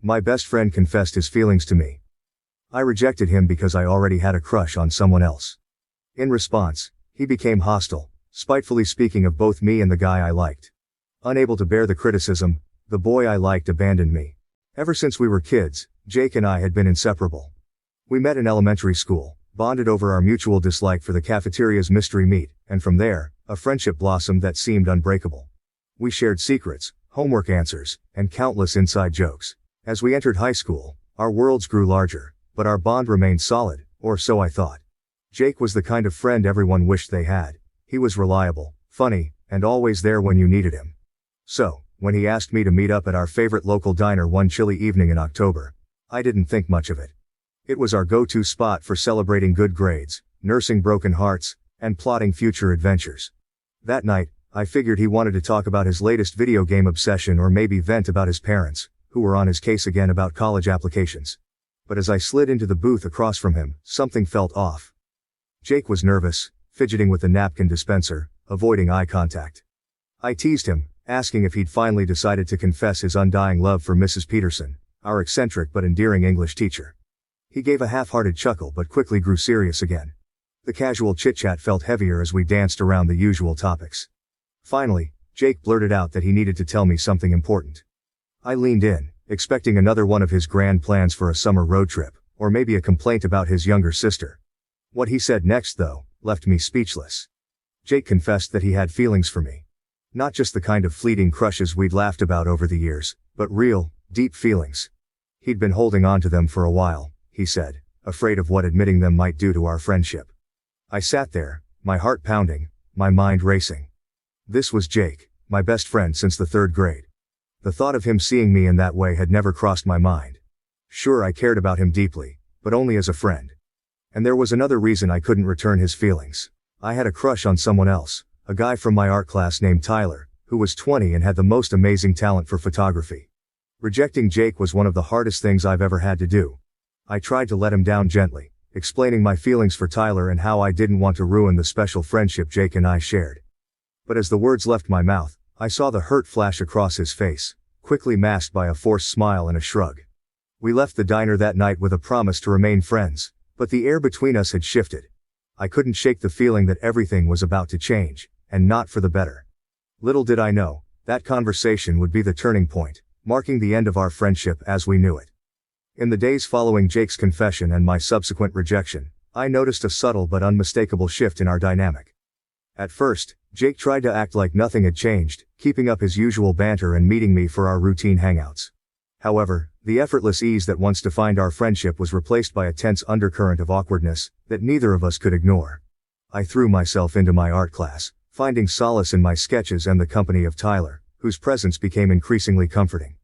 My best friend confessed his feelings to me. I rejected him because I already had a crush on someone else. In response, he became hostile, spitefully speaking of both me and the guy I liked. Unable to bear the criticism, the boy I liked abandoned me. Ever since we were kids, Jake and I had been inseparable. We met in elementary school, bonded over our mutual dislike for the cafeteria's mystery meat, and from there, a friendship blossomed that seemed unbreakable. We shared secrets, homework answers, and countless inside jokes. As we entered high school, our worlds grew larger, but our bond remained solid, or so I thought. Jake was the kind of friend everyone wished they had. He was reliable, funny, and always there when you needed him. So, when he asked me to meet up at our favorite local diner one chilly evening in October, I didn't think much of it. It was our go-to spot for celebrating good grades, nursing broken hearts, and plotting future adventures. That night, I figured he wanted to talk about his latest video game obsession or maybe vent about his parents, who were on his case again about college applications. But as I slid into the booth across from him, something felt off. Jake was nervous, fidgeting with the napkin dispenser, avoiding eye contact. I teased him, asking if he'd finally decided to confess his undying love for Mrs. Peterson, our eccentric but endearing English teacher. He gave a half-hearted chuckle but quickly grew serious again. The casual chit-chat felt heavier as we danced around the usual topics. Finally, Jake blurted out that he needed to tell me something important. I leaned in, expecting another one of his grand plans for a summer road trip, or maybe a complaint about his younger sister. What he said next, though, left me speechless. Jake confessed that he had feelings for me. Not just the kind of fleeting crushes we'd laughed about over the years, but real, deep feelings. He'd been holding on to them for a while, he said, afraid of what admitting them might do to our friendship. I sat there, my heart pounding, my mind racing. This was Jake, my best friend since the 3rd grade. The thought of him seeing me in that way had never crossed my mind. Sure, I cared about him deeply, but only as a friend. And there was another reason I couldn't return his feelings. I had a crush on someone else, a guy from my art class named Tyler, who was 20 and had the most amazing talent for photography. Rejecting Jake was one of the hardest things I've ever had to do. I tried to let him down gently, explaining my feelings for Tyler and how I didn't want to ruin the special friendship Jake and I shared. But as the words left my mouth, I saw the hurt flash across his face, quickly masked by a forced smile and a shrug. We left the diner that night with a promise to remain friends, but the air between us had shifted. I couldn't shake the feeling that everything was about to change, and not for the better. Little did I know, that conversation would be the turning point, marking the end of our friendship as we knew it. In the days following Jake's confession and my subsequent rejection, I noticed a subtle but unmistakable shift in our dynamic. At first, Jake tried to act like nothing had changed, keeping up his usual banter and meeting me for our routine hangouts. However, the effortless ease that once defined our friendship was replaced by a tense undercurrent of awkwardness that neither of us could ignore. I threw myself into my art class, finding solace in my sketches and the company of Tyler, whose presence became increasingly comforting.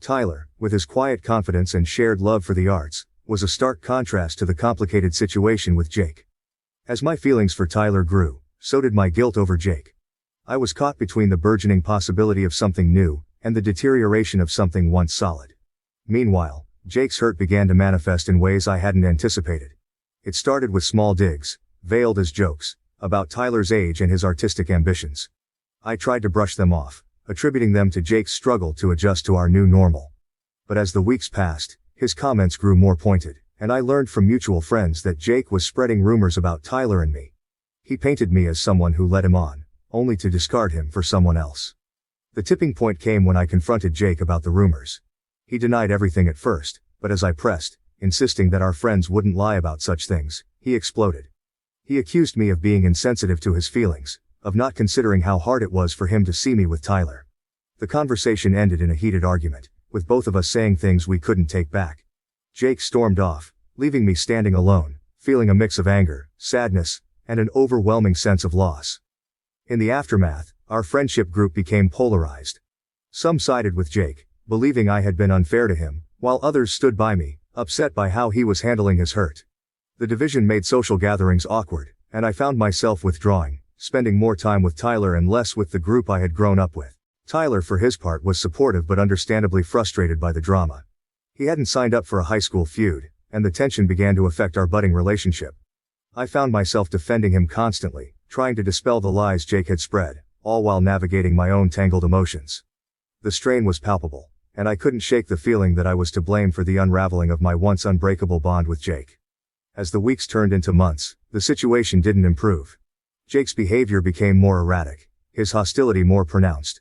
Tyler, with his quiet confidence and shared love for the arts, was a stark contrast to the complicated situation with Jake. As my feelings for Tyler grew, so did my guilt over Jake. I was caught between the burgeoning possibility of something new, and the deterioration of something once solid. Meanwhile, Jake's hurt began to manifest in ways I hadn't anticipated. It started with small digs, veiled as jokes, about Tyler's age and his artistic ambitions. I tried to brush them off, attributing them to Jake's struggle to adjust to our new normal. But as the weeks passed, his comments grew more pointed, and I learned from mutual friends that Jake was spreading rumors about Tyler and me. He painted me as someone who led him on, only to discard him for someone else. The tipping point came when I confronted Jake about the rumors. He denied everything at first, but as I pressed, insisting that our friends wouldn't lie about such things, he exploded. He accused me of being insensitive to his feelings, of not considering how hard it was for him to see me with Tyler. The conversation ended in a heated argument, with both of us saying things we couldn't take back. Jake stormed off, leaving me standing alone, feeling a mix of anger, sadness, and an overwhelming sense of loss. In the aftermath, our friendship group became polarized. Some sided with Jake, believing I had been unfair to him, while others stood by me, upset by how he was handling his hurt. The division made social gatherings awkward, and I found myself withdrawing, spending more time with Tyler and less with the group I had grown up with. Tyler, for his part, was supportive but understandably frustrated by the drama. He hadn't signed up for a high school feud, and the tension began to affect our budding relationship. I found myself defending him constantly, trying to dispel the lies Jake had spread, all while navigating my own tangled emotions. The strain was palpable, and I couldn't shake the feeling that I was to blame for the unraveling of my once unbreakable bond with Jake. As the weeks turned into months, the situation didn't improve. Jake's behavior became more erratic, his hostility more pronounced.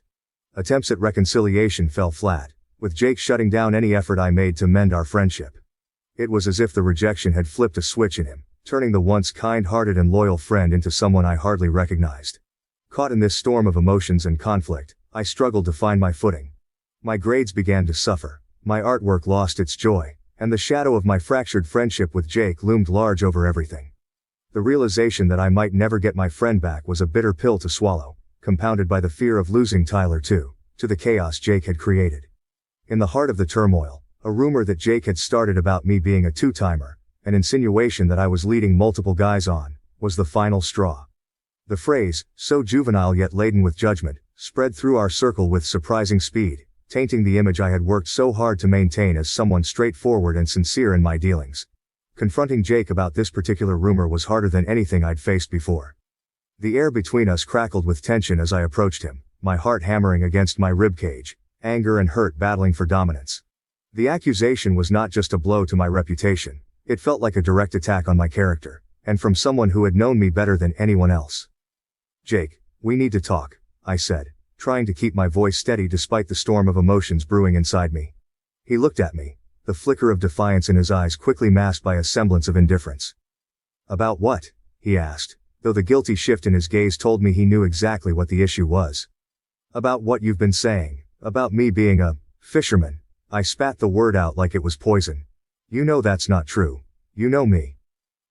Attempts at reconciliation fell flat, with Jake shutting down any effort I made to mend our friendship. It was as if the rejection had flipped a switch in him, turning the once kind-hearted and loyal friend into someone I hardly recognized. Caught in this storm of emotions and conflict, I struggled to find my footing. My grades began to suffer, my artwork lost its joy, and the shadow of my fractured friendship with Jake loomed large over everything. The realization that I might never get my friend back was a bitter pill to swallow, compounded by the fear of losing Tyler too, to the chaos Jake had created. In the heart of the turmoil, a rumor that Jake had started about me being a two-timer, an insinuation that I was leading multiple guys on, was the final straw. The phrase, so juvenile yet laden with judgment, spread through our circle with surprising speed, tainting the image I had worked so hard to maintain as someone straightforward and sincere in my dealings. Confronting Jake about this particular rumor was harder than anything I'd faced before. The air between us crackled with tension as I approached him, my heart hammering against my ribcage, anger and hurt battling for dominance. The accusation was not just a blow to my reputation, it felt like a direct attack on my character, and from someone who had known me better than anyone else. "Jake, we need to talk," I said, trying to keep my voice steady despite the storm of emotions brewing inside me. He looked at me, the flicker of defiance in his eyes quickly masked by a semblance of indifference. "About what?" he asked, though the guilty shift in his gaze told me he knew exactly what the issue was. "About what you've been saying, about me being a fisherman." I spat the word out like it was poison. "You know that's not true. You know me."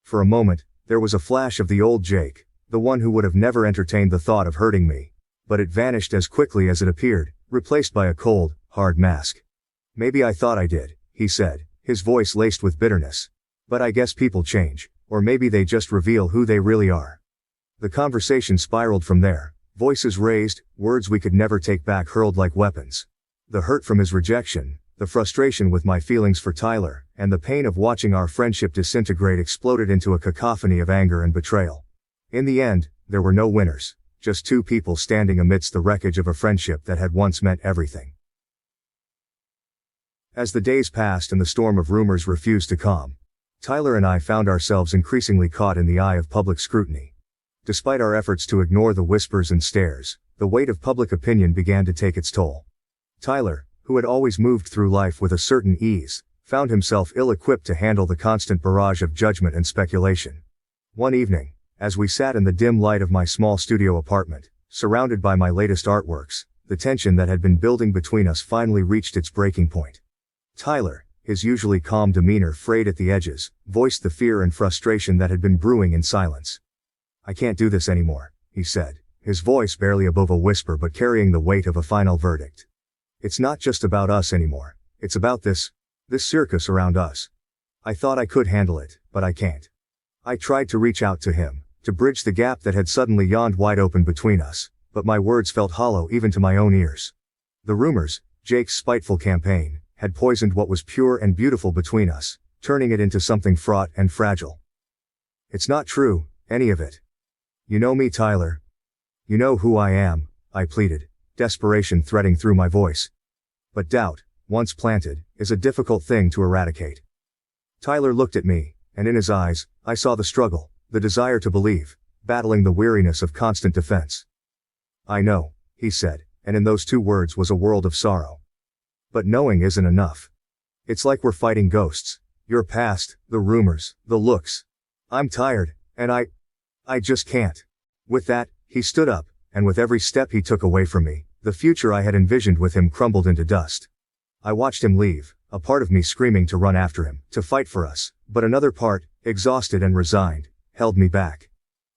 For a moment, there was a flash of the old Jake, the one who would have never entertained the thought of hurting me, but it vanished as quickly as it appeared, replaced by a cold, hard mask. "Maybe I thought I did," he said, his voice laced with bitterness. "But I guess people change, or maybe they just reveal who they really are." The conversation spiraled from there, voices raised, words we could never take back hurled like weapons. The hurt from his rejection, the frustration with my feelings for Tyler, and the pain of watching our friendship disintegrate exploded into a cacophony of anger and betrayal. In the end, there were no winners, just two people standing amidst the wreckage of a friendship that had once meant everything. As the days passed and the storm of rumors refused to calm, Tyler and I found ourselves increasingly caught in the eye of public scrutiny. Despite our efforts to ignore the whispers and stares, the weight of public opinion began to take its toll. Tyler, who had always moved through life with a certain ease, found himself ill-equipped to handle the constant barrage of judgment and speculation. One evening, as we sat in the dim light of my small studio apartment, surrounded by my latest artworks, the tension that had been building between us finally reached its breaking point. Tyler, his usually calm demeanor frayed at the edges, voiced the fear and frustration that had been brewing in silence. "I can't do this anymore," he said, his voice barely above a whisper but carrying the weight of a final verdict. "It's not just about us anymore, it's about this circus around us. I thought I could handle it, but I can't." I tried to reach out to him, to bridge the gap that had suddenly yawned wide open between us, but my words felt hollow even to my own ears. The rumors, Jake's spiteful campaign, had poisoned what was pure and beautiful between us, turning it into something fraught and fragile. "It's not true, any of it. You know me, Tyler. You know who I am," I pleaded, desperation threading through my voice. But doubt, once planted, is a difficult thing to eradicate. Tyler looked at me, and in his eyes, I saw the struggle, the desire to believe, battling the weariness of constant defense. "I know," he said, and in those two words was a world of sorrow. "But knowing isn't enough. It's like we're fighting ghosts. Your past, the rumors, the looks. I'm tired, and I just can't." With that, he stood up, and with every step he took away from me, the future I had envisioned with him crumbled into dust. I watched him leave, a part of me screaming to run after him, to fight for us, but another part, exhausted and resigned, held me back.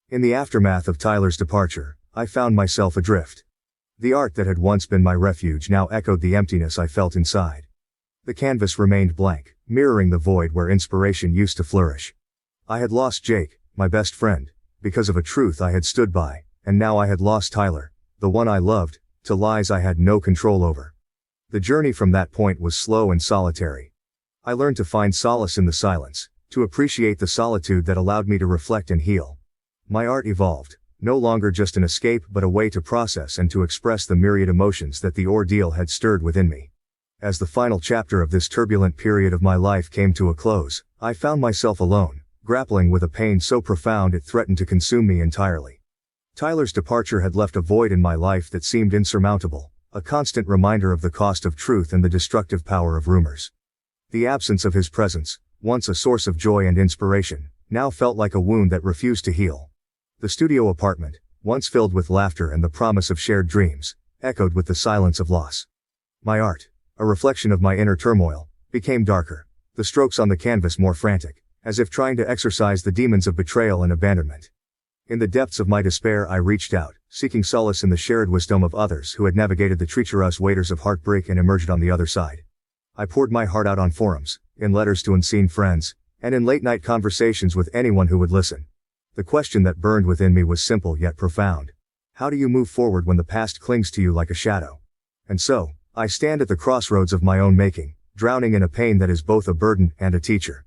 In the aftermath of Tyler's departure, I found myself adrift. The art that had once been my refuge now echoed the emptiness I felt inside. The canvas remained blank, mirroring the void where inspiration used to flourish. I had lost Jake, my best friend, because of a truth I had stood by, and now I had lost Tyler, the one I loved, to lies I had no control over. The journey from that point was slow and solitary. I learned to find solace in the silence, to appreciate the solitude that allowed me to reflect and heal. My art evolved, no longer just an escape but a way to process and to express the myriad emotions that the ordeal had stirred within me. As the final chapter of this turbulent period of my life came to a close, I found myself alone, grappling with a pain so profound it threatened to consume me entirely. Tyler's departure had left a void in my life that seemed insurmountable, a constant reminder of the cost of truth and the destructive power of rumors. The absence of his presence, once a source of joy and inspiration, now felt like a wound that refused to heal. The studio apartment, once filled with laughter and the promise of shared dreams, echoed with the silence of loss. My art, a reflection of my inner turmoil, became darker, the strokes on the canvas more frantic, as if trying to exorcise the demons of betrayal and abandonment. In the depths of my despair I reached out, seeking solace in the shared wisdom of others who had navigated the treacherous waters of heartbreak and emerged on the other side. I poured my heart out on forums, in letters to unseen friends, and in late-night conversations with anyone who would listen. The question that burned within me was simple yet profound. How do you move forward when the past clings to you like a shadow? And so, I stand at the crossroads of my own making, drowning in a pain that is both a burden and a teacher.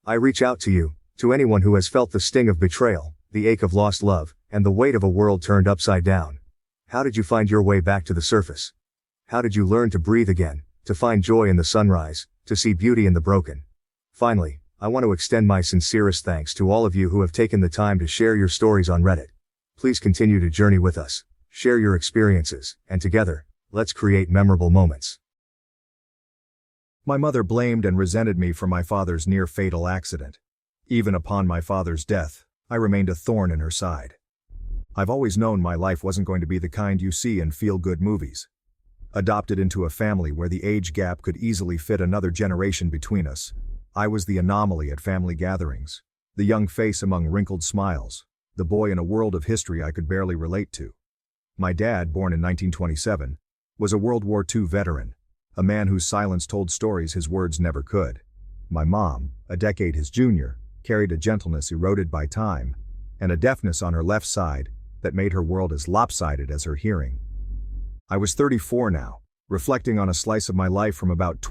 I reach out to you, to anyone who has felt the sting of betrayal, the ache of lost love, and the weight of a world turned upside down. How did you find your way back to the surface? How did you learn to breathe again, to find joy in the sunrise, to see beauty in the broken? Finally, I want to extend my sincerest thanks to all of you who have taken the time to share your stories on Reddit. Please continue to journey with us, share your experiences, and together, let's create memorable moments. My mother blamed and resented me for my father's near-fatal accident. Even upon my father's death, I remained a thorn in her side. I've always known my life wasn't going to be the kind you see in feel-good movies. Adopted into a family where the age gap could easily fit another generation between us, I was the anomaly at family gatherings, the young face among wrinkled smiles, the boy in a world of history I could barely relate to. My dad, born in 1927, was a World War II veteran, a man whose silence told stories his words never could. My mom, a decade his junior, carried a gentleness eroded by time, and a deafness on her left side that made her world as lopsided as her hearing. I was 34 now, reflecting on a slice of my life from about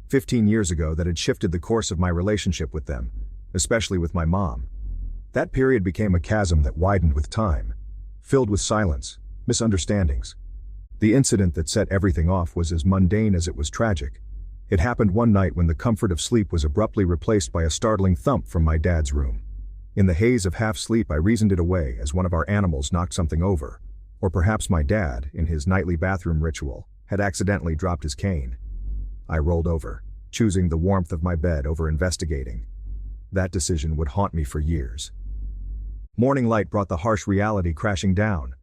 15 years ago that had shifted the course of my relationship with them, especially with my mom. That period became a chasm that widened with time, filled with silence, misunderstandings. The incident that set everything off was as mundane as it was tragic. It happened one night when the comfort of sleep was abruptly replaced by a startling thump from my dad's room. In the haze of half-sleep I reasoned it away as one of our animals knocked something over, or perhaps my dad, in his nightly bathroom ritual, had accidentally dropped his cane. I rolled over, choosing the warmth of my bed over investigating. That decision would haunt me for years. Morning light brought the harsh reality crashing down.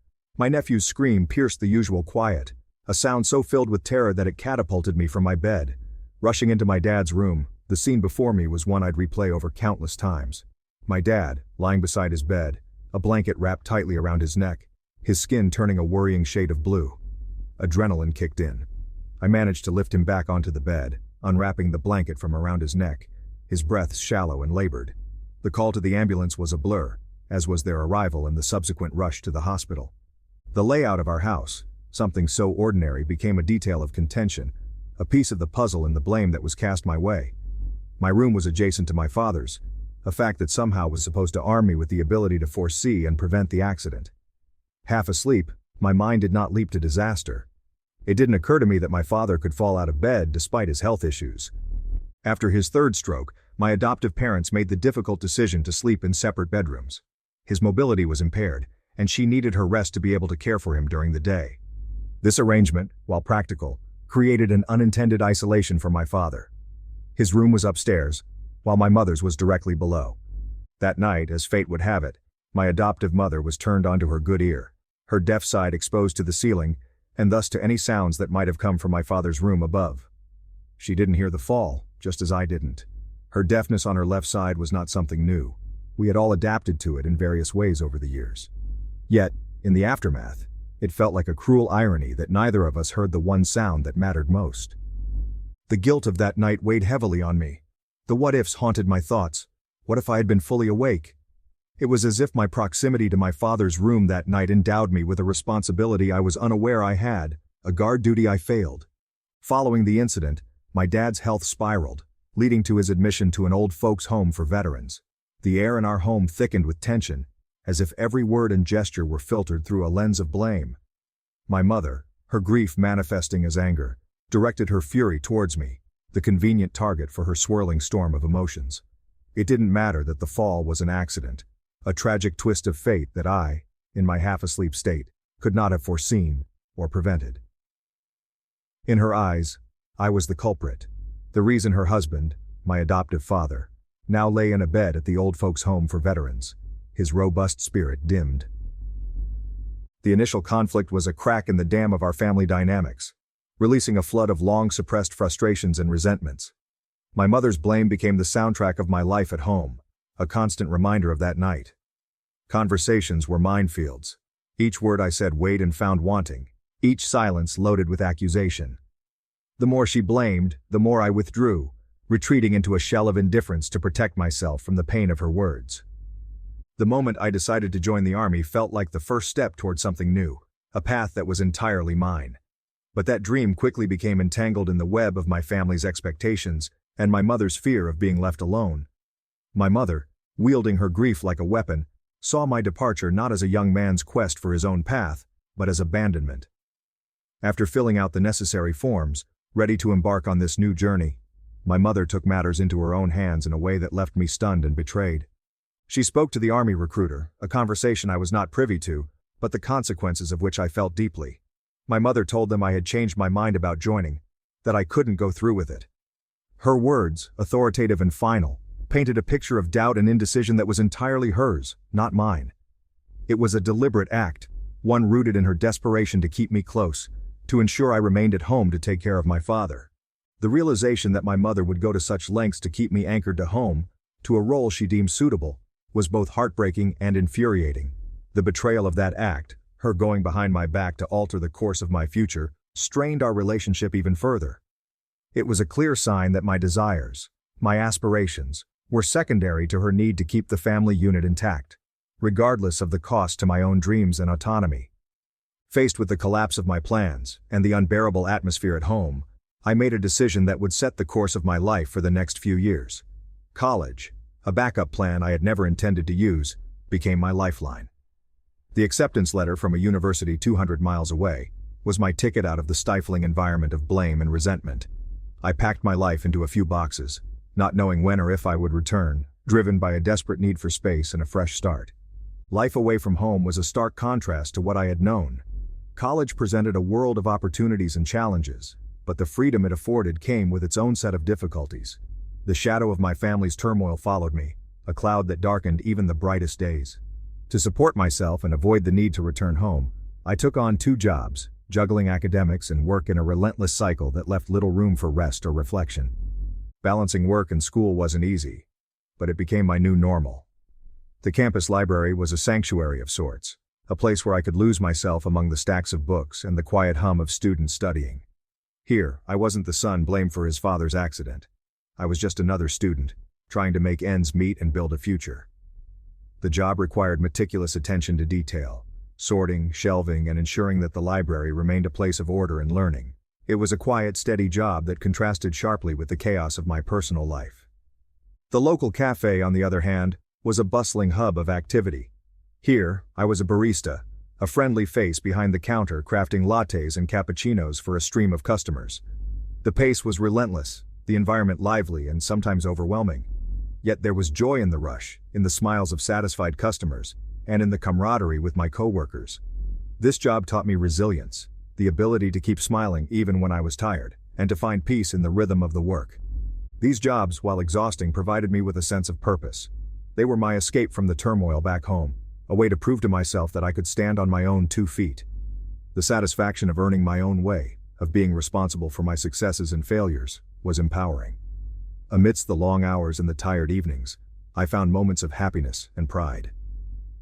My nephew's scream pierced the usual quiet, a sound so filled with terror that it catapulted me from my bed. Rushing into my dad's room, the scene before me was one I'd replay over countless times. My dad, lying beside his bed, a blanket wrapped tightly around his neck, his skin turning a worrying shade of blue. Adrenaline kicked in. I managed to lift him back onto the bed, unwrapping the blanket from around his neck, his breath shallow and labored. The call to the ambulance was a blur, as was their arrival and the subsequent rush to the hospital. The layout of our house, something so ordinary, became a detail of contention, a piece of the puzzle in the blame that was cast my way. My room was adjacent to my father's, a fact that somehow was supposed to arm me with the ability to foresee and prevent the accident. Half asleep, my mind did not leap to disaster. It didn't occur to me that my father could fall out of bed despite his health issues. After his third stroke, my adoptive parents made the difficult decision to sleep in separate bedrooms. His mobility was impaired, and she needed her rest to be able to care for him during the day. This arrangement, while practical, created an unintended isolation for my father. His room was upstairs, while my mother's was directly below. That night, as fate would have it, my adoptive mother was turned onto her good ear, her deaf side exposed to the ceiling, and thus to any sounds that might have come from my father's room above. She didn't hear the fall, just as I didn't. Her deafness on her left side was not something new. We had all adapted to it in various ways over the years. Yet, in the aftermath, it felt like a cruel irony that neither of us heard the one sound that mattered most. The guilt of that night weighed heavily on me. The what-ifs haunted my thoughts. What if I had been fully awake? It was as if my proximity to my father's room that night endowed me with a responsibility I was unaware I had, a guard duty I failed. Following the incident, my dad's health spiraled, leading to his admission to an old folks' home for veterans. The air in our home thickened with tension, as if every word and gesture were filtered through a lens of blame. My mother, her grief manifesting as anger, directed her fury towards me, the convenient target for her swirling storm of emotions. It didn't matter that the fall was an accident, a tragic twist of fate that I, in my half-asleep state, could not have foreseen or prevented. In her eyes, I was the culprit, the reason her husband, my adoptive father, now lay in a bed at the old folks' home for veterans, his robust spirit dimmed. The initial conflict was a crack in the dam of our family dynamics, releasing a flood of long-suppressed frustrations and resentments. My mother's blame became the soundtrack of my life at home, a constant reminder of that night. Conversations were minefields. Each word I said weighed and found wanting, each silence loaded with accusation. The more she blamed, the more I withdrew, retreating into a shell of indifference to protect myself from the pain of her words. The moment I decided to join the army felt like the first step toward something new, a path that was entirely mine. But that dream quickly became entangled in the web of my family's expectations and my mother's fear of being left alone. My mother, wielding her grief like a weapon, saw my departure not as a young man's quest for his own path, but as abandonment. After filling out the necessary forms, ready to embark on this new journey, my mother took matters into her own hands in a way that left me stunned and betrayed. She spoke to the army recruiter, a conversation I was not privy to, but the consequences of which I felt deeply. My mother told them I had changed my mind about joining, that I couldn't go through with it. Her words, authoritative and final, painted a picture of doubt and indecision that was entirely hers, not mine. It was a deliberate act, one rooted in her desperation to keep me close, to ensure I remained at home to take care of my father. The realization that my mother would go to such lengths to keep me anchored to home, to a role she deemed suitable, was both heartbreaking and infuriating. The betrayal of that act, her going behind my back to alter the course of my future, strained our relationship even further. It was a clear sign that my desires, my aspirations, were secondary to her need to keep the family unit intact, regardless of the cost to my own dreams and autonomy. Faced with the collapse of my plans and the unbearable atmosphere at home, I made a decision that would set the course of my life for the next few years. College, a backup plan I had never intended to use, became my lifeline. The acceptance letter from a university 200 miles away was my ticket out of the stifling environment of blame and resentment. I packed my life into a few boxes, not knowing when or if I would return, driven by a desperate need for space and a fresh start. Life away from home was a stark contrast to what I had known. College presented a world of opportunities and challenges, but the freedom it afforded came with its own set of difficulties. The shadow of my family's turmoil followed me, a cloud that darkened even the brightest days. To support myself and avoid the need to return home, I took on 2 jobs, juggling academics and work in a relentless cycle that left little room for rest or reflection. Balancing work and school wasn't easy, but it became my new normal. The campus library was a sanctuary of sorts, a place where I could lose myself among the stacks of books and the quiet hum of students studying. Here, I wasn't the son blamed for his father's accident. I was just another student, trying to make ends meet and build a future. The job required meticulous attention to detail, sorting, shelving, and ensuring that the library remained a place of order and learning. It was a quiet, steady job that contrasted sharply with the chaos of my personal life. The local cafe, on the other hand, was a bustling hub of activity. Here, I was a barista, a friendly face behind the counter crafting lattes and cappuccinos for a stream of customers. The pace was relentless, the environment lively and sometimes overwhelming. Yet there was joy in the rush, in the smiles of satisfied customers, and in the camaraderie with my coworkers. This job taught me resilience, the ability to keep smiling even when I was tired, and to find peace in the rhythm of the work. These jobs, while exhausting, provided me with a sense of purpose. They were my escape from the turmoil back home, a way to prove to myself that I could stand on my own 2 feet. The satisfaction of earning my own way, of being responsible for my successes and failures, was empowering. Amidst the long hours and the tired evenings, I found moments of happiness and pride.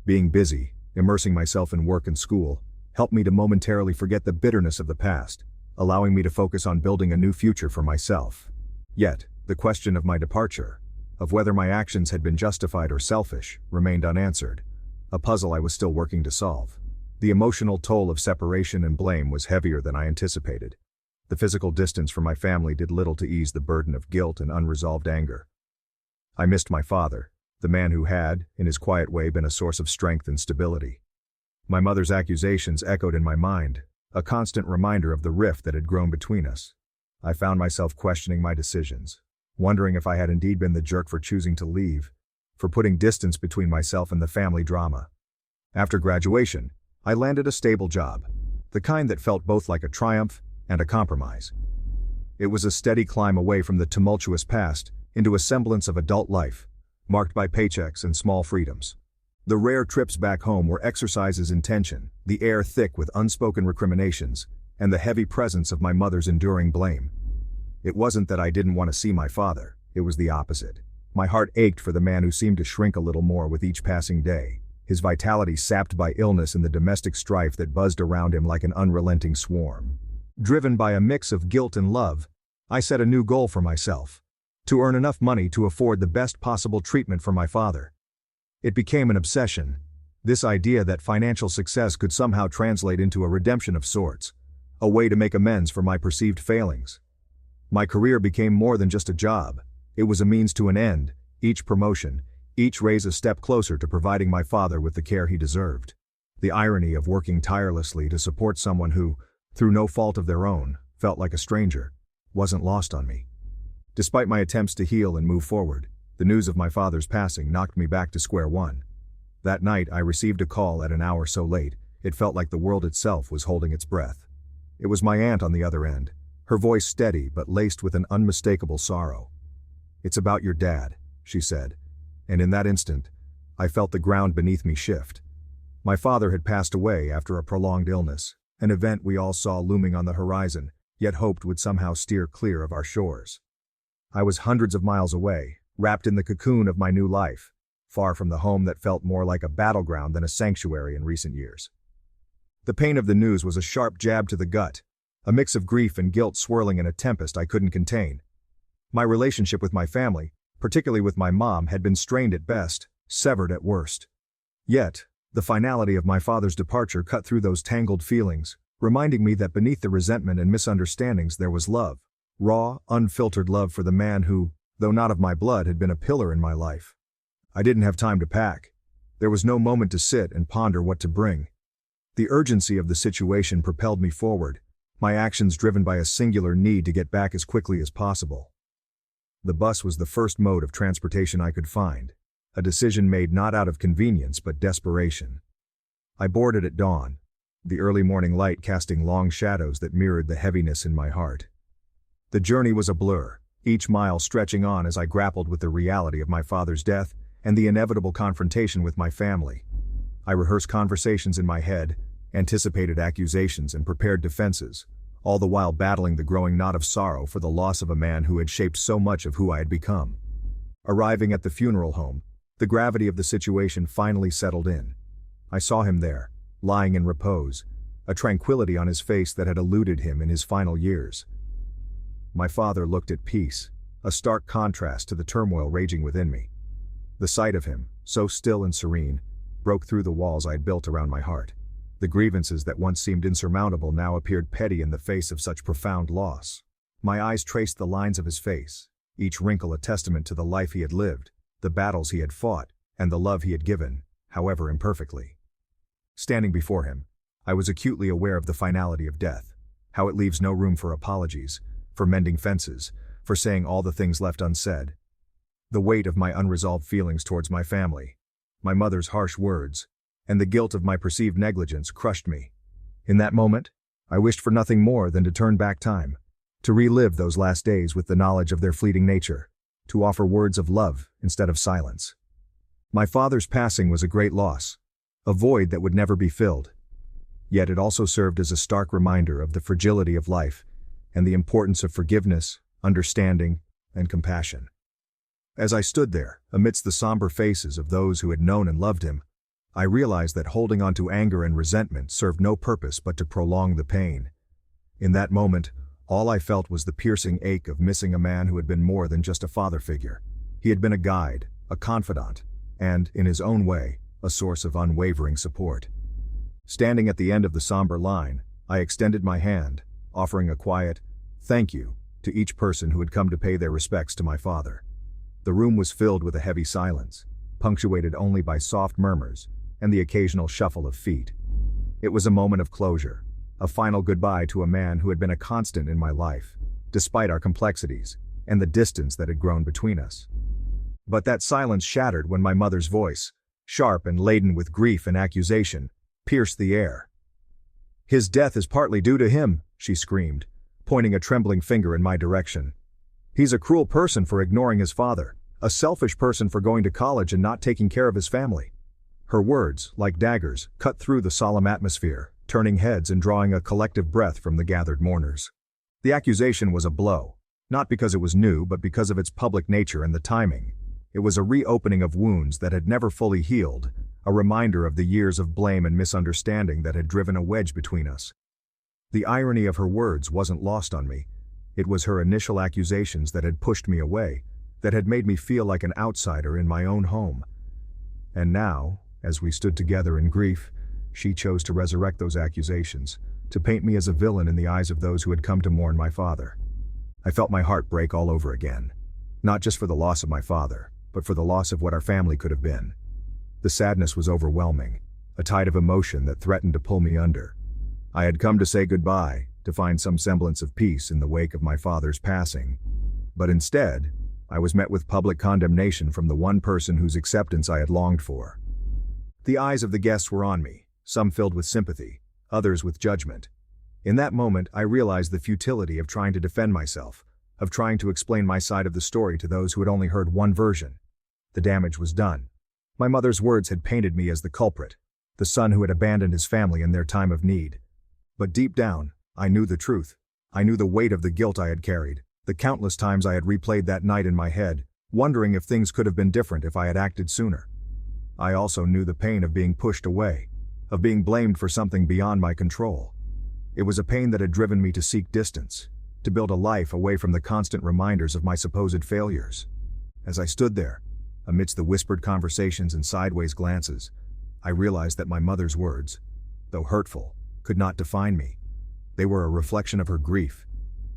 Being busy, immersing myself in work and school, helped me to momentarily forget the bitterness of the past, allowing me to focus on building a new future for myself. Yet, the question of my departure, of whether my actions had been justified or selfish, remained unanswered, a puzzle I was still working to solve. The emotional toll of separation and blame was heavier than I anticipated. The physical distance from my family did little to ease the burden of guilt and unresolved anger. I missed my father, the man who had, in his quiet way, been a source of strength and stability. My mother's accusations echoed in my mind, a constant reminder of the rift that had grown between us. I found myself questioning my decisions, wondering if I had indeed been the jerk for choosing to leave, for putting distance between myself and the family drama. After graduation, I landed a stable job, the kind that felt both like a triumph and a compromise. It was a steady climb away from the tumultuous past into a semblance of adult life, marked by paychecks and small freedoms. The rare trips back home were exercises in tension, the air thick with unspoken recriminations, and the heavy presence of my mother's enduring blame. It wasn't that I didn't want to see my father, it was the opposite. My heart ached for the man who seemed to shrink a little more with each passing day, his vitality sapped by illness and the domestic strife that buzzed around him like an unrelenting swarm. Driven by a mix of guilt and love, I set a new goal for myself: to earn enough money to afford the best possible treatment for my father. It became an obsession, this idea that financial success could somehow translate into a redemption of sorts, a way to make amends for my perceived failings. My career became more than just a job, it was a means to an end, each promotion, each raise a step closer to providing my father with the care he deserved. The irony of working tirelessly to support someone who, through no fault of their own, felt like a stranger, wasn't lost on me. Despite my attempts to heal and move forward, the news of my father's passing knocked me back to square one. That night I received a call at an hour so late, it felt like the world itself was holding its breath. It was my aunt on the other end, her voice steady but laced with an unmistakable sorrow. "It's about your dad," she said, and in that instant, I felt the ground beneath me shift. My father had passed away after a prolonged illness, an event we all saw looming on the horizon, yet hoped would somehow steer clear of our shores. I was hundreds of miles away, wrapped in the cocoon of my new life, far from the home that felt more like a battleground than a sanctuary in recent years. The pain of the news was a sharp jab to the gut, a mix of grief and guilt swirling in a tempest I couldn't contain. My relationship with my family, particularly with my mom, had been strained at best, severed at worst. Yet, the finality of my father's departure cut through those tangled feelings, reminding me that beneath the resentment and misunderstandings there was love, raw, unfiltered love for the man who, though not of my blood, had been a pillar in my life. I didn't have time to pack. There was no moment to sit and ponder what to bring. The urgency of the situation propelled me forward, my actions driven by a singular need to get back as quickly as possible. The bus was the first mode of transportation I could find, a decision made not out of convenience but desperation. I boarded at dawn, the early morning light casting long shadows that mirrored the heaviness in my heart. The journey was a blur, each mile stretching on as I grappled with the reality of my father's death and the inevitable confrontation with my family. I rehearsed conversations in my head, anticipated accusations and prepared defenses, all the while battling the growing knot of sorrow for the loss of a man who had shaped so much of who I had become. Arriving at the funeral home, the gravity of the situation finally settled in. I saw him there, lying in repose, a tranquility on his face that had eluded him in his final years. My father looked at peace, a stark contrast to the turmoil raging within me. The sight of him, so still and serene, broke through the walls I had built around my heart. The grievances that once seemed insurmountable now appeared petty in the face of such profound loss. My eyes traced the lines of his face, each wrinkle a testament to the life he had lived, the battles he had fought, and the love he had given, however imperfectly. Standing before him, I was acutely aware of the finality of death, how it leaves no room for apologies, for mending fences, for saying all the things left unsaid. The weight of my unresolved feelings towards my family, my mother's harsh words, and the guilt of my perceived negligence crushed me. In that moment, I wished for nothing more than to turn back time, to relive those last days with the knowledge of their fleeting nature, to offer words of love instead of silence. My father's passing was a great loss, a void that would never be filled. Yet it also served as a stark reminder of the fragility of life and the importance of forgiveness, understanding, and compassion. As I stood there, amidst the somber faces of those who had known and loved him, I realized that holding on to anger and resentment served no purpose but to prolong the pain. In that moment, all I felt was the piercing ache of missing a man who had been more than just a father figure. He had been a guide, a confidant, and, in his own way, a source of unwavering support. Standing at the end of the somber line, I extended my hand, offering a quiet, "Thank you," to each person who had come to pay their respects to my father. The room was filled with a heavy silence, punctuated only by soft murmurs and the occasional shuffle of feet. It was a moment of closure, a final goodbye to a man who had been a constant in my life, despite our complexities, and the distance that had grown between us. But that silence shattered when my mother's voice, sharp and laden with grief and accusation, pierced the air. "His death is partly due to him," she screamed, pointing a trembling finger in my direction. "He's a cruel person for ignoring his father, a selfish person for going to college and not taking care of his family." Her words, like daggers, cut through the solemn atmosphere, turning heads and drawing a collective breath from the gathered mourners. The accusation was a blow, not because it was new but because of its public nature and the timing. It was a reopening of wounds that had never fully healed, a reminder of the years of blame and misunderstanding that had driven a wedge between us. The irony of her words wasn't lost on me. It was her initial accusations that had pushed me away, that had made me feel like an outsider in my own home. And now, as we stood together in grief, she chose to resurrect those accusations, to paint me as a villain in the eyes of those who had come to mourn my father. I felt my heart break all over again, not just for the loss of my father, but for the loss of what our family could have been. The sadness was overwhelming, a tide of emotion that threatened to pull me under. I had come to say goodbye, to find some semblance of peace in the wake of my father's passing. But instead, I was met with public condemnation from the one person whose acceptance I had longed for. The eyes of the guests were on me, some filled with sympathy, others with judgment. In that moment, I realized the futility of trying to defend myself, of trying to explain my side of the story to those who had only heard one version. The damage was done. My mother's words had painted me as the culprit, the son who had abandoned his family in their time of need. But deep down, I knew the truth. I knew the weight of the guilt I had carried, the countless times I had replayed that night in my head, wondering if things could have been different if I had acted sooner. I also knew the pain of being pushed away, of being blamed for something beyond my control. It was a pain that had driven me to seek distance, to build a life away from the constant reminders of my supposed failures. As I stood there, amidst the whispered conversations and sideways glances, I realized that my mother's words, though hurtful, could not define me. They were a reflection of her grief,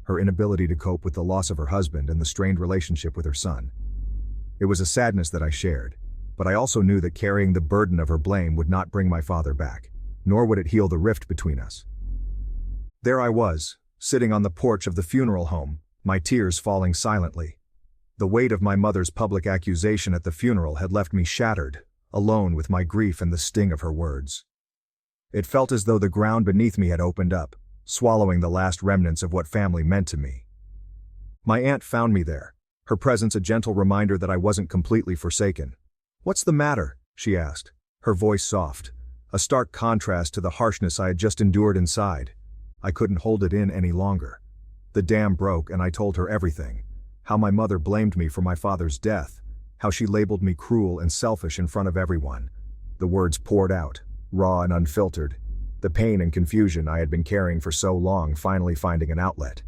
her inability to cope with the loss of her husband and the strained relationship with her son. It was a sadness that I shared, but I also knew that carrying the burden of her blame would not bring my father back, nor would it heal the rift between us. There I was, sitting on the porch of the funeral home, my tears falling silently. The weight of my mother's public accusation at the funeral had left me shattered, alone with my grief and the sting of her words. It felt as though the ground beneath me had opened up, swallowing the last remnants of what family meant to me. My aunt found me there, her presence a gentle reminder that I wasn't completely forsaken. "What's the matter?" she asked, her voice soft, a stark contrast to the harshness I had just endured inside. I couldn't hold it in any longer. The dam broke and I told her everything. How my mother blamed me for my father's death, how she labeled me cruel and selfish in front of everyone. The words poured out, raw and unfiltered, the pain and confusion I had been carrying for so long finally finding an outlet.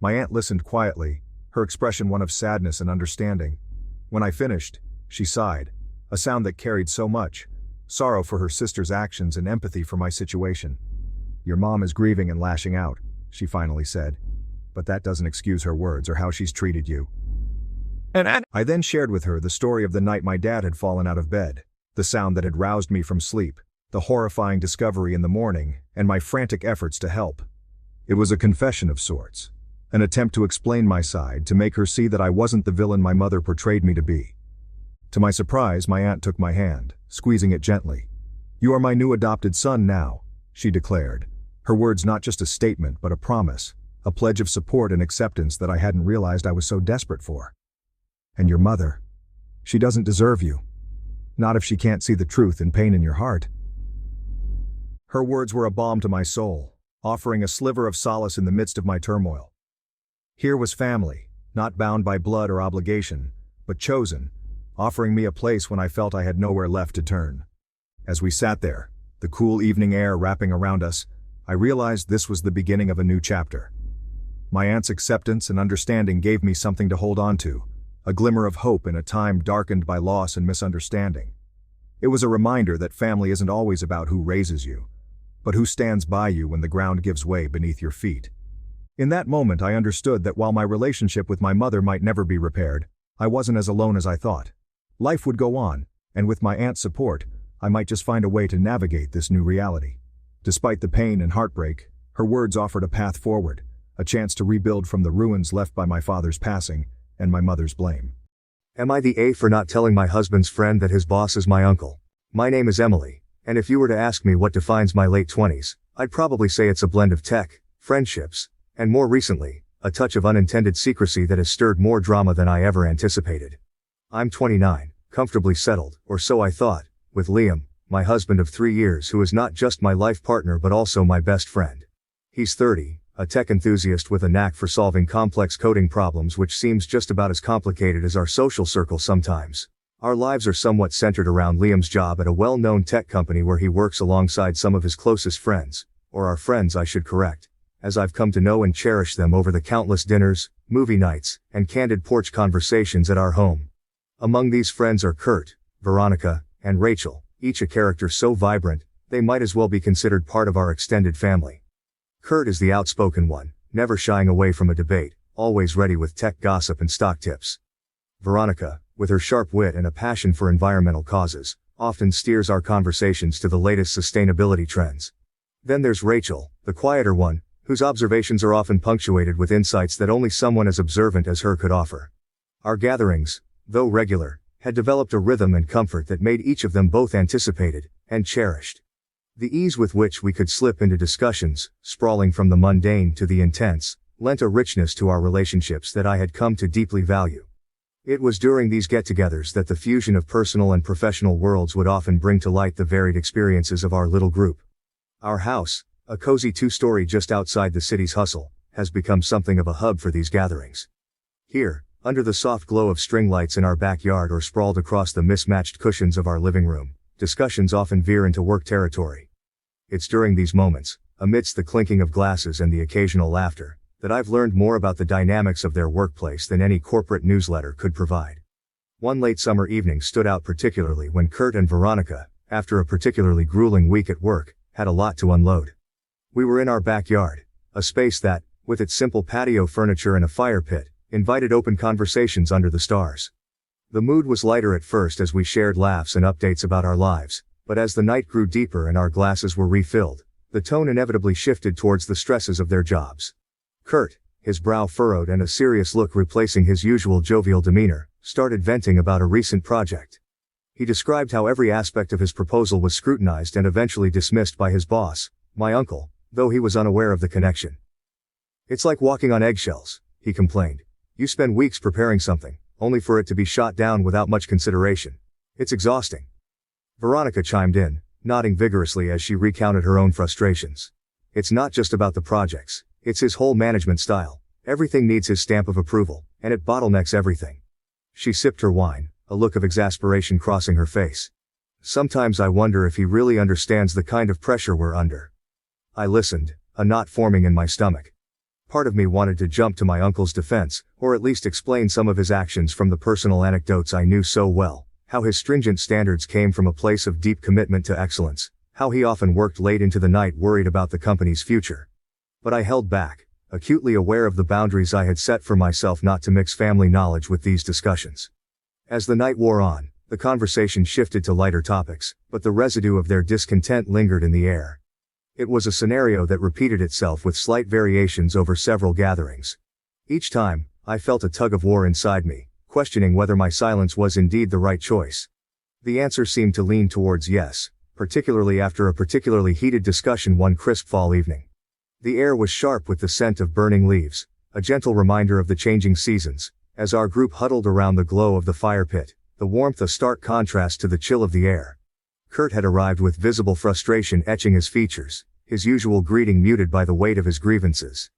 My aunt listened quietly, her expression one of sadness and understanding. When I finished, she sighed, a sound that carried so much, sorrow for her sister's actions and empathy for my situation. "Your mom is grieving and lashing out," she finally said. "But that doesn't excuse her words or how she's treated you." I then shared with her the story of the night my dad had fallen out of bed, the sound that had roused me from sleep, the horrifying discovery in the morning, and my frantic efforts to help. It was a confession of sorts, an attempt to explain my side, to make her see that I wasn't the villain my mother portrayed me to be. To my surprise, my aunt took my hand, squeezing it gently. "You are my new adopted son now," she declared, her words not just a statement but a promise, a pledge of support and acceptance that I hadn't realized I was so desperate for. "And your mother, she doesn't deserve you. Not if she can't see the truth and pain in your heart." Her words were a balm to my soul, offering a sliver of solace in the midst of my turmoil. Here was family, not bound by blood or obligation, but chosen, offering me a place when I felt I had nowhere left to turn. As we sat there, the cool evening air wrapping around us, I realized this was the beginning of a new chapter. My aunt's acceptance and understanding gave me something to hold on to, a glimmer of hope in a time darkened by loss and misunderstanding. It was a reminder that family isn't always about who raises you, but who stands by you when the ground gives way beneath your feet. In that moment I understood that while my relationship with my mother might never be repaired, I wasn't as alone as I thought. Life would go on, and with my aunt's support, I might just find a way to navigate this new reality. Despite the pain and heartbreak, her words offered a path forward, a chance to rebuild from the ruins left by my father's passing, and my mother's blame. Am I the A for not telling my husband's friend that his boss is my uncle? My name is Emily, and if you were to ask me what defines my late 20s, I'd probably say it's a blend of tech, friendships, and more recently, a touch of unintended secrecy that has stirred more drama than I ever anticipated. I'm 29, comfortably settled, or so I thought, with Liam, my husband of 3 years who is not just my life partner but also my best friend. He's 30, a tech enthusiast with a knack for solving complex coding problems which seems just about as complicated as our social circle sometimes. Our lives are somewhat centered around Liam's job at a well-known tech company where he works alongside some of his closest friends, or our friends I should correct, as I've come to know and cherish them over the countless dinners, movie nights, and candid porch conversations at our home. Among these friends are Kurt, Veronica, and Rachel, each a character so vibrant, they might as well be considered part of our extended family. Kurt is the outspoken one, never shying away from a debate, always ready with tech gossip and stock tips. Veronica, with her sharp wit and a passion for environmental causes, often steers our conversations to the latest sustainability trends. Then there's Rachel, the quieter one, whose observations are often punctuated with insights that only someone as observant as her could offer. Our gatherings, though regular, had developed a rhythm and comfort that made each of them both anticipated and cherished. The ease with which we could slip into discussions, sprawling from the mundane to the intense, lent a richness to our relationships that I had come to deeply value. It was during these get-togethers that the fusion of personal and professional worlds would often bring to light the varied experiences of our little group. Our house, a cozy 2-story just outside the city's hustle, has become something of a hub for these gatherings. Here, under the soft glow of string lights in our backyard or sprawled across the mismatched cushions of our living room, discussions often veer into work territory. It's during these moments, amidst the clinking of glasses and the occasional laughter, that I've learned more about the dynamics of their workplace than any corporate newsletter could provide. One late summer evening stood out particularly when Kurt and Veronica, after a particularly grueling week at work, had a lot to unload. We were in our backyard, a space that, with its simple patio furniture and a fire pit, invited open conversations under the stars. The mood was lighter at first as we shared laughs and updates about our lives, but as the night grew deeper and our glasses were refilled, the tone inevitably shifted towards the stresses of their jobs. Kurt, his brow furrowed and a serious look replacing his usual jovial demeanor, started venting about a recent project. He described how every aspect of his proposal was scrutinized and eventually dismissed by his boss, my uncle, though he was unaware of the connection. "It's like walking on eggshells," he complained. "You spend weeks preparing something, only for it to be shot down without much consideration. It's exhausting." Veronica chimed in, nodding vigorously as she recounted her own frustrations. "It's not just about the projects. It's his whole management style. Everything needs his stamp of approval, and it bottlenecks everything." She sipped her wine, a look of exasperation crossing her face. "Sometimes I wonder if he really understands the kind of pressure we're under." I listened, a knot forming in my stomach. Part of me wanted to jump to my uncle's defense, or at least explain some of his actions from the personal anecdotes I knew so well, how his stringent standards came from a place of deep commitment to excellence, how he often worked late into the night worried about the company's future. But I held back, acutely aware of the boundaries I had set for myself not to mix family knowledge with these discussions. As the night wore on, the conversation shifted to lighter topics, but the residue of their discontent lingered in the air. It was a scenario that repeated itself with slight variations over several gatherings. Each time, I felt a tug of war inside me, questioning whether my silence was indeed the right choice. The answer seemed to lean towards yes, particularly after a particularly heated discussion one crisp fall evening. The air was sharp with the scent of burning leaves, a gentle reminder of the changing seasons, as our group huddled around the glow of the fire pit, the warmth a stark contrast to the chill of the air. Kurt had arrived with visible frustration etching his features, his usual greeting muted by the weight of his grievances.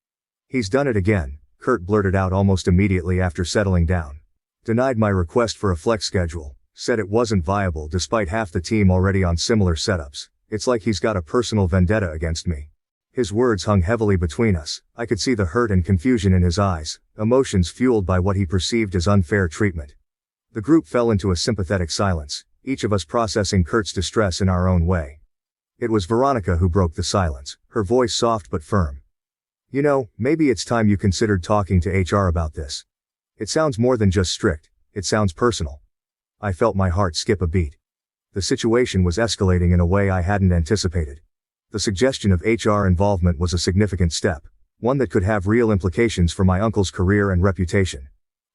"He's done it again," Kurt blurted out almost immediately after settling down. "Denied my request for a flex schedule, said it wasn't viable despite half the team already on similar setups. It's like he's got a personal vendetta against me." His words hung heavily between us. I could see the hurt and confusion in his eyes, emotions fueled by what he perceived as unfair treatment. The group fell into a sympathetic silence, each of us processing Kurt's distress in our own way. It was Veronica who broke the silence, her voice soft but firm. "You know, maybe it's time you considered talking to HR about this. It sounds more than just strict, it sounds personal." I felt my heart skip a beat. The situation was escalating in a way I hadn't anticipated. The suggestion of HR involvement was a significant step, one that could have real implications for my uncle's career and reputation.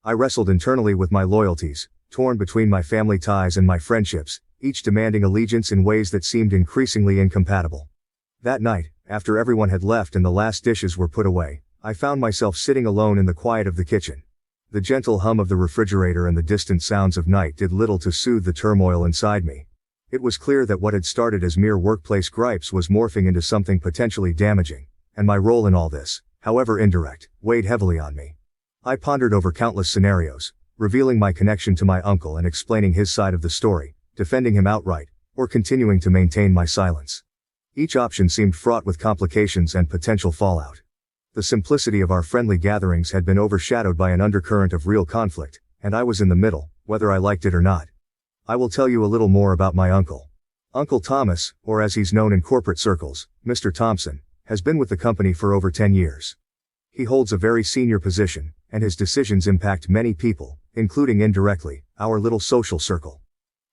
I wrestled internally with my loyalties, torn between my family ties and my friendships, each demanding allegiance in ways that seemed increasingly incompatible. That night, after everyone had left and the last dishes were put away, I found myself sitting alone in the quiet of the kitchen. The gentle hum of the refrigerator and the distant sounds of night did little to soothe the turmoil inside me. It was clear that what had started as mere workplace gripes was morphing into something potentially damaging, and my role in all this, however indirect, weighed heavily on me. I pondered over countless scenarios, revealing my connection to my uncle and explaining his side of the story, defending him outright, or continuing to maintain my silence. Each option seemed fraught with complications and potential fallout. The simplicity of our friendly gatherings had been overshadowed by an undercurrent of real conflict, and I was in the middle, whether I liked it or not. I will tell you a little more about my uncle. Uncle Thomas, or as he's known in corporate circles, Mr. Thompson, has been with the company for over 10 years. He holds a very senior position, and his decisions impact many people, including indirectly, our little social circle.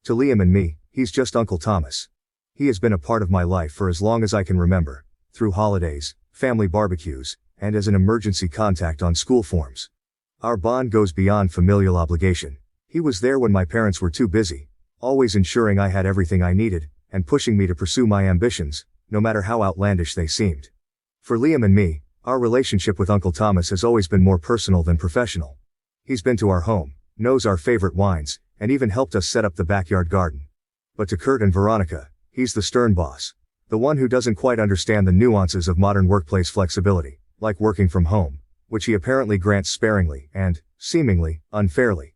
To Liam and me, he's just Uncle Thomas. He has been a part of my life for as long as I can remember, through holidays, family barbecues, and as an emergency contact on school forms. Our bond goes beyond familial obligation. He was there when my parents were too busy, always ensuring I had everything I needed, and pushing me to pursue my ambitions, no matter how outlandish they seemed. For Liam and me, our relationship with Uncle Thomas has always been more personal than professional. He's been to our home, knows our favorite wines, and even helped us set up the backyard garden. But to Kurt and Veronica, he's the stern boss, the one who doesn't quite understand the nuances of modern workplace flexibility, like working from home, which he apparently grants sparingly and, seemingly, unfairly.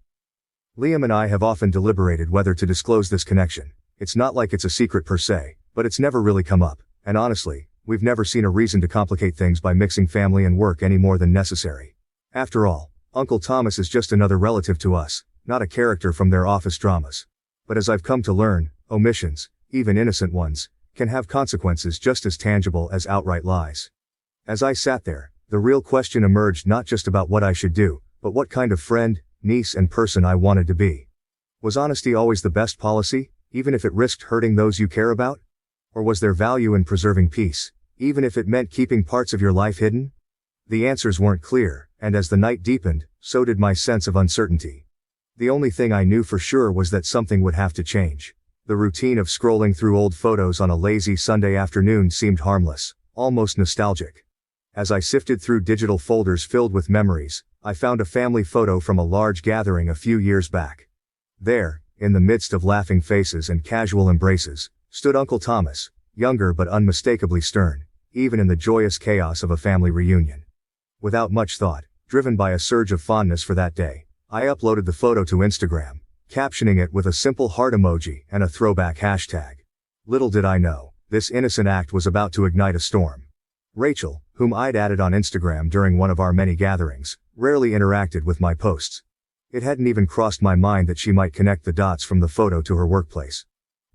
Liam and I have often deliberated whether to disclose this connection. It's not like it's a secret per se, but it's never really come up, and honestly, we've never seen a reason to complicate things by mixing family and work any more than necessary. After all, Uncle Thomas is just another relative to us, not a character from their office dramas. But as I've come to learn, omissions, even innocent ones, can have consequences just as tangible as outright lies. As I sat there, the real question emerged not just about what I should do, but what kind of friend, niece and person I wanted to be. Was honesty always the best policy, even if it risked hurting those you care about? Or was there value in preserving peace, even if it meant keeping parts of your life hidden? The answers weren't clear, and as the night deepened, so did my sense of uncertainty. The only thing I knew for sure was that something would have to change. The routine of scrolling through old photos on a lazy Sunday afternoon seemed harmless, almost nostalgic. As I sifted through digital folders filled with memories, I found a family photo from a large gathering a few years back. There, in the midst of laughing faces and casual embraces, stood Uncle Thomas, younger but unmistakably stern, even in the joyous chaos of a family reunion. Without much thought, driven by a surge of fondness for that day, I uploaded the photo to Instagram, captioning it with a simple heart emoji and a throwback hashtag. Little did I know, this innocent act was about to ignite a storm. Rachel, whom I'd added on Instagram during one of our many gatherings, rarely interacted with my posts. It hadn't even crossed my mind that she might connect the dots from the photo to her workplace.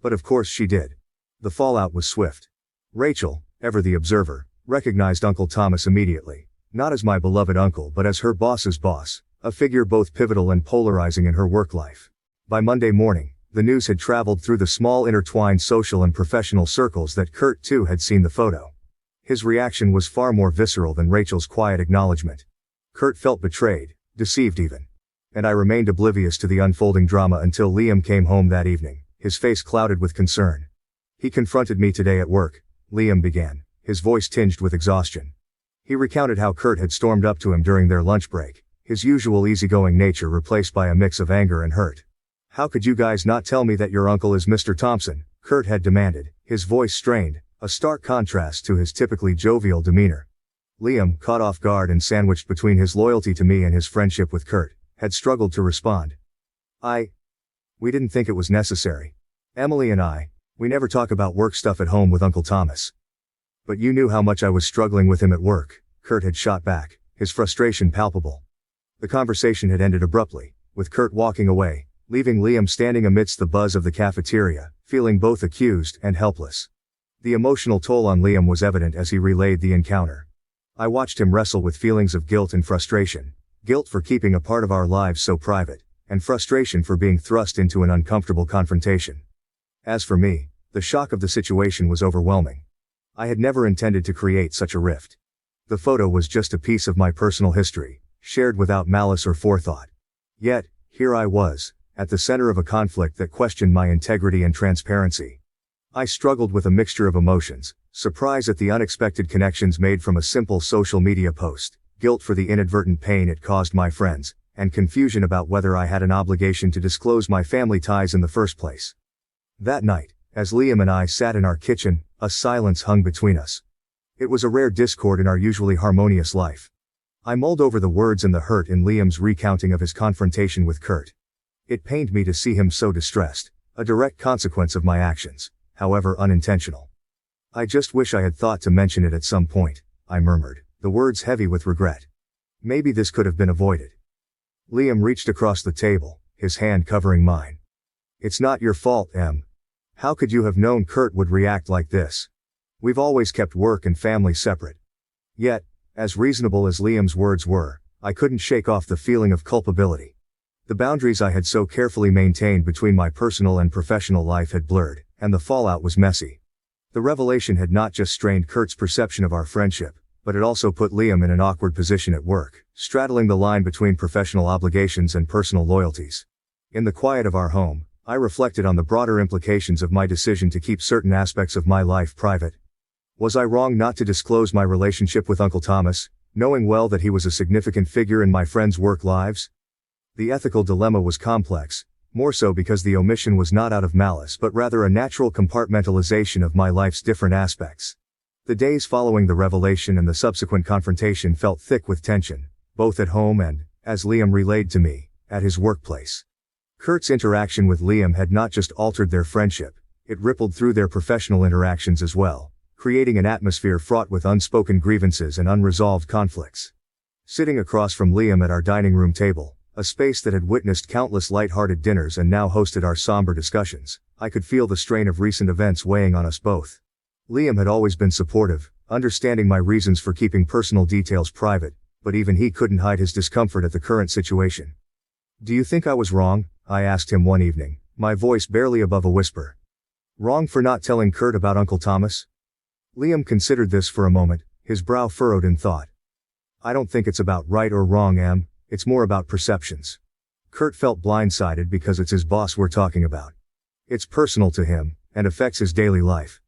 But of course she did. The fallout was swift. Rachel, ever the observer, recognized Uncle Thomas immediately, not as my beloved uncle but as her boss's boss, a figure both pivotal and polarizing in her work life. By Monday morning, the news had traveled through the small intertwined social and professional circles that Kurt too had seen the photo. His reaction was far more visceral than Rachel's quiet acknowledgement. Kurt felt betrayed, deceived even. And I remained oblivious to the unfolding drama until Liam came home that evening, his face clouded with concern. He confronted me today at work, Liam began, his voice tinged with exhaustion. He recounted how Kurt had stormed up to him during their lunch break, his usual easygoing nature replaced by a mix of anger and hurt. "How could you guys not tell me that your uncle is Mr. Thompson?" Kurt had demanded, his voice strained, a stark contrast to his typically jovial demeanor. Liam, caught off guard and sandwiched between his loyalty to me and his friendship with Kurt, had struggled to respond. We didn't think it was necessary. Emily and we never talk about work stuff at home with Uncle Thomas. But you knew how much I was struggling with him at work, Kurt had shot back, his frustration palpable. The conversation had ended abruptly, with Kurt walking away, leaving Liam standing amidst the buzz of the cafeteria, feeling both accused and helpless. The emotional toll on Liam was evident as he relayed the encounter. I watched him wrestle with feelings of guilt and frustration, guilt for keeping a part of our lives so private, and frustration for being thrust into an uncomfortable confrontation. As for me, the shock of the situation was overwhelming. I had never intended to create such a rift. The photo was just a piece of my personal history, shared without malice or forethought. Yet, here I was, at the center of a conflict that questioned my integrity and transparency. I struggled with a mixture of emotions: surprise at the unexpected connections made from a simple social media post, guilt for the inadvertent pain it caused my friends, and confusion about whether I had an obligation to disclose my family ties in the first place. That night, as Liam and I sat in our kitchen, a silence hung between us. It was a rare discord in our usually harmonious life. I mulled over the words and the hurt in Liam's recounting of his confrontation with Kurt. It pained me to see him so distressed, a direct consequence of my actions, however unintentional. "I just wish I had thought to mention it at some point," I murmured, the words heavy with regret. "Maybe this could have been avoided." Liam reached across the table, his hand covering mine. "It's not your fault, Em. How could you have known Kurt would react like this? We've always kept work and family separate." Yet, as reasonable as Liam's words were, I couldn't shake off the feeling of culpability. The boundaries I had so carefully maintained between my personal and professional life had blurred, and the fallout was messy. The revelation had not just strained Kurt's perception of our friendship, but it also put Liam in an awkward position at work, straddling the line between professional obligations and personal loyalties. In the quiet of our home, I reflected on the broader implications of my decision to keep certain aspects of my life private. Was I wrong not to disclose my relationship with Uncle Thomas, knowing well that he was a significant figure in my friends' work lives? The ethical dilemma was complex, more so because the omission was not out of malice but rather a natural compartmentalization of my life's different aspects. The days following the revelation and the subsequent confrontation felt thick with tension, both at home and, as Liam relayed to me, at his workplace. Kurt's interaction with Liam had not just altered their friendship, it rippled through their professional interactions as well, creating an atmosphere fraught with unspoken grievances and unresolved conflicts. Sitting across from Liam at our dining room table, a space that had witnessed countless light-hearted dinners and now hosted our somber discussions, I could feel the strain of recent events weighing on us both. Liam had always been supportive, understanding my reasons for keeping personal details private, but even he couldn't hide his discomfort at the current situation. "Do you think I was wrong?" I asked him one evening, my voice barely above a whisper. "Wrong for not telling Kurt about Uncle Thomas?" Liam considered this for a moment, his brow furrowed in thought. "I don't think it's about right or wrong, Em. It's more about perceptions. Kurt felt blindsided because it's his boss we're talking about. It's personal to him, and affects his daily life.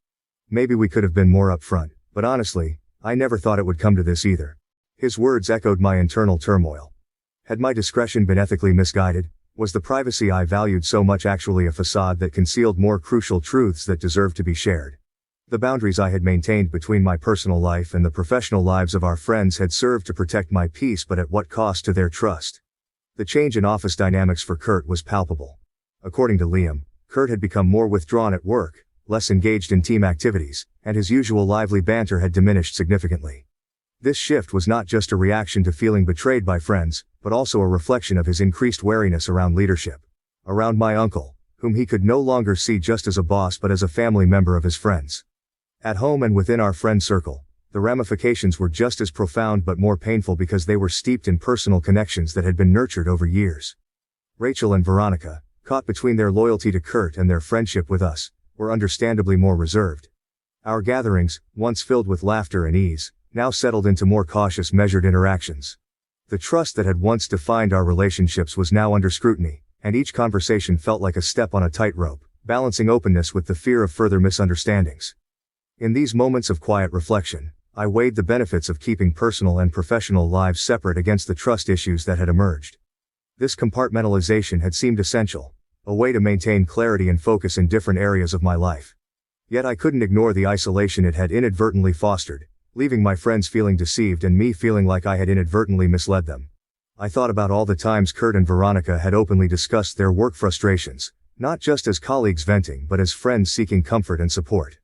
Maybe we could have been more upfront, but honestly, I never thought it would come to this either." His words echoed my internal turmoil. Had my discretion been ethically misguided? Was the privacy I valued so much actually a facade that concealed more crucial truths that deserved to be shared? The boundaries I had maintained between my personal life and the professional lives of our friends had served to protect my peace, but at what cost to their trust? The change in office dynamics for Kurt was palpable. According to Liam, Kurt had become more withdrawn at work, less engaged in team activities, and his usual lively banter had diminished significantly. This shift was not just a reaction to feeling betrayed by friends, but also a reflection of his increased wariness around leadership. Around my uncle, whom he could no longer see just as a boss but as a family member of his friends. At home and within our friend circle, the ramifications were just as profound but more painful because they were steeped in personal connections that had been nurtured over years. Rachel and Veronica, caught between their loyalty to Kurt and their friendship with us, were understandably more reserved. Our gatherings, once filled with laughter and ease, now settled into more cautious, measured interactions. The trust that had once defined our relationships was now under scrutiny, and each conversation felt like a step on a tightrope, balancing openness with the fear of further misunderstandings. In these moments of quiet reflection, I weighed the benefits of keeping personal and professional lives separate against the trust issues that had emerged. This compartmentalization had seemed essential, a way to maintain clarity and focus in different areas of my life. Yet I couldn't ignore the isolation it had inadvertently fostered, leaving my friends feeling deceived and me feeling like I had inadvertently misled them. I thought about all the times Kurt and Veronica had openly discussed their work frustrations, not just as colleagues venting but as friends seeking comfort and support.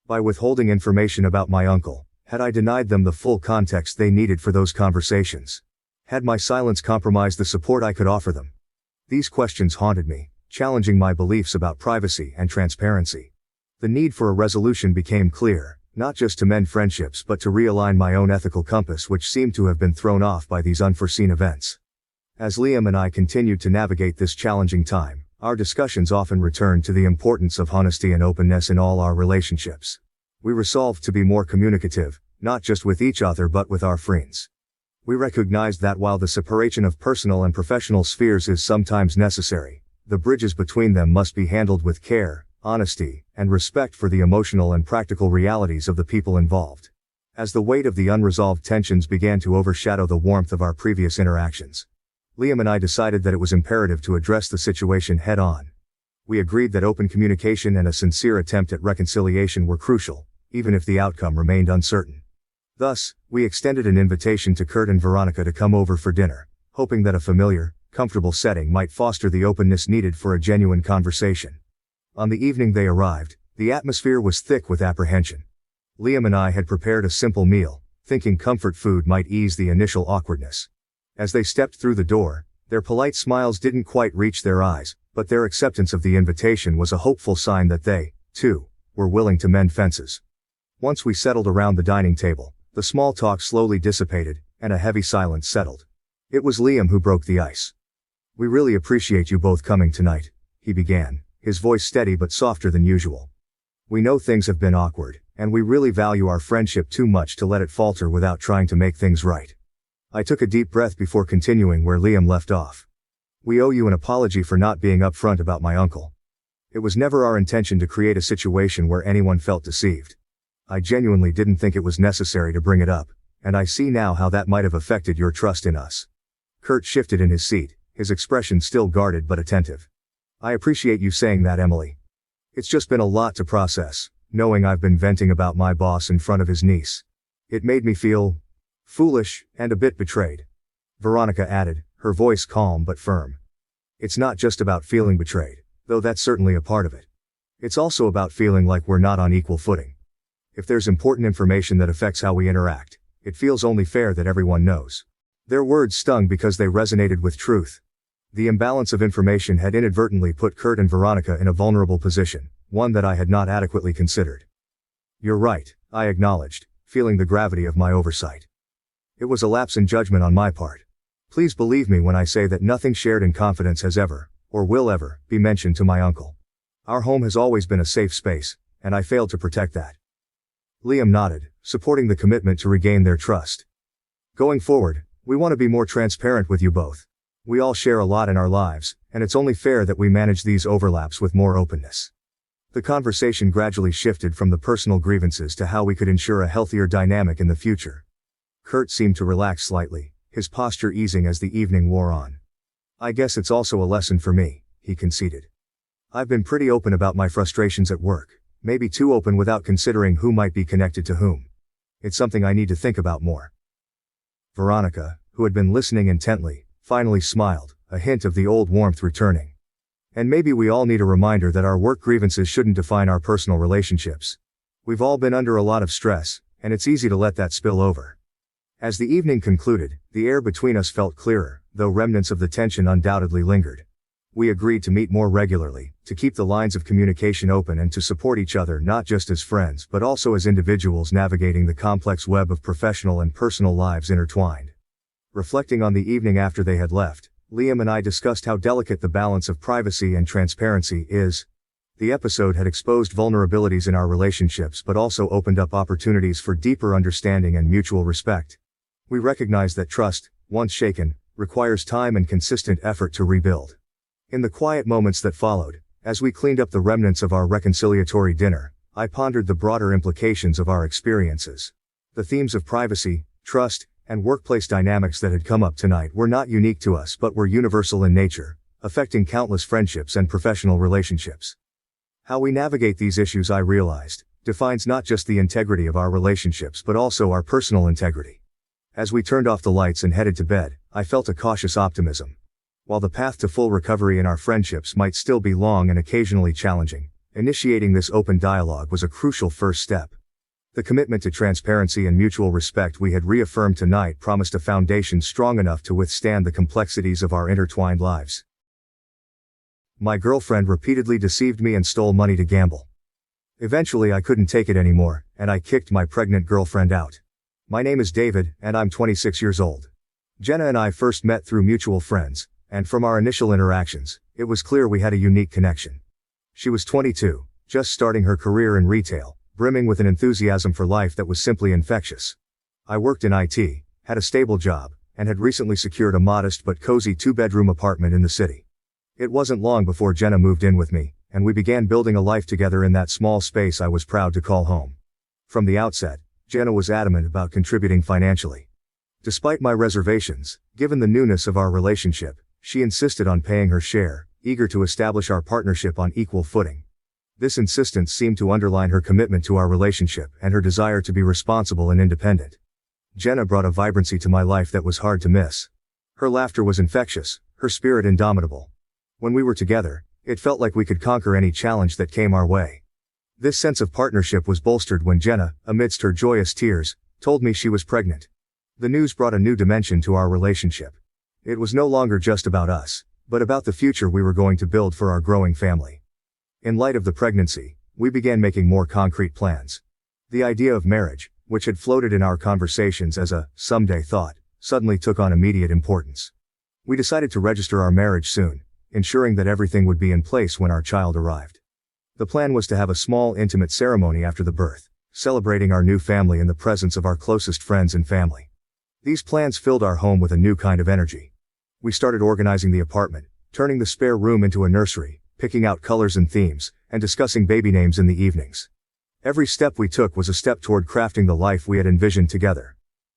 By withholding information about my uncle, had I denied them the full context they needed for those conversations? Had my silence compromised the support I could offer them? These questions haunted me, challenging my beliefs about privacy and transparency. The need for a resolution became clear, not just to mend friendships but to realign my own ethical compass, which seemed to have been thrown off by these unforeseen events. As Liam and I continued to navigate this challenging time, our discussions often returned to the importance of honesty and openness in all our relationships. We resolved to be more communicative, not just with each other but with our friends. We recognized that while the separation of personal and professional spheres is sometimes necessary, the bridges between them must be handled with care, honesty, and respect for the emotional and practical realities of the people involved. As the weight of the unresolved tensions began to overshadow the warmth of our previous interactions, Liam and I decided that it was imperative to address the situation head-on. We agreed that open communication and a sincere attempt at reconciliation were crucial, even if the outcome remained uncertain. Thus, we extended an invitation to Kurt and Veronica to come over for dinner, hoping that a familiar, comfortable setting might foster the openness needed for a genuine conversation. On the evening they arrived, the atmosphere was thick with apprehension. Liam and I had prepared a simple meal, thinking comfort food might ease the initial awkwardness. As they stepped through the door, their polite smiles didn't quite reach their eyes, but their acceptance of the invitation was a hopeful sign that they, too, were willing to mend fences. Once we settled around the dining table, the small talk slowly dissipated, and a heavy silence settled. It was Liam who broke the ice. "We really appreciate you both coming tonight," he began, his voice steady but softer than usual. "We know things have been awkward, and we really value our friendship too much to let it falter without trying to make things right." I took a deep breath before continuing where Liam left off. "We owe you an apology for not being upfront about my uncle. It was never our intention to create a situation where anyone felt deceived. I genuinely didn't think it was necessary to bring it up, and I see now how that might have affected your trust in us." Kurt shifted in his seat, his expression still guarded but attentive. "I appreciate you saying that, Emily. It's just been a lot to process, knowing I've been venting about my boss in front of his niece. It made me feel foolish and a bit betrayed." Veronica added, her voice calm but firm. "It's not just about feeling betrayed, though that's certainly a part of it. It's also about feeling like we're not on equal footing. If there's important information that affects how we interact, it feels only fair that everyone knows." Their words stung because they resonated with truth. The imbalance of information had inadvertently put Kurt and Veronica in a vulnerable position, one that I had not adequately considered. "You're right," I acknowledged, feeling the gravity of my oversight. "It was a lapse in judgment on my part. Please believe me when I say that nothing shared in confidence has ever, or will ever, be mentioned to my uncle. Our home has always been a safe space, and I failed to protect that." Liam nodded, supporting the commitment to regain their trust. "Going forward, we want to be more transparent with you both. We all share a lot in our lives, and it's only fair that we manage these overlaps with more openness." The conversation gradually shifted from the personal grievances to how we could ensure a healthier dynamic in the future. Kurt seemed to relax slightly, his posture easing as the evening wore on. "I guess it's also a lesson for me," he conceded. "I've been pretty open about my frustrations at work, maybe too open without considering who might be connected to whom. It's something I need to think about more." Veronica, who had been listening intently, finally smiled, a hint of the old warmth returning. "And maybe we all need a reminder that our work grievances shouldn't define our personal relationships. We've all been under a lot of stress, and it's easy to let that spill over." As the evening concluded, the air between us felt clearer, though remnants of the tension undoubtedly lingered. We agreed to meet more regularly, to keep the lines of communication open and to support each other not just as friends but also as individuals navigating the complex web of professional and personal lives intertwined. Reflecting on the evening after they had left, Liam and I discussed how delicate the balance of privacy and transparency is. The episode had exposed vulnerabilities in our relationships but also opened up opportunities for deeper understanding and mutual respect. We recognize that trust, once shaken, requires time and consistent effort to rebuild. In the quiet moments that followed, as we cleaned up the remnants of our reconciliatory dinner, I pondered the broader implications of our experiences. The themes of privacy, trust, and workplace dynamics that had come up tonight were not unique to us but were universal in nature, affecting countless friendships and professional relationships. How we navigate these issues, I realized, defines not just the integrity of our relationships but also our personal integrity. As we turned off the lights and headed to bed, I felt a cautious optimism. While the path to full recovery in our friendships might still be long and occasionally challenging, initiating this open dialogue was a crucial first step. The commitment to transparency and mutual respect we had reaffirmed tonight promised a foundation strong enough to withstand the complexities of our intertwined lives. My girlfriend repeatedly deceived me and stole money to gamble. Eventually I couldn't take it anymore, and I kicked my pregnant girlfriend out. My name is David, and I'm 26 years old. Jenna and I first met through mutual friends, and from our initial interactions, it was clear we had a unique connection. She was 22, just starting her career in retail, brimming with an enthusiasm for life that was simply infectious. I worked in IT, had a stable job, and had recently secured a modest but cozy 2-bedroom apartment in the city. It wasn't long before Jenna moved in with me, and we began building a life together in that small space I was proud to call home. From the outset, Jenna was adamant about contributing financially. Despite my reservations, given the newness of our relationship, she insisted on paying her share, eager to establish our partnership on equal footing. This insistence seemed to underline her commitment to our relationship and her desire to be responsible and independent. Jenna brought a vibrancy to my life that was hard to miss. Her laughter was infectious, her spirit indomitable. When we were together, it felt like we could conquer any challenge that came our way. This sense of partnership was bolstered when Jenna, amidst her joyous tears, told me she was pregnant. The news brought a new dimension to our relationship. It was no longer just about us, but about the future we were going to build for our growing family. In light of the pregnancy, we began making more concrete plans. The idea of marriage, which had floated in our conversations as a someday thought, suddenly took on immediate importance. We decided to register our marriage soon, ensuring that everything would be in place when our child arrived. The plan was to have a small intimate ceremony after the birth, celebrating our new family in the presence of our closest friends and family. These plans filled our home with a new kind of energy. We started organizing the apartment, turning the spare room into a nursery, picking out colors and themes, and discussing baby names in the evenings. Every step we took was a step toward crafting the life we had envisioned together.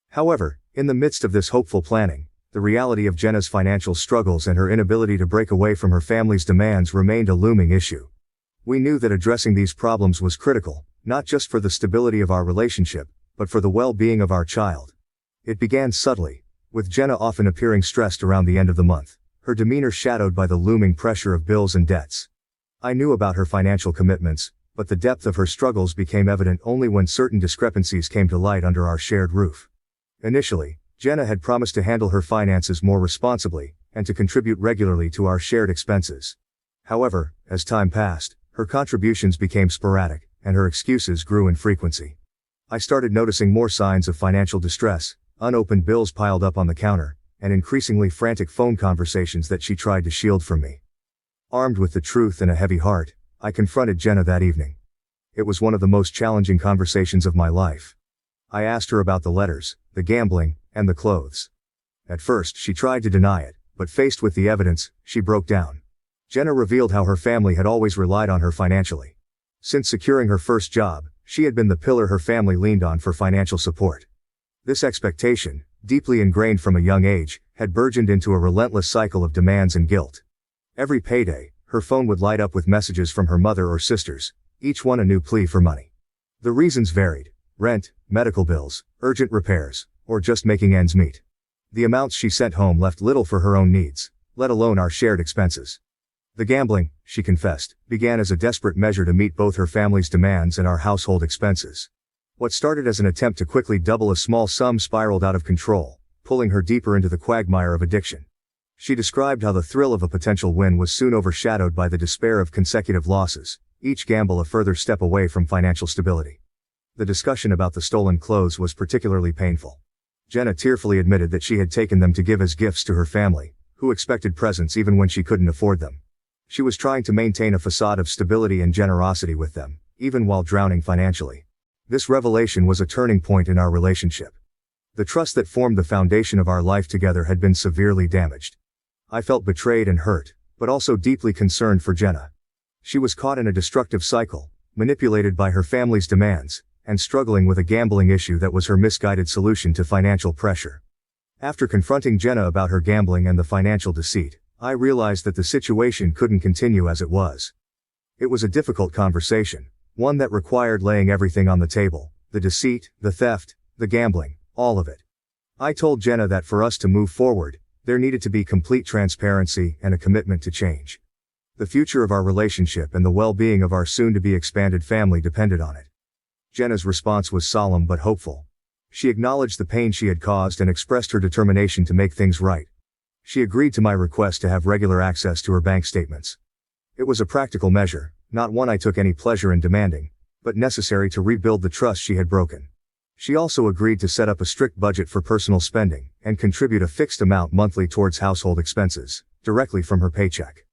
However, in the midst of this hopeful planning, the reality of Jenna's financial struggles and her inability to break away from her family's demands remained a looming issue. We knew that addressing these problems was critical, not just for the stability of our relationship, but for the well-being of our child. It began subtly, with Jenna often appearing stressed around the end of the month, her demeanor shadowed by the looming pressure of bills and debts. I knew about her financial commitments, but the depth of her struggles became evident only when certain discrepancies came to light under our shared roof. Initially, Jenna had promised to handle her finances more responsibly, and to contribute regularly to our shared expenses. However, as time passed, her contributions became sporadic, and her excuses grew in frequency. I started noticing more signs of financial distress, unopened bills piled up on the counter, and increasingly frantic phone conversations that she tried to shield from me. Armed with the truth and a heavy heart, I confronted Jenna that evening. It was one of the most challenging conversations of my life. I asked her about the letters, the gambling, and the clothes. At first she tried to deny it, but faced with the evidence, she broke down. Jenna revealed how her family had always relied on her financially. Since securing her first job, she had been the pillar her family leaned on for financial support. This expectation, deeply ingrained from a young age, had burgeoned into a relentless cycle of demands and guilt. Every payday, her phone would light up with messages from her mother or sisters, each one a new plea for money. The reasons varied: rent, medical bills, urgent repairs, or just making ends meet. The amounts she sent home left little for her own needs, let alone our shared expenses. The gambling, she confessed, began as a desperate measure to meet both her family's demands and our household expenses. What started as an attempt to quickly double a small sum spiraled out of control, pulling her deeper into the quagmire of addiction. She described how the thrill of a potential win was soon overshadowed by the despair of consecutive losses, each gamble a further step away from financial stability. The discussion about the stolen clothes was particularly painful. Jenna tearfully admitted that she had taken them to give as gifts to her family, who expected presents even when she couldn't afford them. She was trying to maintain a facade of stability and generosity with them, even while drowning financially. This revelation was a turning point in our relationship. The trust that formed the foundation of our life together had been severely damaged. I felt betrayed and hurt, but also deeply concerned for Jenna. She was caught in a destructive cycle, manipulated by her family's demands, and struggling with a gambling issue that was her misguided solution to financial pressure. After confronting Jenna about her gambling and the financial deceit, I realized that the situation couldn't continue as it was. It was a difficult conversation, one that required laying everything on the table: the deceit, the theft, the gambling, all of it. I told Jenna that for us to move forward, there needed to be complete transparency and a commitment to change. The future of our relationship and the well-being of our soon-to-be expanded family depended on it. Jenna's response was solemn but hopeful. She acknowledged the pain she had caused and expressed her determination to make things right. She agreed to my request to have regular access to her bank statements. It was a practical measure, not one I took any pleasure in demanding, but necessary to rebuild the trust she had broken. She also agreed to set up a strict budget for personal spending, and contribute a fixed amount monthly towards household expenses, directly from her paycheck.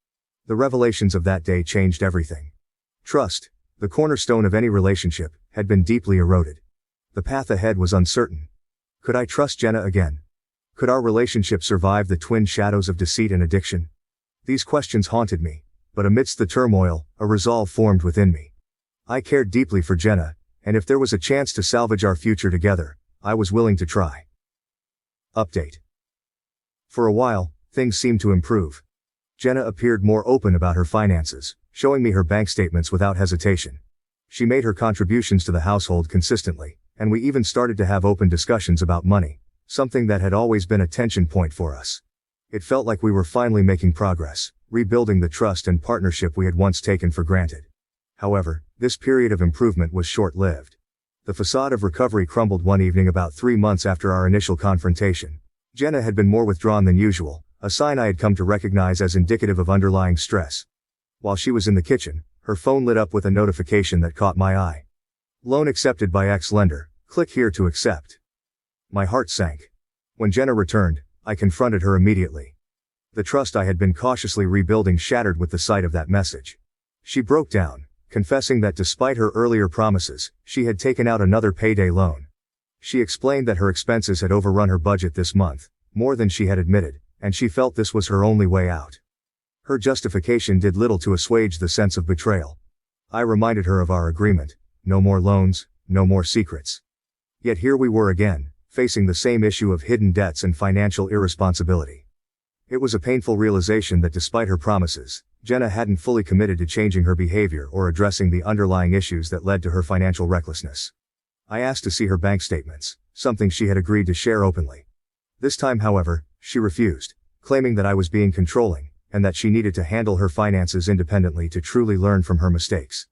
The revelations of that day changed everything. Trust, The cornerstone of any relationship, had been deeply eroded. The path ahead was uncertain. Could I trust Jenna again? Could our relationship survive the twin shadows of deceit and addiction? These questions haunted me, but amidst the turmoil, a resolve formed within me. I cared deeply for Jenna, and if there was a chance to salvage our future together, I was willing to try. Update. For a while, things seemed to improve. Jenna appeared more open about her finances, showing me her bank statements without hesitation. She made her contributions to the household consistently, and we even started to have open discussions about money, something that had always been a tension point for us. It felt like we were finally making progress, rebuilding the trust and partnership we had once taken for granted. However, this period of improvement was short-lived. The facade of recovery crumbled one evening about 3 months after our initial confrontation. Jenna had been more withdrawn than usual, a sign I had come to recognize as indicative of underlying stress. While she was in the kitchen, her phone lit up with a notification that caught my eye. Loan accepted by ex-lender, click here to accept. My heart sank. When Jenna returned, I confronted her immediately. The trust I had been cautiously rebuilding shattered with the sight of that message. She broke down, confessing that despite her earlier promises, she had taken out another payday loan. She explained that her expenses had overrun her budget this month, more than she had admitted, and she felt this was her only way out. Her justification did little to assuage the sense of betrayal. I reminded her of our agreement: no more loans, no more secrets. Yet here we were again, facing the same issue of hidden debts and financial irresponsibility. It was a painful realization that despite her promises, Jenna hadn't fully committed to changing her behavior or addressing the underlying issues that led to her financial recklessness. I asked to see her bank statements, something she had agreed to share openly. This time, however, she refused, claiming that I was being controlling, and that she needed to handle her finances independently to truly learn from her mistakes.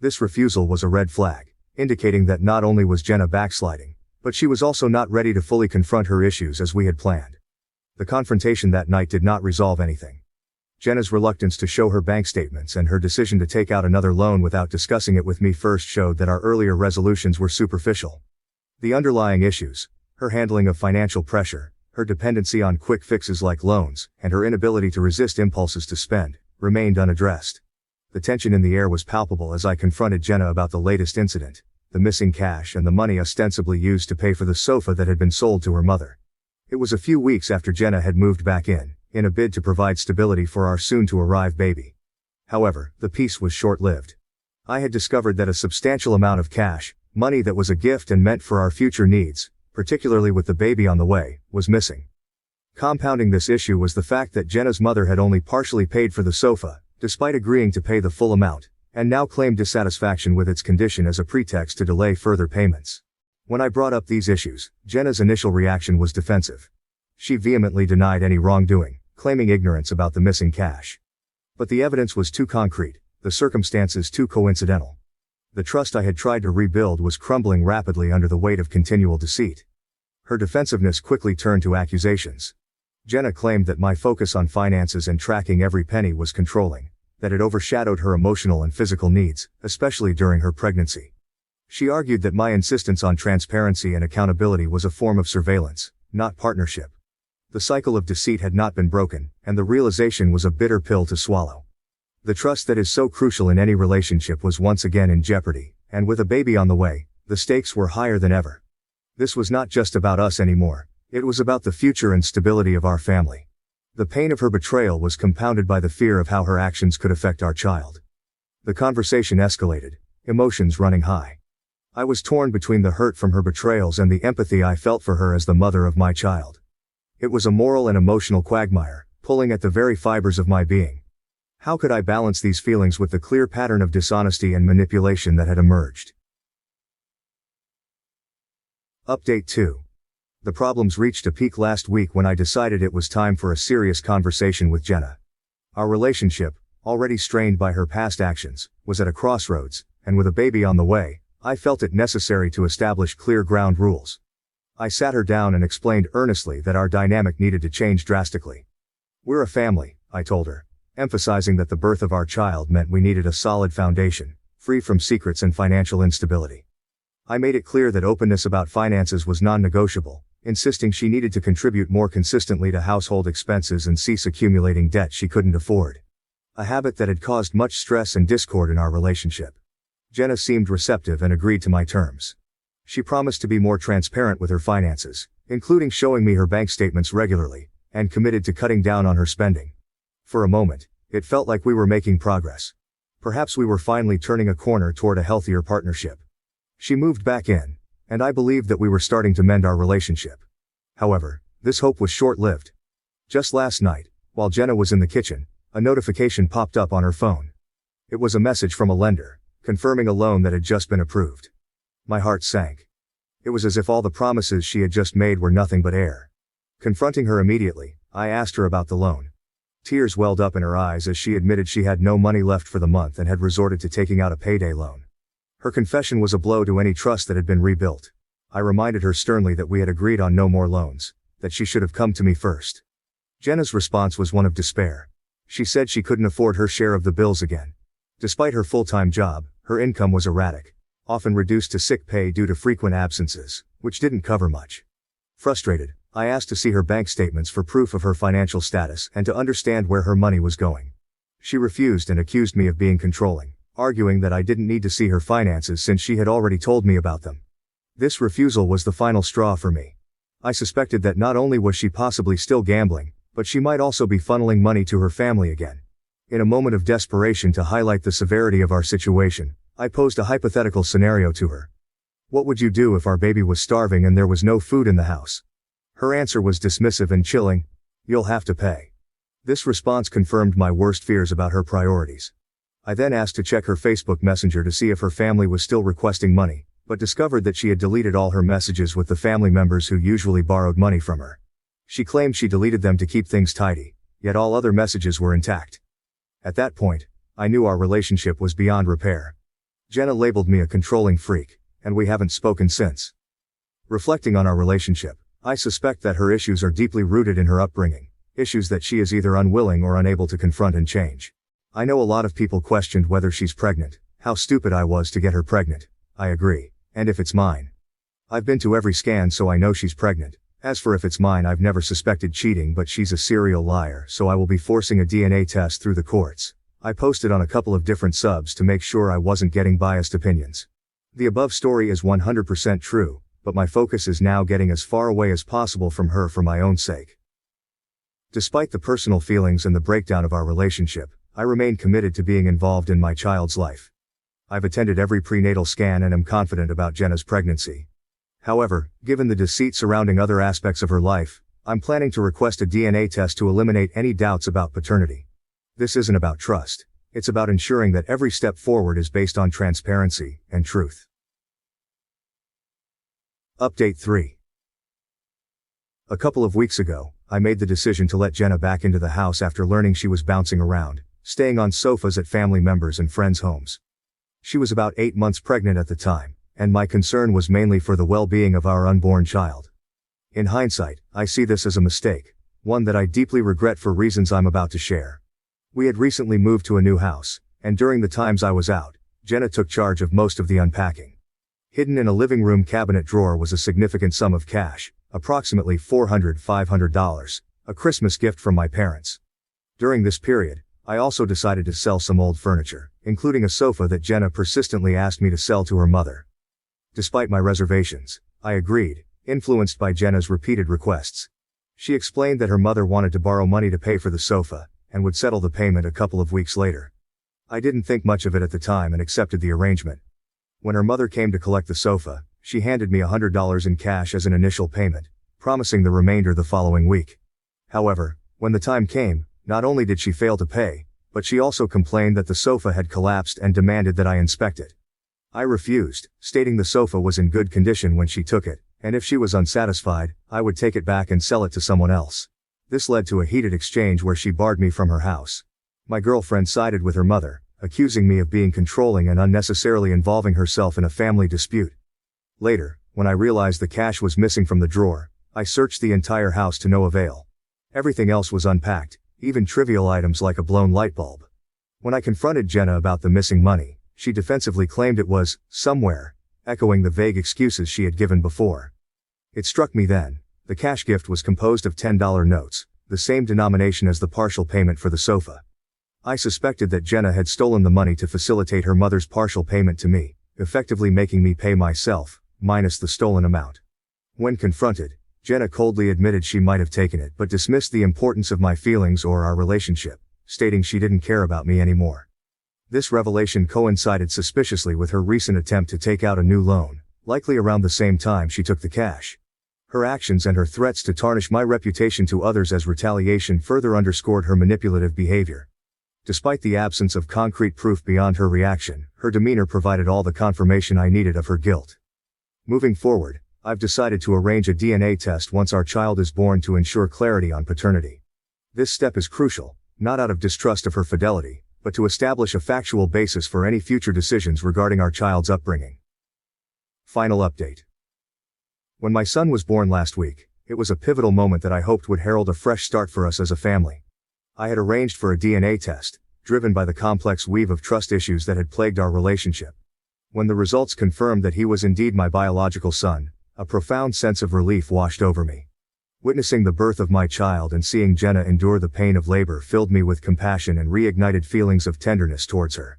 This refusal was a red flag, indicating that not only was Jenna backsliding, but she was also not ready to fully confront her issues as we had planned. The confrontation that night did not resolve anything. Jenna's reluctance to show her bank statements and her decision to take out another loan without discussing it with me first showed that our earlier resolutions were superficial. The underlying issues, her handling of financial pressure, her dependency on quick fixes like loans, and her inability to resist impulses to spend, remained unaddressed. The tension in the air was palpable as I confronted Jenna about the latest incident, the missing cash and the money ostensibly used to pay for the sofa that had been sold to her mother. It was a few weeks after Jenna had moved back in a bid to provide stability for our soon-to-arrive baby. However, the peace was short-lived. I had discovered that a substantial amount of cash, money that was a gift and meant for our future needs, particularly with the baby on the way, was missing. Compounding this issue was the fact that Jenna's mother had only partially paid for the sofa, despite agreeing to pay the full amount, and now claimed dissatisfaction with its condition as a pretext to delay further payments. When I brought up these issues, Jenna's initial reaction was defensive. She vehemently denied any wrongdoing, claiming ignorance about the missing cash. But the evidence was too concrete, the circumstances too coincidental. The trust I had tried to rebuild was crumbling rapidly under the weight of continual deceit. Her defensiveness quickly turned to accusations. Jenna claimed that my focus on finances and tracking every penny was controlling, that it overshadowed her emotional and physical needs, especially during her pregnancy. She argued that my insistence on transparency and accountability was a form of surveillance, not partnership. The cycle of deceit had not been broken, and the realization was a bitter pill to swallow. The trust that is so crucial in any relationship was once again in jeopardy, and with a baby on the way, the stakes were higher than ever. This was not just about us anymore, it was about the future and stability of our family. The pain of her betrayal was compounded by the fear of how her actions could affect our child. The conversation escalated, emotions running high. I was torn between the hurt from her betrayals and the empathy I felt for her as the mother of my child. It was a moral and emotional quagmire, pulling at the very fibers of my being. How could I balance these feelings with the clear pattern of dishonesty and manipulation that had emerged? Update 2. The problems reached a peak last week when I decided it was time for a serious conversation with Jenna. Our relationship, already strained by her past actions, was at a crossroads, and with a baby on the way, I felt it necessary to establish clear ground rules. I sat her down and explained earnestly that our dynamic needed to change drastically. We're a family, I told her, emphasizing that the birth of our child meant we needed a solid foundation, free from secrets and financial instability. I made it clear that openness about finances was non-negotiable, insisting she needed to contribute more consistently to household expenses and cease accumulating debt she couldn't afford. A habit that had caused much stress and discord in our relationship. Jenna seemed receptive and agreed to my terms. She promised to be more transparent with her finances, including showing me her bank statements regularly, and committed to cutting down on her spending. For a moment, it felt like we were making progress. Perhaps we were finally turning a corner toward a healthier partnership. She moved back in, and I believed that we were starting to mend our relationship. However, this hope was short-lived. Just last night, while Jenna was in the kitchen, a notification popped up on her phone. It was a message from a lender, confirming a loan that had just been approved. My heart sank. It was as if all the promises she had just made were nothing but air. Confronting her immediately, I asked her about the loan. Tears welled up in her eyes as she admitted she had no money left for the month and had resorted to taking out a payday loan. Her confession was a blow to any trust that had been rebuilt. I reminded her sternly that we had agreed on no more loans, that she should have come to me first. Jenna's response was one of despair. She said she couldn't afford her share of the bills again. Despite her full-time job, her income was erratic, often reduced to sick pay due to frequent absences, which didn't cover much. Frustrated, I asked to see her bank statements for proof of her financial status and to understand where her money was going. She refused and accused me of being controlling, arguing that I didn't need to see her finances since she had already told me about them. This refusal was the final straw for me. I suspected that not only was she possibly still gambling, but she might also be funneling money to her family again. In a moment of desperation to highlight the severity of our situation, I posed a hypothetical scenario to her. What would you do if our baby was starving and there was no food in the house? Her answer was dismissive and chilling. You'll have to pay. This response confirmed my worst fears about her priorities. I then asked to check her Facebook Messenger to see if her family was still requesting money, but discovered that she had deleted all her messages with the family members who usually borrowed money from her. She claimed she deleted them to keep things tidy, yet all other messages were intact. At that point, I knew our relationship was beyond repair. Jenna labeled me a controlling freak, and we haven't spoken since. Reflecting on our relationship, I suspect that her issues are deeply rooted in her upbringing, issues that she is either unwilling or unable to confront and change. I know a lot of people questioned whether she's pregnant, how stupid I was to get her pregnant. I agree, and if it's mine. I've been to every scan so I know she's pregnant. As for if it's mine, I've never suspected cheating, but she's a serial liar, so I will be forcing a DNA test through the courts. I posted on a couple of different subs to make sure I wasn't getting biased opinions. The above story is 100% true, but my focus is now getting as far away as possible from her for my own sake. Despite the personal feelings and the breakdown of our relationship, I remain committed to being involved in my child's life. I've attended every prenatal scan and am confident about Jenna's pregnancy. However, given the deceit surrounding other aspects of her life, I'm planning to request a DNA test to eliminate any doubts about paternity. This isn't about trust, it's about ensuring that every step forward is based on transparency and truth. Update 3. A couple of weeks ago, I made the decision to let Jenna back into the house after learning she was bouncing around, staying on sofas at family members' and friends' homes. She was about 8 months pregnant at the time, and my concern was mainly for the well-being of our unborn child. In hindsight, I see this as a mistake, one that I deeply regret for reasons I'm about to share. We had recently moved to a new house, and during the times I was out, Jenna took charge of most of the unpacking. Hidden in a living room cabinet drawer was a significant sum of cash, approximately $400–500, a Christmas gift from my parents. During this period, I also decided to sell some old furniture, including a sofa that Jenna persistently asked me to sell to her mother. Despite my reservations, I agreed, influenced by Jenna's repeated requests. She explained that her mother wanted to borrow money to pay for the sofa, and would settle the payment a couple of weeks later. I didn't think much of it at the time and accepted the arrangement. When her mother came to collect the sofa, she handed me $100 in cash as an initial payment, promising the remainder the following week. However, when the time came, not only did she fail to pay, but she also complained that the sofa had collapsed and demanded that I inspect it. I refused, stating the sofa was in good condition when she took it, and if she was unsatisfied, I would take it back and sell it to someone else. This led to a heated exchange where she barred me from her house. My girlfriend sided with her mother, accusing me of being controlling and unnecessarily involving herself in a family dispute. Later, when I realized the cash was missing from the drawer, I searched the entire house to no avail. Everything else was unpacked, even trivial items like a blown light bulb. When I confronted Jenna about the missing money, she defensively claimed it was somewhere, echoing the vague excuses she had given before. It struck me then, the cash gift was composed of $10 notes, the same denomination as the partial payment for the sofa. I suspected that Jenna had stolen the money to facilitate her mother's partial payment to me, effectively making me pay myself, minus the stolen amount. When confronted, Jenna coldly admitted she might have taken it but dismissed the importance of my feelings or our relationship, stating she didn't care about me anymore. This revelation coincided suspiciously with her recent attempt to take out a new loan, likely around the same time she took the cash. Her actions and her threats to tarnish my reputation to others as retaliation further underscored her manipulative behavior. Despite the absence of concrete proof beyond her reaction, her demeanor provided all the confirmation I needed of her guilt. Moving forward, I've decided to arrange a DNA test once our child is born to ensure clarity on paternity. This step is crucial, not out of distrust of her fidelity, but to establish a factual basis for any future decisions regarding our child's upbringing. Final update. When my son was born last week, it was a pivotal moment that I hoped would herald a fresh start for us as a family. I had arranged for a DNA test, driven by the complex weave of trust issues that had plagued our relationship. When the results confirmed that he was indeed my biological son, a profound sense of relief washed over me. Witnessing the birth of my child and seeing Jenna endure the pain of labor filled me with compassion and reignited feelings of tenderness towards her.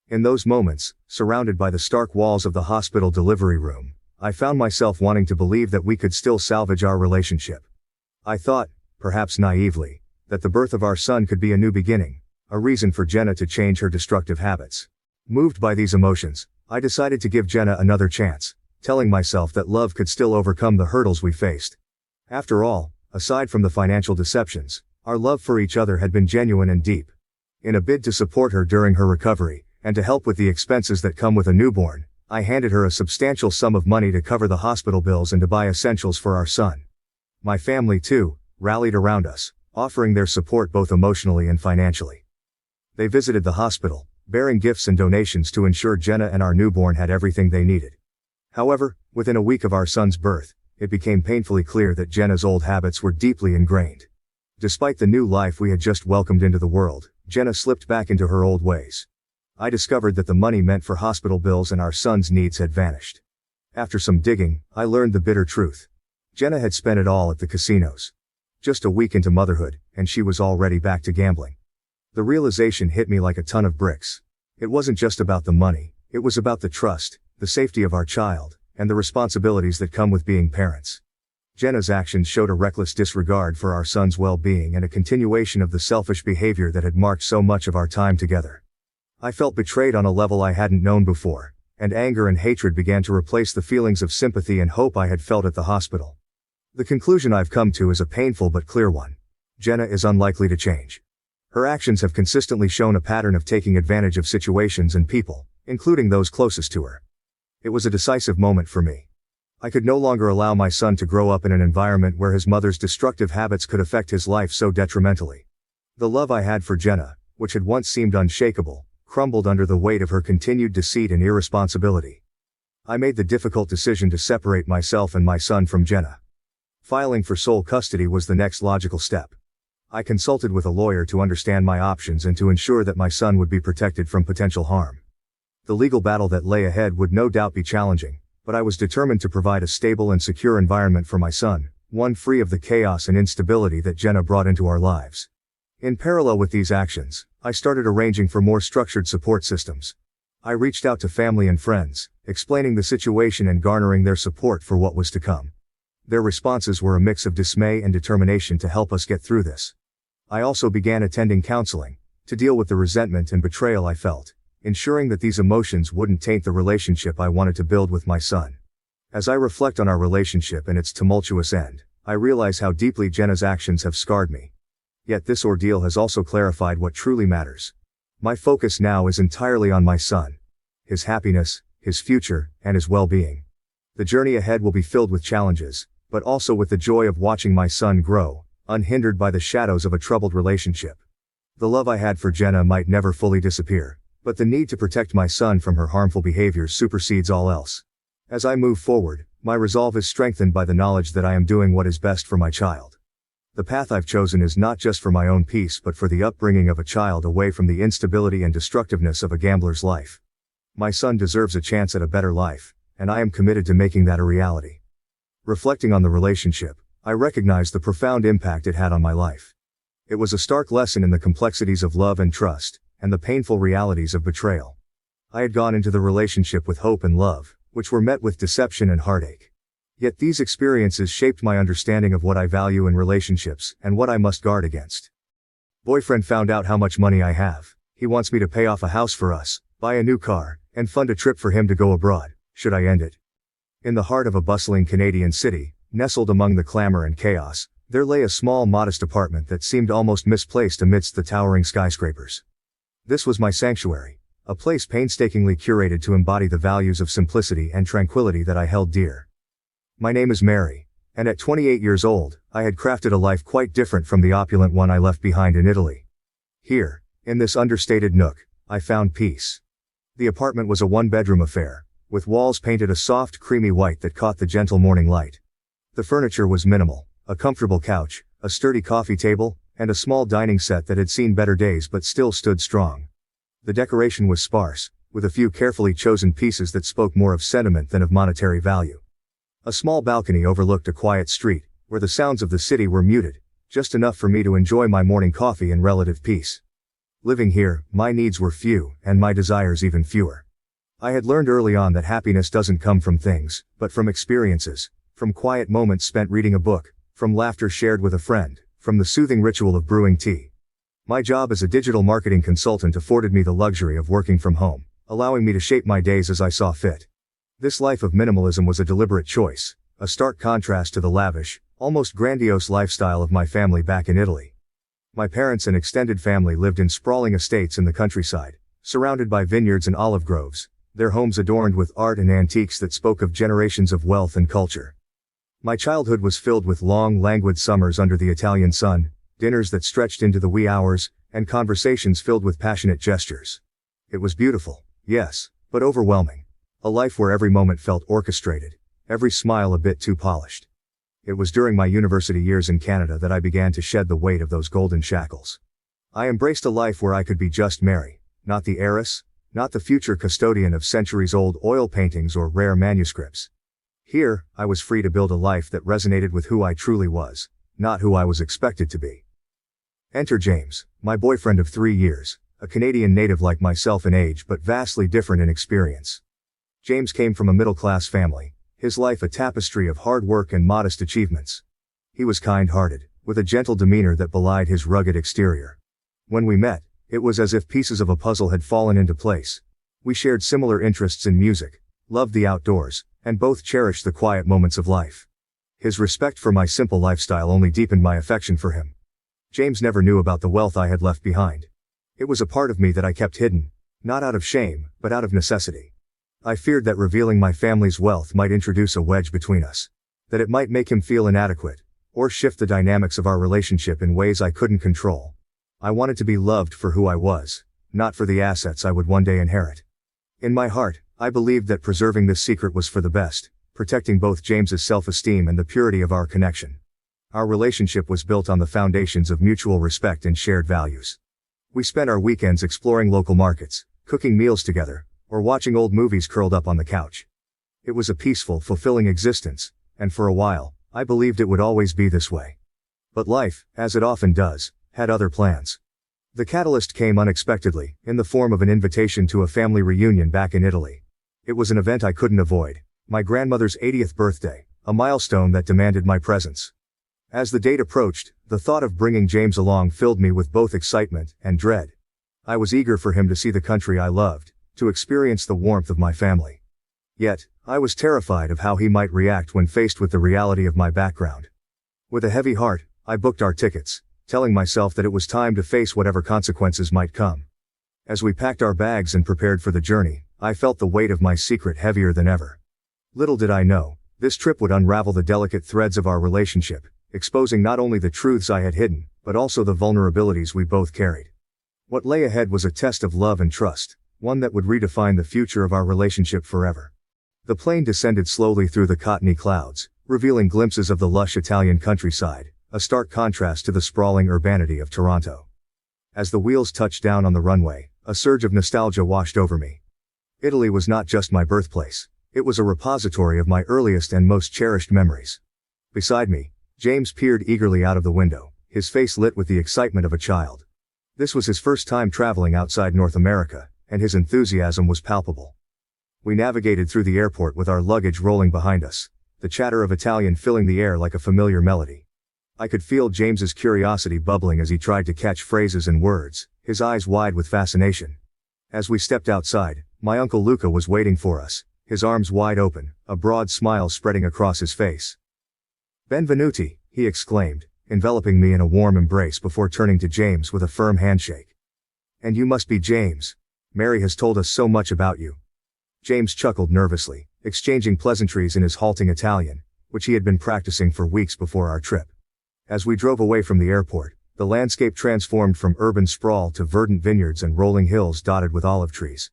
In those moments, surrounded by the stark walls of the hospital delivery room, I found myself wanting to believe that we could still salvage our relationship. I thought, perhaps naively, that the birth of our son could be a new beginning, a reason for Jenna to change her destructive habits. Moved by these emotions, I decided to give Jenna another chance, telling myself that love could still overcome the hurdles we faced. After all, aside from the financial deceptions, our love for each other had been genuine and deep. In a bid to support her during her recovery, and to help with the expenses that come with a newborn, I handed her a substantial sum of money to cover the hospital bills and to buy essentials for our son. My family, too, rallied around us, offering their support both emotionally and financially. They visited the hospital, bearing gifts and donations to ensure Jenna and our newborn had everything they needed. However, within a week of our son's birth, it became painfully clear that Jenna's old habits were deeply ingrained. Despite the new life we had just welcomed into the world, Jenna slipped back into her old ways. I discovered that the money meant for hospital bills and our son's needs had vanished. After some digging, I learned the bitter truth. Jenna had spent it all at the casinos. Just a week into motherhood, and she was already back to gambling. The realization hit me like a ton of bricks. It wasn't just about the money, it was about the trust, the safety of our child, and the responsibilities that come with being parents. Jenna's actions showed a reckless disregard for our son's well-being and a continuation of the selfish behavior that had marked so much of our time together. I felt betrayed on a level I hadn't known before, and anger and hatred began to replace the feelings of sympathy and hope I had felt at the hospital. The conclusion I've come to is a painful but clear one. Jenna is unlikely to change. Her actions have consistently shown a pattern of taking advantage of situations and people, including those closest to her. It was a decisive moment for me. I could no longer allow my son to grow up in an environment where his mother's destructive habits could affect his life so detrimentally. The love I had for Jenna, which had once seemed unshakable, crumbled under the weight of her continued deceit and irresponsibility. I made the difficult decision to separate myself and my son from Jenna. Filing for sole custody was the next logical step. I consulted with a lawyer to understand my options and to ensure that my son would be protected from potential harm. The legal battle that lay ahead would no doubt be challenging, but I was determined to provide a stable and secure environment for my son, one free of the chaos and instability that Jenna brought into our lives. In parallel with these actions, I started arranging for more structured support systems. I reached out to family and friends, explaining the situation and garnering their support for what was to come. Their responses were a mix of dismay and determination to help us get through this. I also began attending counseling, to deal with the resentment and betrayal I felt, ensuring that these emotions wouldn't taint the relationship I wanted to build with my son. As I reflect on our relationship and its tumultuous end, I realize how deeply Jenna's actions have scarred me. Yet this ordeal has also clarified what truly matters. My focus now is entirely on my son. His happiness, his future, and his well-being. The journey ahead will be filled with challenges, but also with the joy of watching my son grow, unhindered by the shadows of a troubled relationship. The love I had for Jenna might never fully disappear, but the need to protect my son from her harmful behaviors supersedes all else. As I move forward, my resolve is strengthened by the knowledge that I am doing what is best for my child. The path I've chosen is not just for my own peace but for the upbringing of a child away from the instability and destructiveness of a gambler's life. My son deserves a chance at a better life, and I am committed to making that a reality. Reflecting on the relationship, I recognize the profound impact it had on my life. It was a stark lesson in the complexities of love and trust, and the painful realities of betrayal. I had gone into the relationship with hope and love, which were met with deception and heartache. Yet these experiences shaped my understanding of what I value in relationships and what I must guard against. Boyfriend found out how much money I have. He wants me to pay off a house for us, buy a new car, and fund a trip for him to go abroad. Should I end it? In the heart of a bustling Canadian city, nestled among the clamor and chaos, there lay a small modest apartment that seemed almost misplaced amidst the towering skyscrapers. This was my sanctuary, a place painstakingly curated to embody the values of simplicity and tranquility that I held dear. My name is Mary, and at 28 years old, I had crafted a life quite different from the opulent one I left behind in Italy. Here, in this understated nook, I found peace. The apartment was a one-bedroom affair, with walls painted a soft creamy white that caught the gentle morning light. The furniture was minimal, a comfortable couch, a sturdy coffee table, and a small dining set that had seen better days but still stood strong. The decoration was sparse, with a few carefully chosen pieces that spoke more of sentiment than of monetary value. A small balcony overlooked a quiet street, where the sounds of the city were muted, just enough for me to enjoy my morning coffee in relative peace. Living here, my needs were few, and my desires even fewer. I had learned early on that happiness doesn't come from things, but from experiences, from quiet moments spent reading a book, from laughter shared with a friend, from the soothing ritual of brewing tea. My job as a digital marketing consultant afforded me the luxury of working from home, allowing me to shape my days as I saw fit. This life of minimalism was a deliberate choice, a stark contrast to the lavish, almost grandiose lifestyle of my family back in Italy. My parents and extended family lived in sprawling estates in the countryside, surrounded by vineyards and olive groves, their homes adorned with art and antiques that spoke of generations of wealth and culture. My childhood was filled with long, languid summers under the Italian sun, dinners that stretched into the wee hours, and conversations filled with passionate gestures. It was beautiful, yes, but overwhelming. A life where every moment felt orchestrated, every smile a bit too polished. It was during my university years in Canada that I began to shed the weight of those golden shackles. I embraced a life where I could be just Mary, not the heiress, not the future custodian of centuries-old oil paintings or rare manuscripts. Here, I was free to build a life that resonated with who I truly was, not who I was expected to be. Enter James, my boyfriend of 3 years, a Canadian native like myself in age but vastly different in experience. James came from a middle-class family, his life a tapestry of hard work and modest achievements. He was kind-hearted, with a gentle demeanor that belied his rugged exterior. When we met, it was as if pieces of a puzzle had fallen into place. We shared similar interests in music, loved the outdoors, and both cherished the quiet moments of life. His respect for my simple lifestyle only deepened my affection for him. James never knew about the wealth I had left behind. It was a part of me that I kept hidden, not out of shame, but out of necessity. I feared that revealing my family's wealth might introduce a wedge between us, that it might make him feel inadequate, or shift the dynamics of our relationship in ways I couldn't control. I wanted to be loved for who I was, not for the assets I would one day inherit. In my heart, I believed that preserving this secret was for the best, protecting both James's self-esteem and the purity of our connection. Our relationship was built on the foundations of mutual respect and shared values. We spent our weekends exploring local markets, cooking meals together, or watching old movies curled up on the couch. It was a peaceful, fulfilling existence, and for a while, I believed it would always be this way. But life, as it often does, had other plans. The catalyst came unexpectedly, in the form of an invitation to a family reunion back in Italy. It was an event I couldn't avoid, my grandmother's 80th birthday, a milestone that demanded my presence. As the date approached, the thought of bringing James along filled me with both excitement and dread. I was eager for him to see the country I loved, to experience the warmth of my family. Yet, I was terrified of how he might react when faced with the reality of my background. With a heavy heart, I booked our tickets, telling myself that it was time to face whatever consequences might come. As we packed our bags and prepared for the journey, I felt the weight of my secret heavier than ever. Little did I know, this trip would unravel the delicate threads of our relationship, exposing not only the truths I had hidden, but also the vulnerabilities we both carried. What lay ahead was a test of love and trust, one that would redefine the future of our relationship forever. The plane descended slowly through the cottony clouds, revealing glimpses of the lush Italian countryside, a stark contrast to the sprawling urbanity of Toronto. As the wheels touched down on the runway, a surge of nostalgia washed over me. Italy was not just my birthplace, it was a repository of my earliest and most cherished memories. Beside me, James peered eagerly out of the window, his face lit with the excitement of a child. This was his first time traveling outside North America, and his enthusiasm was palpable. We navigated through the airport with our luggage rolling behind us, the chatter of Italian filling the air like a familiar melody. I could feel James's curiosity bubbling as he tried to catch phrases and words, his eyes wide with fascination. As we stepped outside, my Uncle Luca was waiting for us, his arms wide open, a broad smile spreading across his face. "Benvenuti," he exclaimed, enveloping me in a warm embrace before turning to James with a firm handshake. "And you must be James. Mary has told us so much about you." James chuckled nervously, exchanging pleasantries in his halting Italian, which he had been practicing for weeks before our trip. As we drove away from the airport, the landscape transformed from urban sprawl to verdant vineyards and rolling hills dotted with olive trees.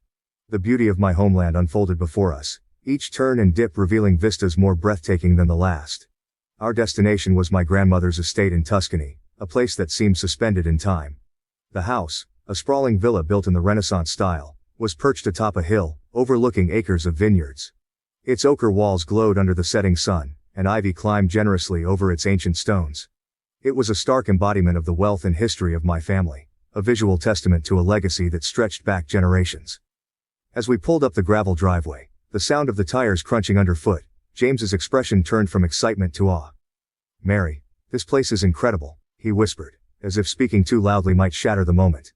The beauty of my homeland unfolded before us, each turn and dip revealing vistas more breathtaking than the last. Our destination was my grandmother's estate in Tuscany, a place that seemed suspended in time. The house, a sprawling villa built in the Renaissance style, was perched atop a hill, overlooking acres of vineyards. Its ochre walls glowed under the setting sun, and ivy climbed generously over its ancient stones. It was a stark embodiment of the wealth and history of my family, a visual testament to a legacy that stretched back generations. As we pulled up the gravel driveway, the sound of the tires crunching underfoot, James's expression turned from excitement to awe. "Mary, this place is incredible," he whispered, as if speaking too loudly might shatter the moment.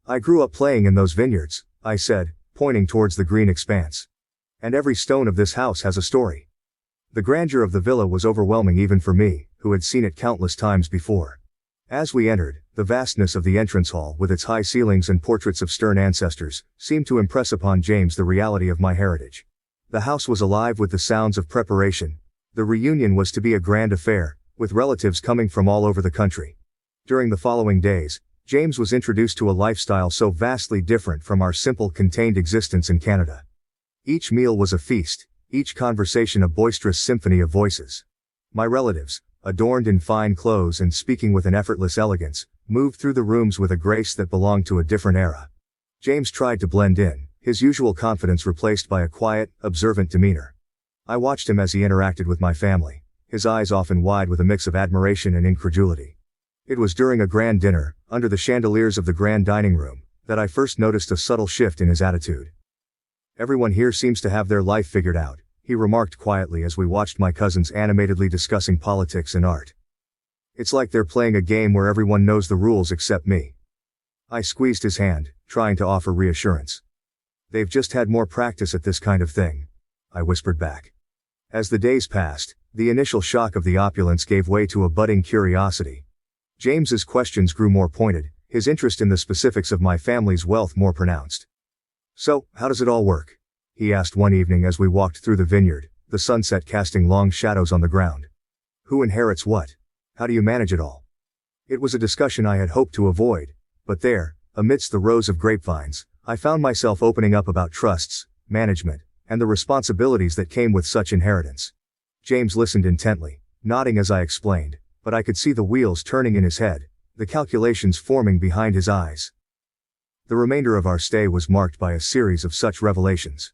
"I grew up playing in those vineyards," I said, pointing towards the green expanse. "And every stone of this house has a story." The grandeur of the villa was overwhelming even for me, who had seen it countless times before. As we entered, the vastness of the entrance hall with its high ceilings and portraits of stern ancestors, seemed to impress upon James the reality of my heritage. The house was alive with the sounds of preparation. The reunion was to be a grand affair, with relatives coming from all over the country. During the following days, James was introduced to a lifestyle so vastly different from our simple contained existence in Canada. Each meal was a feast, each conversation a boisterous symphony of voices. My relatives, adorned in fine clothes and speaking with an effortless elegance, moved through the rooms with a grace that belonged to a different era. James tried to blend in, his usual confidence replaced by a quiet, observant demeanor. I watched him as he interacted with my family, his eyes often wide with a mix of admiration and incredulity. It was during a grand dinner, under the chandeliers of the grand dining room, that I first noticed a subtle shift in his attitude. "Everyone here seems to have their life figured out," he remarked quietly as we watched my cousins animatedly discussing politics and art. "It's like they're playing a game where everyone knows the rules except me." I squeezed his hand, trying to offer reassurance. "They've just had more practice at this kind of thing," I whispered back. As the days passed, the initial shock of the opulence gave way to a budding curiosity. James's questions grew more pointed, his interest in the specifics of my family's wealth more pronounced. "So, how does it all work?" he asked one evening as we walked through the vineyard, the sunset casting long shadows on the ground. "Who inherits what? How do you manage it all?" It was a discussion I had hoped to avoid, but there, amidst the rows of grapevines, I found myself opening up about trusts, management, and the responsibilities that came with such inheritance. James listened intently, nodding as I explained, but I could see the wheels turning in his head, the calculations forming behind his eyes. The remainder of our stay was marked by a series of such revelations.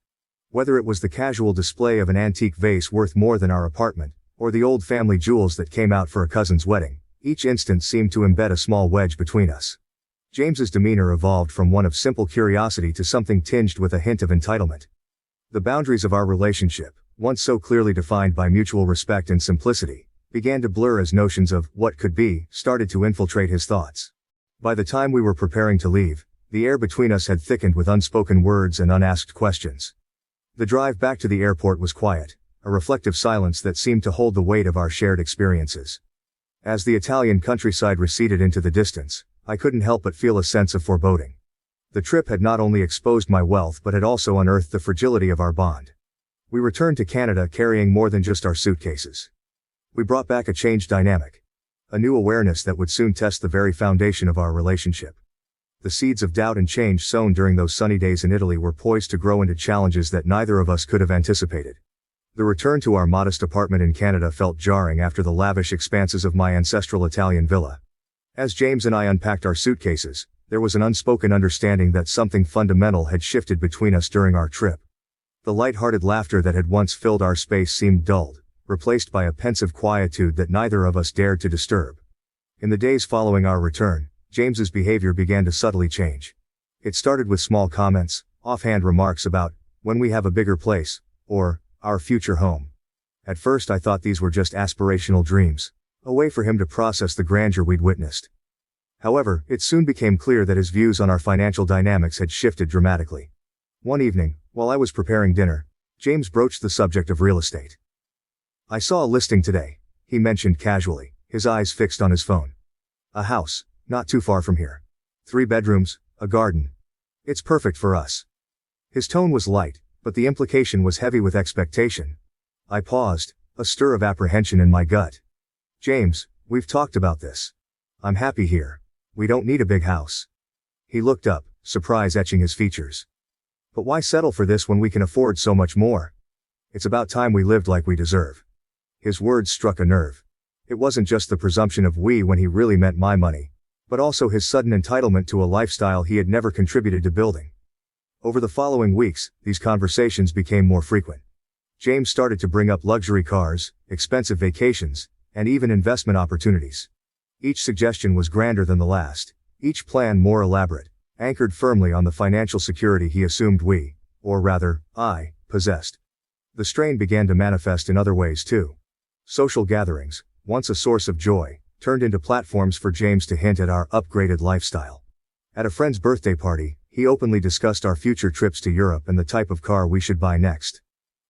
Whether it was the casual display of an antique vase worth more than our apartment, or the old family jewels that came out for a cousin's wedding, each instance seemed to embed a small wedge between us. James's demeanor evolved from one of simple curiosity to something tinged with a hint of entitlement. The boundaries of our relationship, once so clearly defined by mutual respect and simplicity, began to blur as notions of what could be started to infiltrate his thoughts. By the time we were preparing to leave, the air between us had thickened with unspoken words and unasked questions. The drive back to the airport was quiet, a reflective silence that seemed to hold the weight of our shared experiences. As the Italian countryside receded into the distance, I couldn't help but feel a sense of foreboding. The trip had not only exposed my wealth but had also unearthed the fragility of our bond. We returned to Canada carrying more than just our suitcases. We brought back a changed dynamic. A new awareness that would soon test the very foundation of our relationship. The seeds of doubt and change sown during those sunny days in Italy were poised to grow into challenges that neither of us could have anticipated. The return to our modest apartment in Canada felt jarring after the lavish expanses of my ancestral Italian villa. As James and I unpacked our suitcases, there was an unspoken understanding that something fundamental had shifted between us during our trip. The light-hearted laughter that had once filled our space seemed dulled, replaced by a pensive quietude that neither of us dared to disturb. In the days following our return, James's behavior began to subtly change. It started with small comments, offhand remarks about, when we have a bigger place, or, our future home. At first I thought these were just aspirational dreams, a way for him to process the grandeur we'd witnessed. However, it soon became clear that his views on our financial dynamics had shifted dramatically. One evening, while I was preparing dinner, James broached the subject of real estate. "I saw a listing today," he mentioned casually, his eyes fixed on his phone. "A house, not too far from here. 3 bedrooms, a garden. It's perfect for us." His tone was light, but the implication was heavy with expectation. I paused, a stir of apprehension in my gut. "James, we've talked about this. I'm happy here. We don't need a big house." He looked up, surprise etching his features. "But why settle for this when we can afford so much more? It's about time we lived like we deserve." His words struck a nerve. It wasn't just the presumption of we when he really meant my money, but also his sudden entitlement to a lifestyle he had never contributed to building. Over the following weeks, these conversations became more frequent. James started to bring up luxury cars, expensive vacations, and even investment opportunities. Each suggestion was grander than the last, each plan more elaborate, anchored firmly on the financial security he assumed we, or rather, I, possessed. The strain began to manifest in other ways too. Social gatherings, once a source of joy, turned into platforms for James to hint at our upgraded lifestyle. At a friend's birthday party, he openly discussed our future trips to Europe and the type of car we should buy next.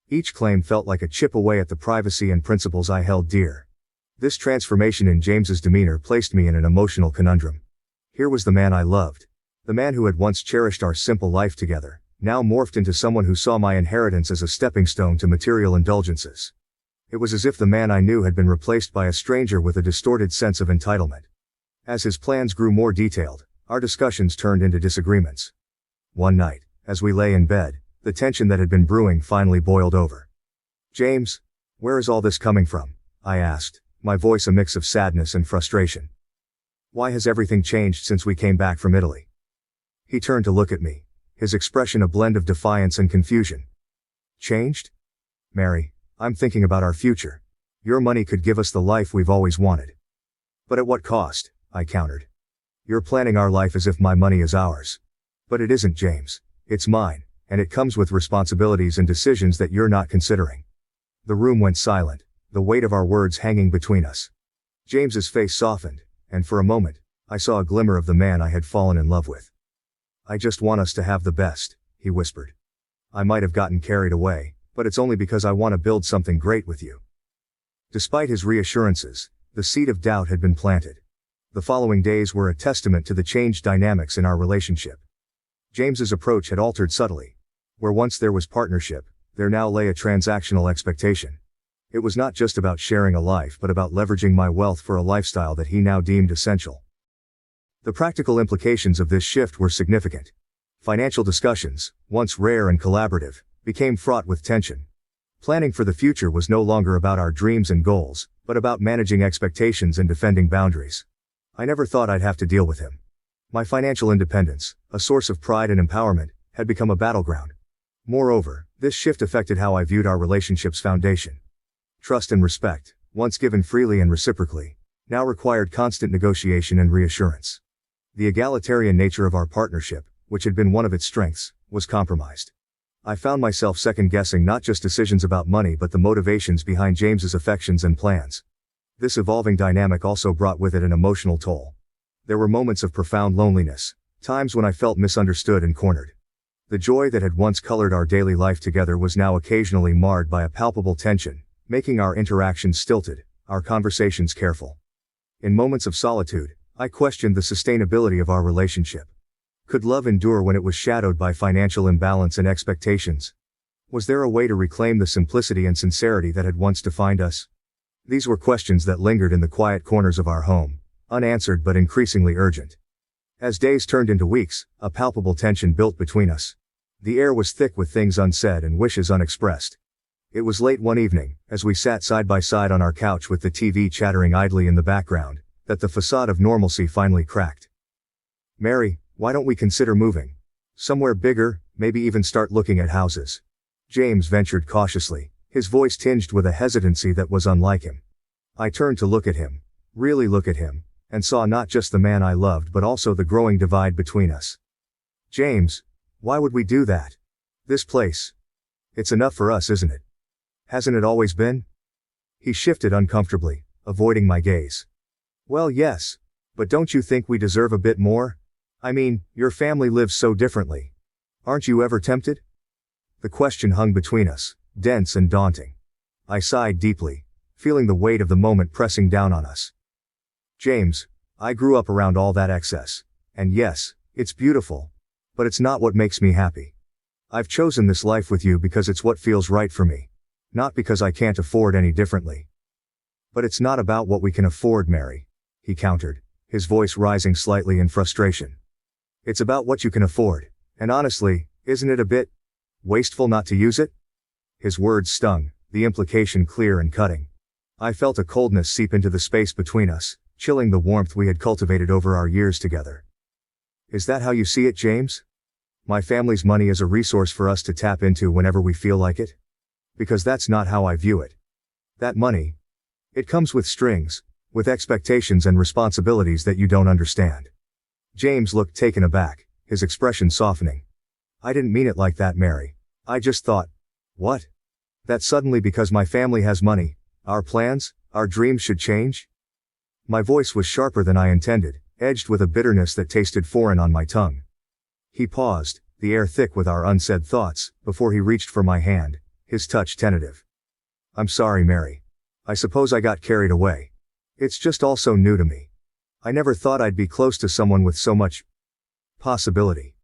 Each claim felt like a chip away at the privacy and principles I held dear. This transformation in James's demeanor placed me in an emotional conundrum. Here was the man I loved. The man who had once cherished our simple life together, now morphed into someone who saw my inheritance as a stepping stone to material indulgences. It was as if the man I knew had been replaced by a stranger with a distorted sense of entitlement. As his plans grew more detailed, our discussions turned into disagreements. One night, as we lay in bed, the tension that had been brewing finally boiled over. "James, where is all this coming from?" I asked, my voice a mix of sadness and frustration. "Why has everything changed since we came back from Italy?" He turned to look at me, his expression a blend of defiance and confusion. "Changed? Mary, I'm thinking about our future. Your money could give us the life we've always wanted." "But at what cost?" I countered. "You're planning our life as if my money is ours. But it isn't, James. It's mine, and it comes with responsibilities and decisions that you're not considering." The room went silent, the weight of our words hanging between us. James's face softened, and for a moment, I saw a glimmer of the man I had fallen in love with. "I just want us to have the best," he whispered. "I might have gotten carried away, but it's only because I want to build something great with you." Despite his reassurances, the seed of doubt had been planted. The following days were a testament to the changed dynamics in our relationship. James's approach had altered subtly. Where once there was partnership, there now lay a transactional expectation. It was not just about sharing a life but about leveraging my wealth for a lifestyle that he now deemed essential. The practical implications of this shift were significant. Financial discussions, once rare and collaborative, became fraught with tension. Planning for the future was no longer about our dreams and goals, but about managing expectations and defending boundaries. I never thought I'd have to deal with him. My financial independence, a source of pride and empowerment, had become a battleground. Moreover, this shift affected how I viewed our relationship's foundation. Trust and respect, once given freely and reciprocally, now required constant negotiation and reassurance. The egalitarian nature of our partnership, which had been one of its strengths, was compromised. I found myself second-guessing not just decisions about money but the motivations behind James's affections and plans. This evolving dynamic also brought with it an emotional toll. There were moments of profound loneliness, times when I felt misunderstood and cornered. The joy that had once colored our daily life together was now occasionally marred by a palpable tension, making our interactions stilted, our conversations careful. In moments of solitude, I questioned the sustainability of our relationship. Could love endure when it was shadowed by financial imbalance and expectations? Was there a way to reclaim the simplicity and sincerity that had once defined us? These were questions that lingered in the quiet corners of our home, unanswered but increasingly urgent. As days turned into weeks, a palpable tension built between us. The air was thick with things unsaid and wishes unexpressed. It was late one evening, as we sat side by side on our couch with the TV chattering idly in the background, that the facade of normalcy finally cracked. "Mary, why don't we consider moving? Somewhere bigger, maybe even start looking at houses?" James ventured cautiously, his voice tinged with a hesitancy that was unlike him. I turned to look at him, really look at him, and saw not just the man I loved but also the growing divide between us. James, why would we do that? This place. It's enough for us, isn't it? Hasn't it always been? He shifted uncomfortably, avoiding my gaze. Well, yes. But don't you think we deserve a bit more? I mean, your family lives so differently. Aren't you ever tempted? The question hung between us, dense and daunting. I sighed deeply, feeling the weight of the moment pressing down on us. James, I grew up around all that excess. And yes, it's beautiful. But it's not what makes me happy. I've chosen this life with you because it's what feels right for me. Not because I can't afford any differently. But it's not about what we can afford, Mary, he countered, his voice rising slightly in frustration. It's about what you can afford, and honestly, isn't it a bit wasteful not to use it? His words stung, the implication clear and cutting. I felt a coldness seep into the space between us, chilling the warmth we had cultivated over our years together. Is that how you see it, James? My family's money is a resource for us to tap into whenever we feel like it? Because that's not how I view it. That money, it comes with strings, with expectations and responsibilities that you don't understand. James looked taken aback, his expression softening. I didn't mean it like that, Mary. I just thought, what? That suddenly because my family has money, our plans, our dreams should change? My voice was sharper than I intended, edged with a bitterness that tasted foreign on my tongue. He paused, the air thick with our unsaid thoughts, before he reached for my hand, his touch tentative. I'm sorry, Mary. I suppose I got carried away. It's just all so new to me. I never thought I'd be close to someone with so much possibility.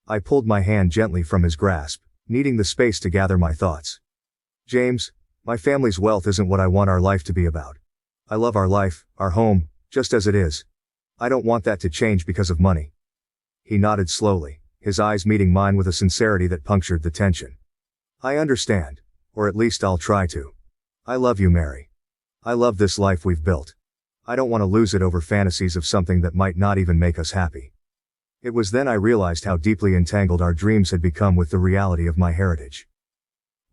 I pulled my hand gently from his grasp, needing the space to gather my thoughts. James, my family's wealth isn't what I want our life to be about. I love our life, our home, just as it is. I don't want that to change because of money. He nodded slowly, his eyes meeting mine with a sincerity that punctured the tension. I understand. Or at least I'll try to. I love you, Mary. I love this life we've built. I don't want to lose it over fantasies of something that might not even make us happy. It was then I realized how deeply entangled our dreams had become with the reality of my heritage.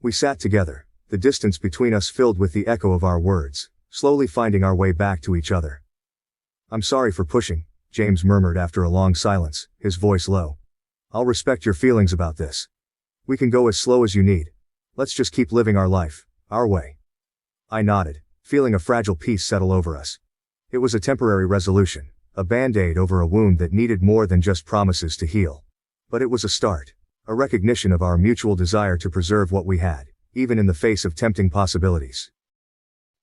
We sat together, the distance between us filled with the echo of our words, slowly finding our way back to each other. I'm sorry for pushing, James murmured after a long silence, his voice low. I'll respect your feelings about this. We can go as slow as you need. Let's just keep living our life, our way. I nodded, feeling a fragile peace settle over us. It was a temporary resolution, a band-aid over a wound that needed more than just promises to heal. But it was a start, a recognition of our mutual desire to preserve what we had, even in the face of tempting possibilities.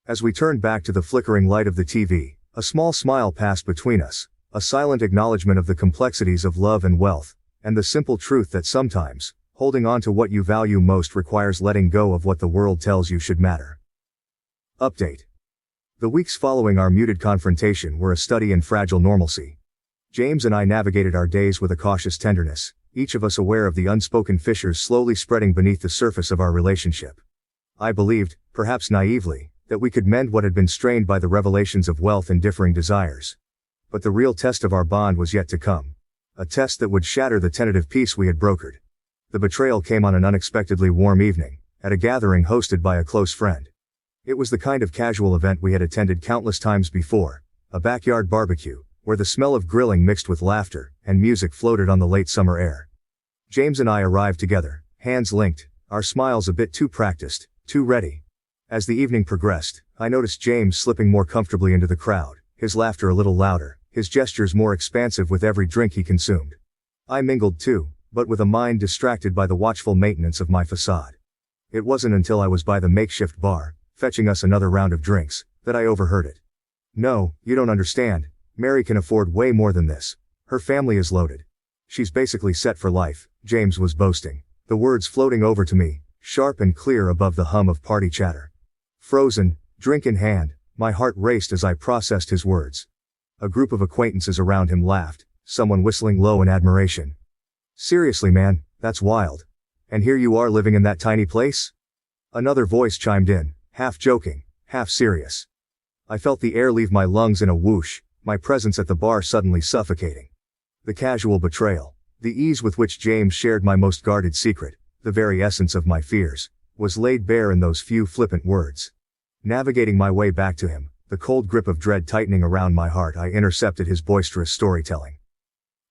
As we turned back to the flickering light of the TV, a small smile passed between us, a silent acknowledgement of the complexities of love and wealth, and the simple truth that sometimes, holding on to what you value most requires letting go of what the world tells you should matter. Update. The weeks following our muted confrontation were a study in fragile normalcy. James and I navigated our days with a cautious tenderness, each of us aware of the unspoken fissures slowly spreading beneath the surface of our relationship. I believed, perhaps naively, that we could mend what had been strained by the revelations of wealth and differing desires. But the real test of our bond was yet to come. A test that would shatter the tentative peace we had brokered. The betrayal came on an unexpectedly warm evening, at a gathering hosted by a close friend. It was the kind of casual event we had attended countless times before, a backyard barbecue, where the smell of grilling mixed with laughter, and music floated on the late summer air. James and I arrived together, hands linked, our smiles a bit too practiced, too ready. As the evening progressed, I noticed James slipping more comfortably into the crowd, his laughter a little louder, his gestures more expansive with every drink he consumed. I mingled too, but with a mind distracted by the watchful maintenance of my facade. It wasn't until I was by the makeshift bar, fetching us another round of drinks, that I overheard it. No, you don't understand. Mary can afford way more than this. Her family is loaded. She's basically set for life, James was boasting, the words floating over to me, sharp and clear above the hum of party chatter. Frozen, drink in hand, my heart raced as I processed his words. A group of acquaintances around him laughed, someone whistling low in admiration. Seriously, man, that's wild. And here you are living in that tiny place? Another voice chimed in, half joking, half serious. I felt the air leave my lungs in a whoosh, my presence at the bar suddenly suffocating. The casual betrayal, the ease with which James shared my most guarded secret, the very essence of my fears, was laid bare in those few flippant words. Navigating my way back to him, The cold grip of dread tightening around my heart, I intercepted his boisterous storytelling.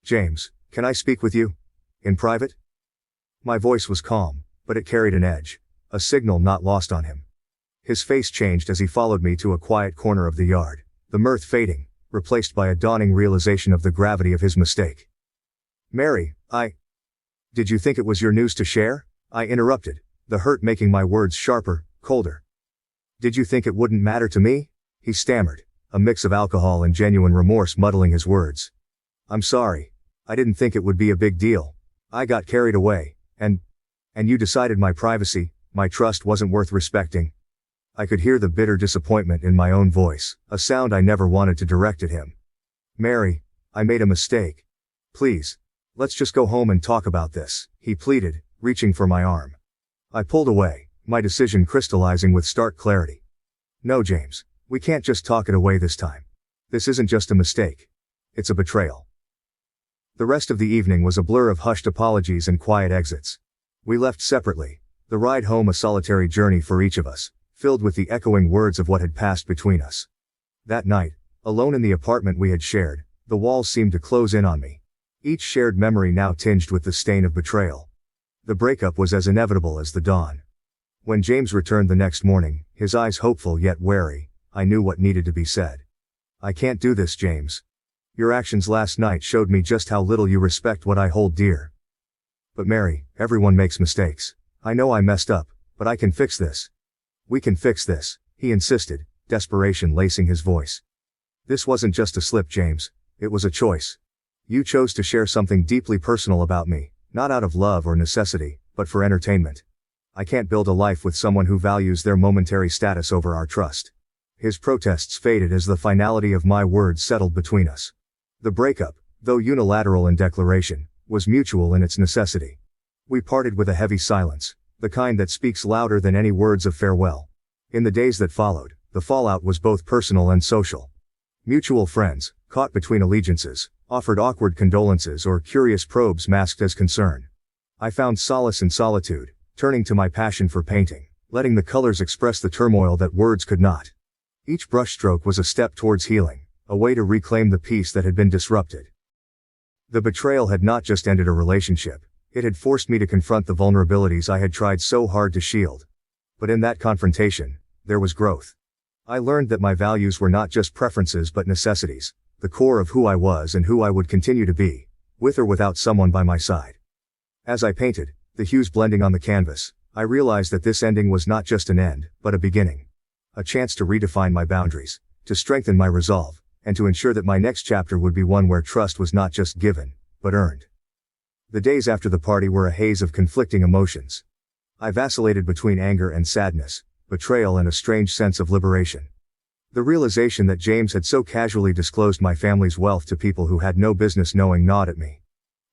"James, can I speak with you? In private?" My voice was calm, but it carried an edge, a signal not lost on him. His face changed as he followed me to a quiet corner of the yard, the mirth fading, replaced by a dawning realization of the gravity of his mistake. "Mary, Did you think it was your news to share?" I interrupted, the hurt making my words sharper, colder. "Did you think it wouldn't matter to me?" he stammered, a mix of alcohol and genuine remorse muddling his words. "I'm sorry. I didn't think it would be a big deal. I got carried away, and you decided my privacy, my trust wasn't worth respecting." I could hear the bitter disappointment in my own voice, a sound I never wanted to direct at him. "Mary, I made a mistake. Please, let's just go home and talk about this," he pleaded, reaching for my arm. I pulled away, my decision crystallizing with stark clarity. "No, James, we can't just talk it away this time. This isn't just a mistake. It's a betrayal." The rest of the evening was a blur of hushed apologies and quiet exits. We left separately, the ride home a solitary journey for each of us, filled with the echoing words of what had passed between us. That night, alone in the apartment we had shared, the walls seemed to close in on me. Each shared memory now tinged with the stain of betrayal. The breakup was as inevitable as the dawn. When James returned the next morning, his eyes hopeful yet wary, I knew what needed to be said. "I can't do this, James. Your actions last night showed me just how little you respect what I hold dear." "But Mary, everyone makes mistakes. I know I messed up, but I can fix this." "We can fix this," he insisted, desperation lacing his voice. "This wasn't just a slip, James. It was a choice. You chose to share something deeply personal about me, not out of love or necessity, but for entertainment. I can't build a life with someone who values their momentary status over our trust." His protests faded as the finality of my words settled between us. The breakup, though unilateral in declaration, was mutual in its necessity. We parted with a heavy silence, the kind that speaks louder than any words of farewell. In the days that followed, the fallout was both personal and social. Mutual friends, caught between allegiances, offered awkward condolences or curious probes masked as concern. I found solace in solitude, turning to my passion for painting, letting the colors express the turmoil that words could not. Each brushstroke was a step towards healing, a way to reclaim the peace that had been disrupted. The betrayal had not just ended a relationship, it had forced me to confront the vulnerabilities I had tried so hard to shield. But in that confrontation, there was growth. I learned that my values were not just preferences but necessities, the core of who I was and who I would continue to be, with or without someone by my side. As I painted, the hues blending on the canvas, I realized that this ending was not just an end, but a beginning. A chance to redefine my boundaries, to strengthen my resolve, and to ensure that my next chapter would be one where trust was not just given, but earned. The days after the party were a haze of conflicting emotions. I vacillated between anger and sadness, betrayal and a strange sense of liberation. The realization that James had so casually disclosed my family's wealth to people who had no business knowing gnawed at me.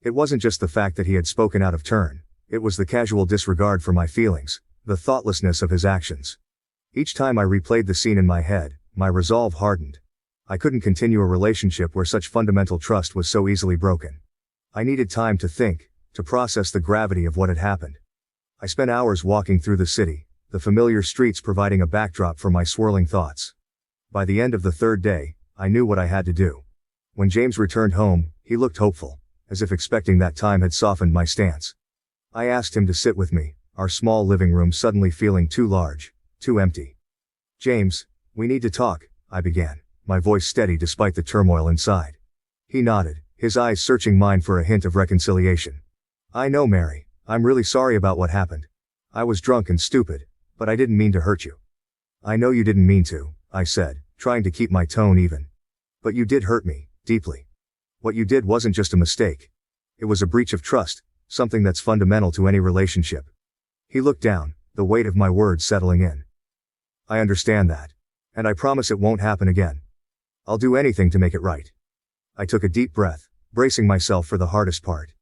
It wasn't just the fact that he had spoken out of turn, it was the casual disregard for my feelings, the thoughtlessness of his actions. Each time I replayed the scene in my head, my resolve hardened. I couldn't continue a relationship where such fundamental trust was so easily broken. I needed time to think, to process the gravity of what had happened. I spent hours walking through the city, the familiar streets providing a backdrop for my swirling thoughts. By the end of the third day, I knew what I had to do. When James returned home, he looked hopeful, as if expecting that time had softened my stance. I asked him to sit with me, our small living room suddenly feeling too large, too empty. "James, we need to talk," I began, my voice steady despite the turmoil inside. He nodded, his eyes searching mine for a hint of reconciliation. "I know, Mary, I'm really sorry about what happened. I was drunk and stupid, but I didn't mean to hurt you." "I know you didn't mean to," I said, trying to keep my tone even. "But you did hurt me, deeply. What you did wasn't just a mistake. It was a breach of trust, something that's fundamental to any relationship." He looked down, the weight of my words settling in. "I understand that. And I promise it won't happen again. I'll do anything to make it right." I took a deep breath, bracing myself for the hardest part.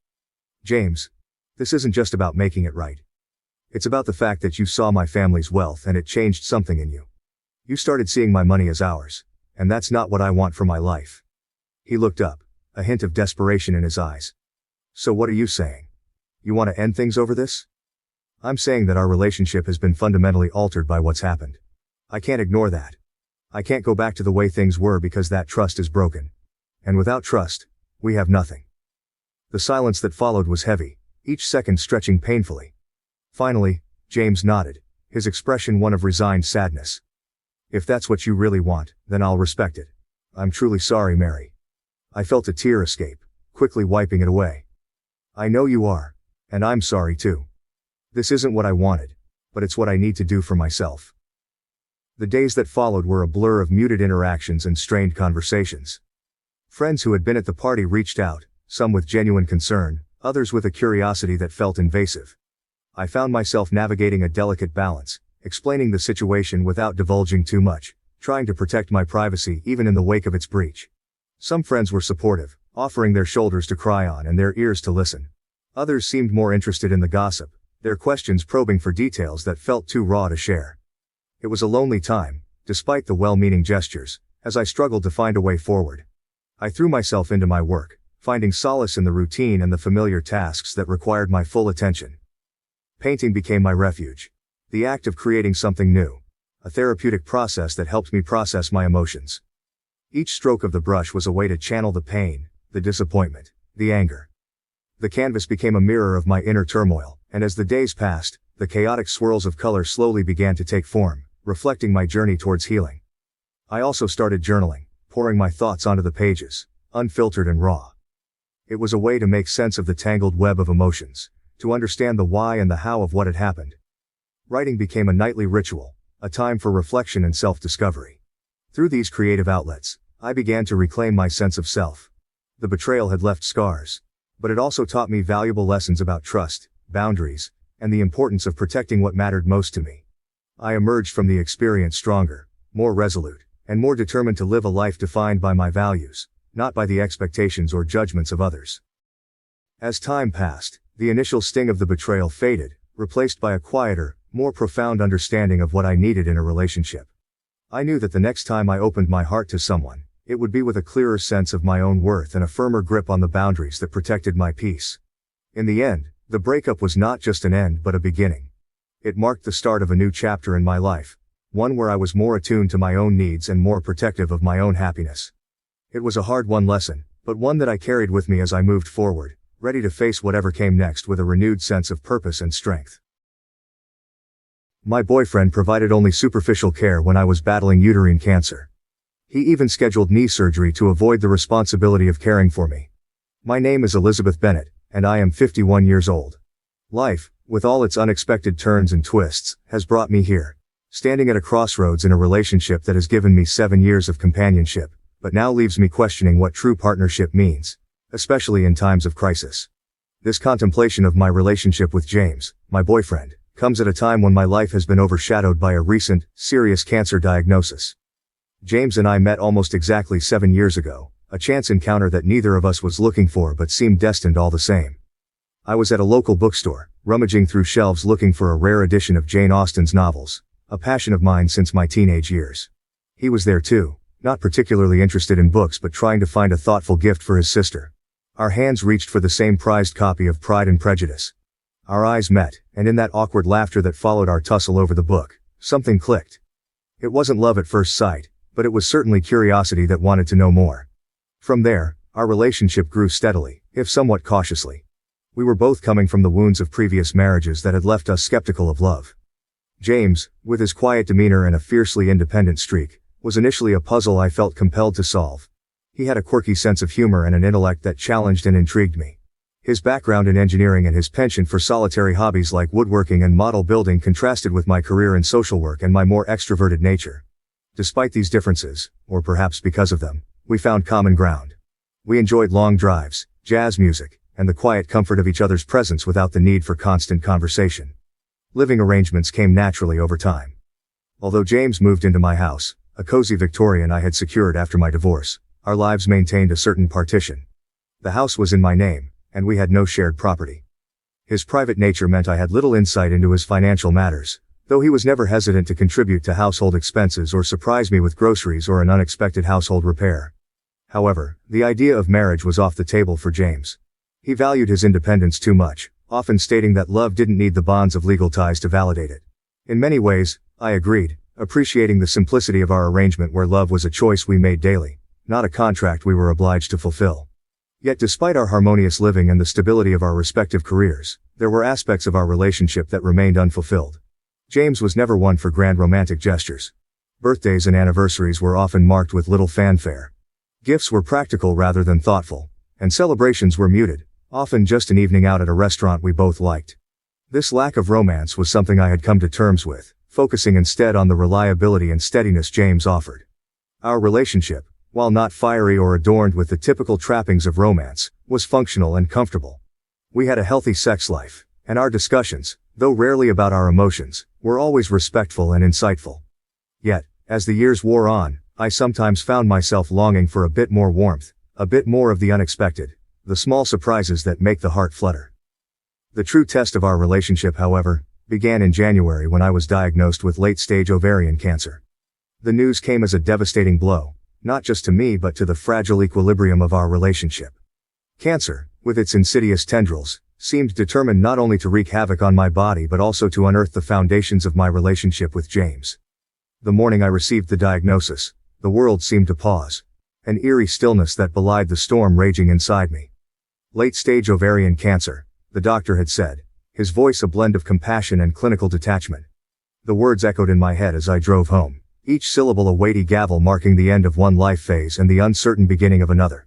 "James, this isn't just about making it right. It's about the fact that you saw my family's wealth and it changed something in you. You started seeing my money as ours, and that's not what I want for my life." He looked up, a hint of desperation in his eyes. "So what are you saying? You want to end things over this?" "I'm saying that our relationship has been fundamentally altered by what's happened. I can't ignore that. I can't go back to the way things were because that trust is broken. And without trust, we have nothing. The silence that followed was heavy, each second stretching painfully. Finally, James nodded, his expression one of resigned sadness. If that's what you really want, then I'll respect it. I'm truly sorry, Mary. I felt a tear escape, quickly wiping it away. I know you are. And I'm sorry too. This isn't what I wanted, but it's what I need to do for myself. The days that followed were a blur of muted interactions and strained conversations. Friends who had been at the party reached out, some with genuine concern, others with a curiosity that felt invasive. I found myself navigating a delicate balance, explaining the situation without divulging too much, trying to protect my privacy even in the wake of its breach. Some friends were supportive, offering their shoulders to cry on and their ears to listen. Others seemed more interested in the gossip, their questions probing for details that felt too raw to share. It was a lonely time, despite the well-meaning gestures, as I struggled to find a way forward. I threw myself into my work, finding solace in the routine and the familiar tasks that required my full attention. Painting became my refuge. The act of creating something new. A therapeutic process that helped me process my emotions. Each stroke of the brush was a way to channel the pain, the disappointment, the anger. The canvas became a mirror of my inner turmoil, and as the days passed, the chaotic swirls of color slowly began to take form, reflecting my journey towards healing. I also started journaling, pouring my thoughts onto the pages, unfiltered and raw. It was a way to make sense of the tangled web of emotions, to understand the why and the how of what had happened. Writing became a nightly ritual, a time for reflection and self-discovery. Through these creative outlets, I began to reclaim my sense of self. The betrayal had left scars, but it also taught me valuable lessons about trust, boundaries, and the importance of protecting what mattered most to me. I emerged from the experience stronger, more resolute, and more determined to live a life defined by my values, not by the expectations or judgments of others. As time passed, the initial sting of the betrayal faded, replaced by a quieter, more profound understanding of what I needed in a relationship. I knew that the next time I opened my heart to someone, it would be with a clearer sense of my own worth and a firmer grip on the boundaries that protected my peace. In the end, the breakup was not just an end but a beginning. It marked the start of a new chapter in my life, one where I was more attuned to my own needs and more protective of my own happiness. It was a hard-won lesson, but one that I carried with me as I moved forward, ready to face whatever came next with a renewed sense of purpose and strength. My boyfriend provided only superficial care when I was battling uterine cancer. He even scheduled knee surgery to avoid the responsibility of caring for me. My name is Elizabeth Bennett, and I am 51 years old. Life, with all its unexpected turns and twists, has brought me here, standing at a crossroads in a relationship that has given me 7 years of companionship, but now leaves me questioning what true partnership means, especially in times of crisis. This contemplation of my relationship with James, my boyfriend, comes at a time when my life has been overshadowed by a recent, serious cancer diagnosis. James and I met almost exactly 7 years ago, a chance encounter that neither of us was looking for but seemed destined all the same. I was at a local bookstore, rummaging through shelves looking for a rare edition of Jane Austen's novels, a passion of mine since my teenage years. He was there too, not particularly interested in books but trying to find a thoughtful gift for his sister. Our hands reached for the same prized copy of Pride and Prejudice. Our eyes met, and in that awkward laughter that followed our tussle over the book, something clicked. It wasn't love at first sight, but it was certainly curiosity that wanted to know more. From there, our relationship grew steadily, if somewhat cautiously. We were both coming from the wounds of previous marriages that had left us skeptical of love. James, with his quiet demeanor and a fiercely independent streak, was initially a puzzle I felt compelled to solve. He had a quirky sense of humor and an intellect that challenged and intrigued me. His background in engineering and his penchant for solitary hobbies like woodworking and model building contrasted with my career in social work and my more extroverted nature. Despite these differences, or perhaps because of them, we found common ground. We enjoyed long drives, jazz music, and the quiet comfort of each other's presence without the need for constant conversation. Living arrangements came naturally over time. Although James moved into my house, a cozy Victorian I had secured after my divorce, our lives maintained a certain partition. The house was in my name, and we had no shared property. His private nature meant I had little insight into his financial matters, though he was never hesitant to contribute to household expenses or surprise me with groceries or an unexpected household repair. However, the idea of marriage was off the table for James. He valued his independence too much, often stating that love didn't need the bonds of legal ties to validate it. In many ways, I agreed, appreciating the simplicity of our arrangement where love was a choice we made daily, not a contract we were obliged to fulfill. Yet despite our harmonious living and the stability of our respective careers, there were aspects of our relationship that remained unfulfilled. James was never one for grand romantic gestures. Birthdays and anniversaries were often marked with little fanfare. Gifts were practical rather than thoughtful, and celebrations were muted, often just an evening out at a restaurant we both liked. This lack of romance was something I had come to terms with, focusing instead on the reliability and steadiness James offered. Our relationship, while not fiery or adorned with the typical trappings of romance, was functional and comfortable. We had a healthy sex life, and our discussions, though rarely about our emotions, were always respectful and insightful. Yet, as the years wore on, I sometimes found myself longing for a bit more warmth, a bit more of the unexpected, the small surprises that make the heart flutter. The true test of our relationship, however, began in January when I was diagnosed with late-stage ovarian cancer. The news came as a devastating blow, not just to me but to the fragile equilibrium of our relationship. Cancer, with its insidious tendrils, seemed determined not only to wreak havoc on my body but also to unearth the foundations of my relationship with James. The morning I received the diagnosis, the world seemed to pause, an eerie stillness that belied the storm raging inside me. Late-stage ovarian cancer, the doctor had said, his voice a blend of compassion and clinical detachment. The words echoed in my head as I drove home, each syllable a weighty gavel marking the end of one life phase and the uncertain beginning of another.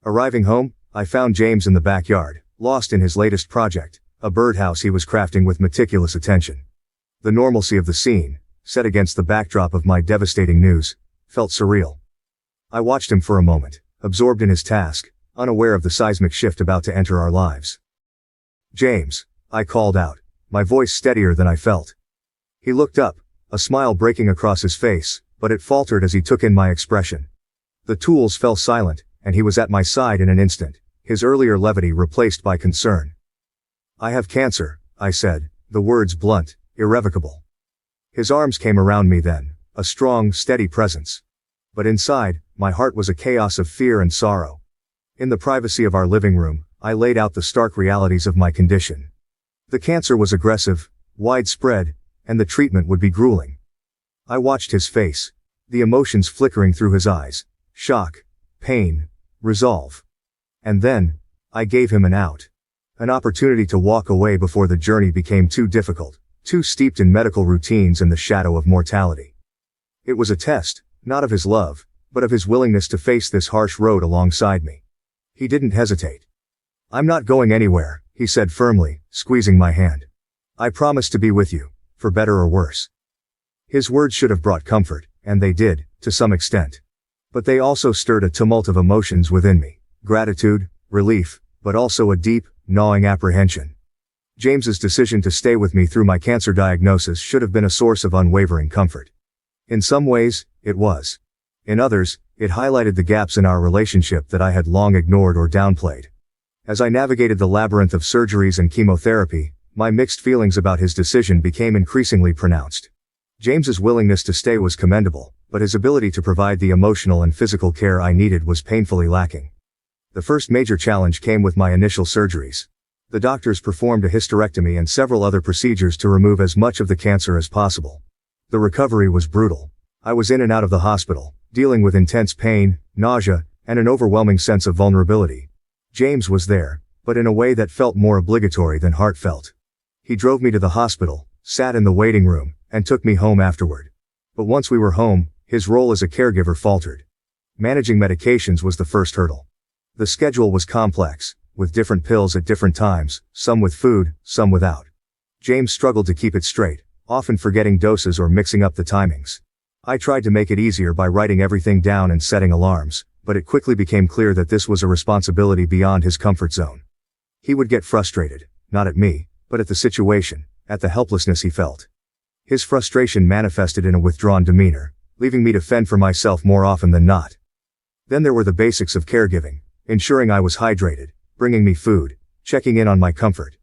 Arriving home, I found James in the backyard, lost in his latest project, a birdhouse he was crafting with meticulous attention. The normalcy of the scene, set against the backdrop of my devastating news, felt surreal. I watched him for a moment, absorbed in his task, unaware of the seismic shift about to enter our lives. "James," I called out, my voice steadier than I felt. He looked up, a smile breaking across his face, but it faltered as he took in my expression. The tools fell silent, and he was at my side in an instant, his earlier levity replaced by concern. "I have cancer," I said, the words blunt, irrevocable. His arms came around me then, a strong, steady presence. But inside, my heart was a chaos of fear and sorrow. In the privacy of our living room, I laid out the stark realities of my condition. The cancer was aggressive, widespread, and the treatment would be grueling. I watched his face, the emotions flickering through his eyes, shock, pain, resolve. And then, I gave him an out. An opportunity to walk away before the journey became too difficult, too steeped in medical routines and the shadow of mortality. It was a test, not of his love, but of his willingness to face this harsh road alongside me. He didn't hesitate. "I'm not going anywhere," he said firmly, squeezing my hand. "I promise to be with you, for better or worse." His words should have brought comfort, and they did, to some extent. But they also stirred a tumult of emotions within me, gratitude, relief, but also a deep, gnawing apprehension. James's decision to stay with me through my cancer diagnosis should have been a source of unwavering comfort. In some ways, it was. In others, it highlighted the gaps in our relationship that I had long ignored or downplayed. As I navigated the labyrinth of surgeries and chemotherapy, my mixed feelings about his decision became increasingly pronounced. James's willingness to stay was commendable, but his ability to provide the emotional and physical care I needed was painfully lacking. The first major challenge came with my initial surgeries. The doctors performed a hysterectomy and several other procedures to remove as much of the cancer as possible. The recovery was brutal. I was in and out of the hospital, dealing with intense pain, nausea, and an overwhelming sense of vulnerability. James was there, but in a way that felt more obligatory than heartfelt. He drove me to the hospital, sat in the waiting room, and took me home afterward. But once we were home, his role as a caregiver faltered. Managing medications was the first hurdle. The schedule was complex, with different pills at different times, some with food, some without. James struggled to keep it straight, often forgetting doses or mixing up the timings. I tried to make it easier by writing everything down and setting alarms, but it quickly became clear that this was a responsibility beyond his comfort zone. He would get frustrated, not at me, but at the situation, at the helplessness he felt. His frustration manifested in a withdrawn demeanor, leaving me to fend for myself more often than not. Then there were the basics of caregiving, ensuring I was hydrated, bringing me food, checking in on my comfort.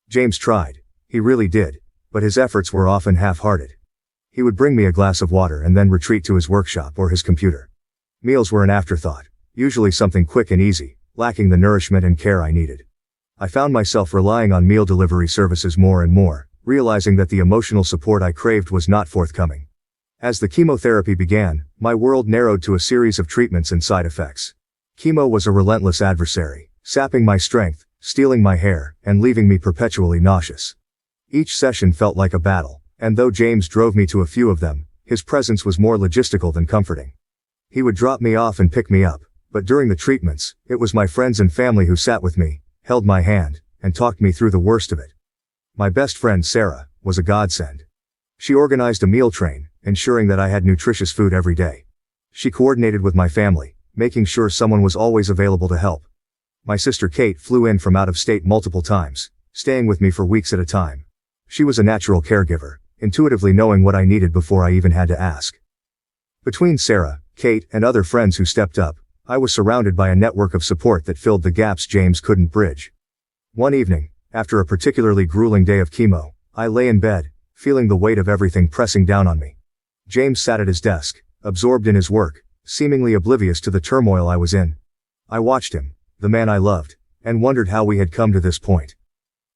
James tried, he really did, but his efforts were often half-hearted. He would bring me a glass of water and then retreat to his workshop or his computer. Meals were an afterthought, usually something quick and easy, lacking the nourishment and care I needed. I found myself relying on meal delivery services more and more, realizing that the emotional support I craved was not forthcoming. As the chemotherapy began, my world narrowed to a series of treatments and side effects. Chemo was a relentless adversary, sapping my strength, stealing my hair, and leaving me perpetually nauseous. Each session felt like a battle, and though James drove me to a few of them, his presence was more logistical than comforting. He would drop me off and pick me up, but during the treatments, it was my friends and family who sat with me, held my hand, and talked me through the worst of it. My best friend Sarah was a godsend. She organized a meal train, ensuring that I had nutritious food every day. She coordinated with my family, making sure someone was always available to help. My sister Kate flew in from out of state multiple times, staying with me for weeks at a time. She was a natural caregiver, intuitively knowing what I needed before I even had to ask. Between Sarah, Kate, and other friends who stepped up, I was surrounded by a network of support that filled the gaps James couldn't bridge. One evening, after a particularly grueling day of chemo, I lay in bed, feeling the weight of everything pressing down on me. James sat at his desk, absorbed in his work, seemingly oblivious to the turmoil I was in. I watched him, the man I loved, and wondered how we had come to this point.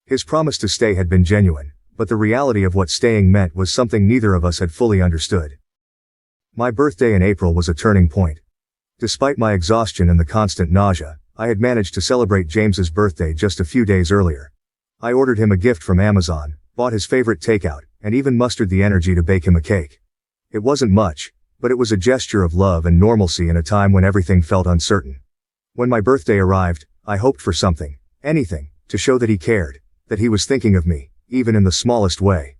His promise to stay had been genuine, but the reality of what staying meant was something neither of us had fully understood. My birthday in April was a turning point. Despite my exhaustion and the constant nausea, I had managed to celebrate James's birthday just a few days earlier. I ordered him a gift from Amazon, bought his favorite takeout, and even mustered the energy to bake him a cake. It wasn't much, but it was a gesture of love and normalcy in a time when everything felt uncertain. When my birthday arrived, I hoped for something, anything, to show that he cared, that he was thinking of me, even in the smallest way.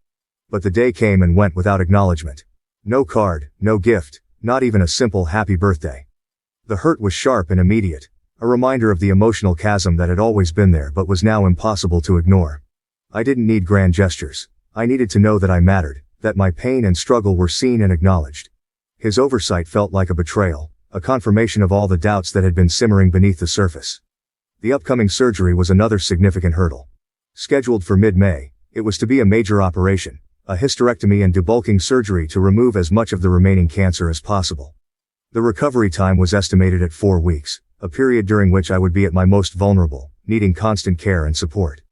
But the day came and went without acknowledgement. No card, no gift, not even a simple happy birthday. The hurt was sharp and immediate, a reminder of the emotional chasm that had always been there but was now impossible to ignore. I didn't need grand gestures. I needed to know that I mattered, that my pain and struggle were seen and acknowledged. His oversight felt like a betrayal, a confirmation of all the doubts that had been simmering beneath the surface. The upcoming surgery was another significant hurdle. Scheduled for mid-May, it was to be a major operation, a hysterectomy and debulking surgery to remove as much of the remaining cancer as possible. The recovery time was estimated at 4 weeks, a period during which I would be at my most vulnerable, needing constant care and support.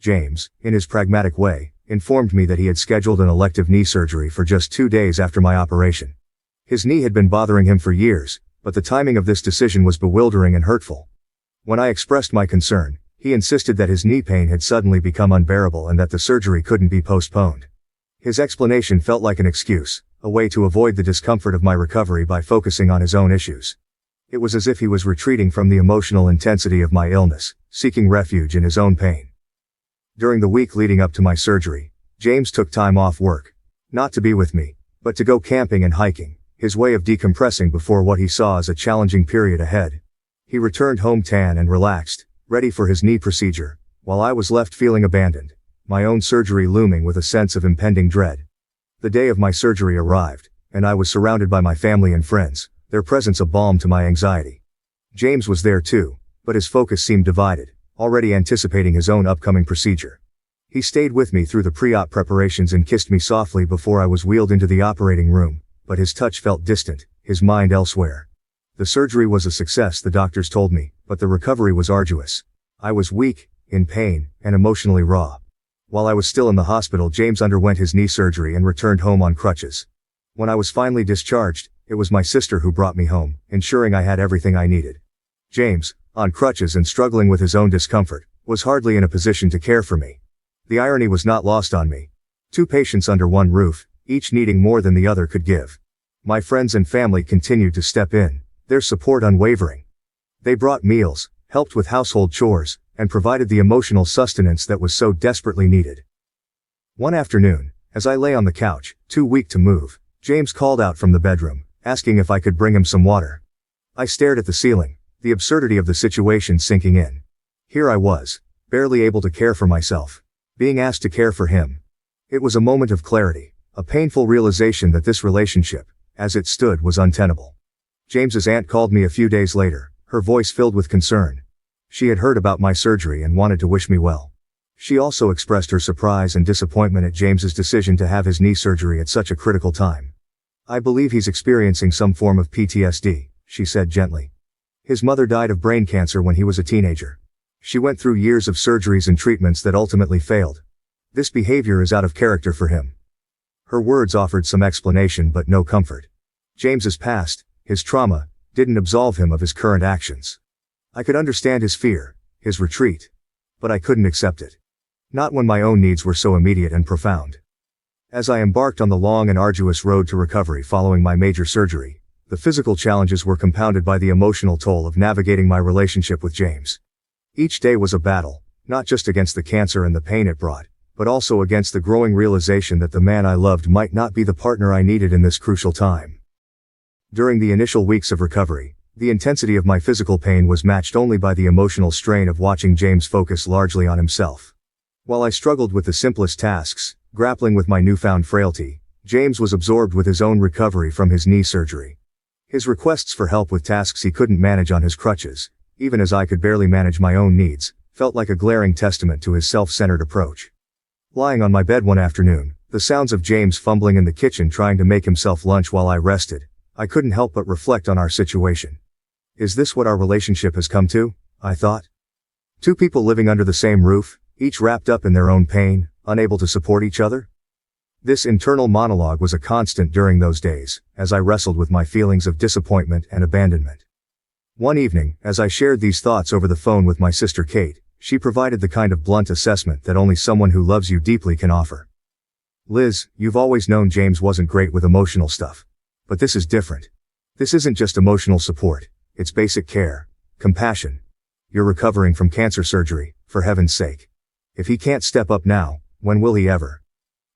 James, in his pragmatic way, informed me that he had scheduled an elective knee surgery for just 2 days after my operation. His knee had been bothering him for years, but the timing of this decision was bewildering and hurtful. When I expressed my concern, he insisted that his knee pain had suddenly become unbearable and that the surgery couldn't be postponed. His explanation felt like an excuse, a way to avoid the discomfort of my recovery by focusing on his own issues. It was as if he was retreating from the emotional intensity of my illness, seeking refuge in his own pain. During the week leading up to my surgery, James took time off work. Not to be with me, but to go camping and hiking, his way of decompressing before what he saw as a challenging period ahead. He returned home tan and relaxed, ready for his knee procedure, while I was left feeling abandoned, my own surgery looming with a sense of impending dread. The day of my surgery arrived, and I was surrounded by my family and friends, their presence a balm to my anxiety. James was there too, but his focus seemed divided, already anticipating his own upcoming procedure. He stayed with me through the pre-op preparations and kissed me softly before I was wheeled into the operating room, but his touch felt distant, his mind elsewhere. The surgery was a success, the doctors told me, but the recovery was arduous. I was weak, in pain, and emotionally raw. While I was still in the hospital, James underwent his knee surgery and returned home on crutches. When I was finally discharged, it was my sister who brought me home, ensuring I had everything I needed. James, on crutches and struggling with his own discomfort, was hardly in a position to care for me. The irony was not lost on me. 2 patients under one roof, each needing more than the other could give. My friends and family continued to step in, their support unwavering. They brought meals, helped with household chores, and provided the emotional sustenance that was so desperately needed. One afternoon, as I lay on the couch, too weak to move, James called out from the bedroom, asking if I could bring him some water. I stared at the ceiling, the absurdity of the situation sinking in. Here I was, barely able to care for myself, being asked to care for him. It was a moment of clarity, a painful realization that this relationship, as it stood, was untenable. James's aunt called me a few days later, her voice filled with concern. She had heard about my surgery and wanted to wish me well. She also expressed her surprise and disappointment at James's decision to have his knee surgery at such a critical time. "I believe he's experiencing some form of PTSD," she said gently. "His mother died of brain cancer when he was a teenager. She went through years of surgeries and treatments that ultimately failed. This behavior is out of character for him." Her words offered some explanation but no comfort. James's past, his trauma, didn't absolve him of his current actions. I could understand his fear, his retreat. But I couldn't accept it. Not when my own needs were so immediate and profound. As I embarked on the long and arduous road to recovery following my major surgery, the physical challenges were compounded by the emotional toll of navigating my relationship with James. Each day was a battle, not just against the cancer and the pain it brought, but also against the growing realization that the man I loved might not be the partner I needed in this crucial time. During the initial weeks of recovery, the intensity of my physical pain was matched only by the emotional strain of watching James focus largely on himself. While I struggled with the simplest tasks, grappling with my newfound frailty, James was absorbed with his own recovery from his knee surgery. His requests for help with tasks he couldn't manage on his crutches, even as I could barely manage my own needs, felt like a glaring testament to his self-centered approach. Lying on my bed one afternoon, the sounds of James fumbling in the kitchen trying to make himself lunch while I rested, I couldn't help but reflect on our situation. Is this what our relationship has come to? I thought. Two people living under the same roof, each wrapped up in their own pain, unable to support each other? This internal monologue was a constant during those days, as I wrestled with my feelings of disappointment and abandonment. One evening, as I shared these thoughts over the phone with my sister Kate, she provided the kind of blunt assessment that only someone who loves you deeply can offer. Liz, you've always known James wasn't great with emotional stuff. But this is different. This isn't just emotional support, it's basic care, compassion. You're recovering from cancer surgery, for heaven's sake. If he can't step up now, when will he ever?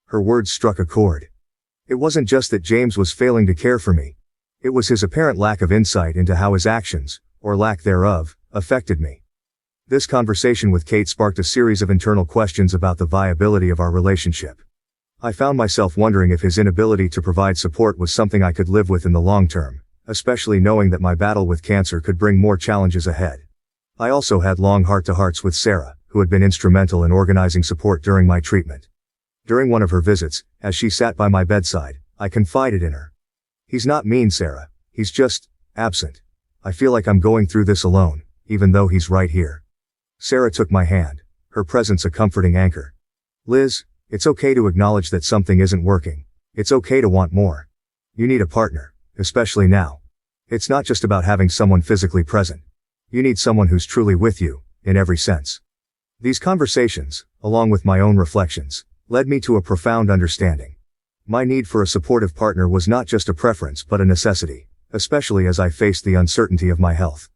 Her words struck a chord. It wasn't just that James was failing to care for me. It was his apparent lack of insight into how his actions, or lack thereof, affected me. This conversation with Kate sparked a series of internal questions about the viability of our relationship. I found myself wondering if his inability to provide support was something I could live with in the long term, especially knowing that my battle with cancer could bring more challenges ahead. I also had long heart-to-hearts with Sarah, who had been instrumental in organizing support during my treatment. During one of her visits, as she sat by my bedside, I confided in her. He's not mean, Sarah. He's just absent. I feel like I'm going through this alone, even though he's right here. Sarah took my hand, her presence a comforting anchor. Liz, it's okay to acknowledge that something isn't working. It's okay to want more. You need a partner, especially now. It's not just about having someone physically present. You need someone who's truly with you, in every sense. These conversations, along with my own reflections, led me to a profound understanding. My need for a supportive partner was not just a preference but a necessity, especially as I faced the uncertainty of my health.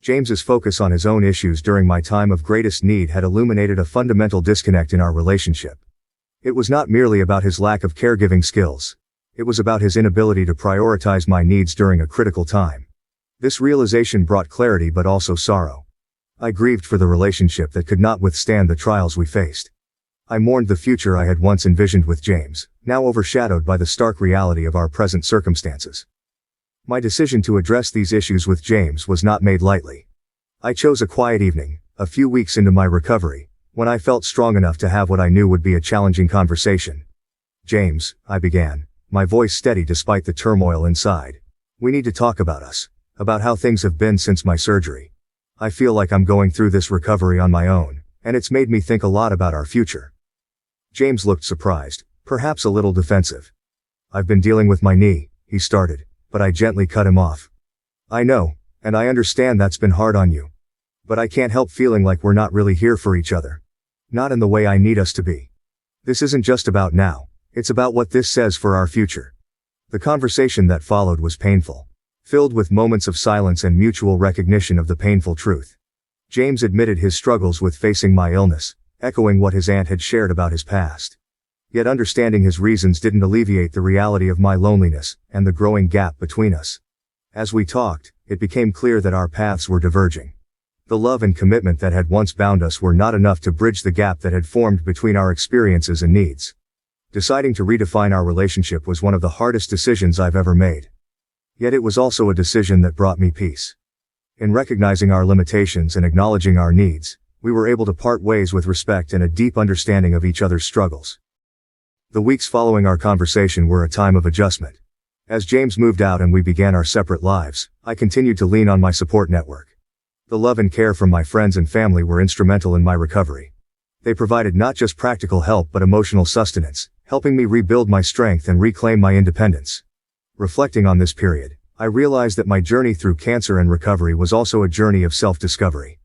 James's focus on his own issues during my time of greatest need had illuminated a fundamental disconnect in our relationship. It was not merely about his lack of caregiving skills. It was about his inability to prioritize my needs during a critical time. This realization brought clarity but also sorrow. I grieved for the relationship that could not withstand the trials we faced. I mourned the future I had once envisioned with James, now overshadowed by the stark reality of our present circumstances. My decision to address these issues with James was not made lightly. I chose a quiet evening, a few weeks into my recovery, when I felt strong enough to have what I knew would be a challenging conversation. James, I began, my voice steady despite the turmoil inside. We need to talk about us, about how things have been since my surgery. I feel like I'm going through this recovery on my own, and it's made me think a lot about our future. James looked surprised, perhaps a little defensive. I've been dealing with my knee, he started, but I gently cut him off. I know, and I understand that's been hard on you. But I can't help feeling like we're not really here for each other. Not in the way I need us to be. This isn't just about now, it's about what this says for our future. The conversation that followed was painful, filled with moments of silence and mutual recognition of the painful truth. James admitted his struggles with facing my illness, echoing what his aunt had shared about his past. Yet understanding his reasons didn't alleviate the reality of my loneliness and the growing gap between us. As we talked, it became clear that our paths were diverging. The love and commitment that had once bound us were not enough to bridge the gap that had formed between our experiences and needs. Deciding to redefine our relationship was one of the hardest decisions I've ever made. Yet it was also a decision that brought me peace. In recognizing our limitations and acknowledging our needs, we were able to part ways with respect and a deep understanding of each other's struggles. The weeks following our conversation were a time of adjustment. As James moved out and we began our separate lives, I continued to lean on my support network. The love and care from my friends and family were instrumental in my recovery. They provided not just practical help but emotional sustenance, helping me rebuild my strength and reclaim my independence. Reflecting on this period, I realized that my journey through cancer and recovery was also a journey of self-discovery.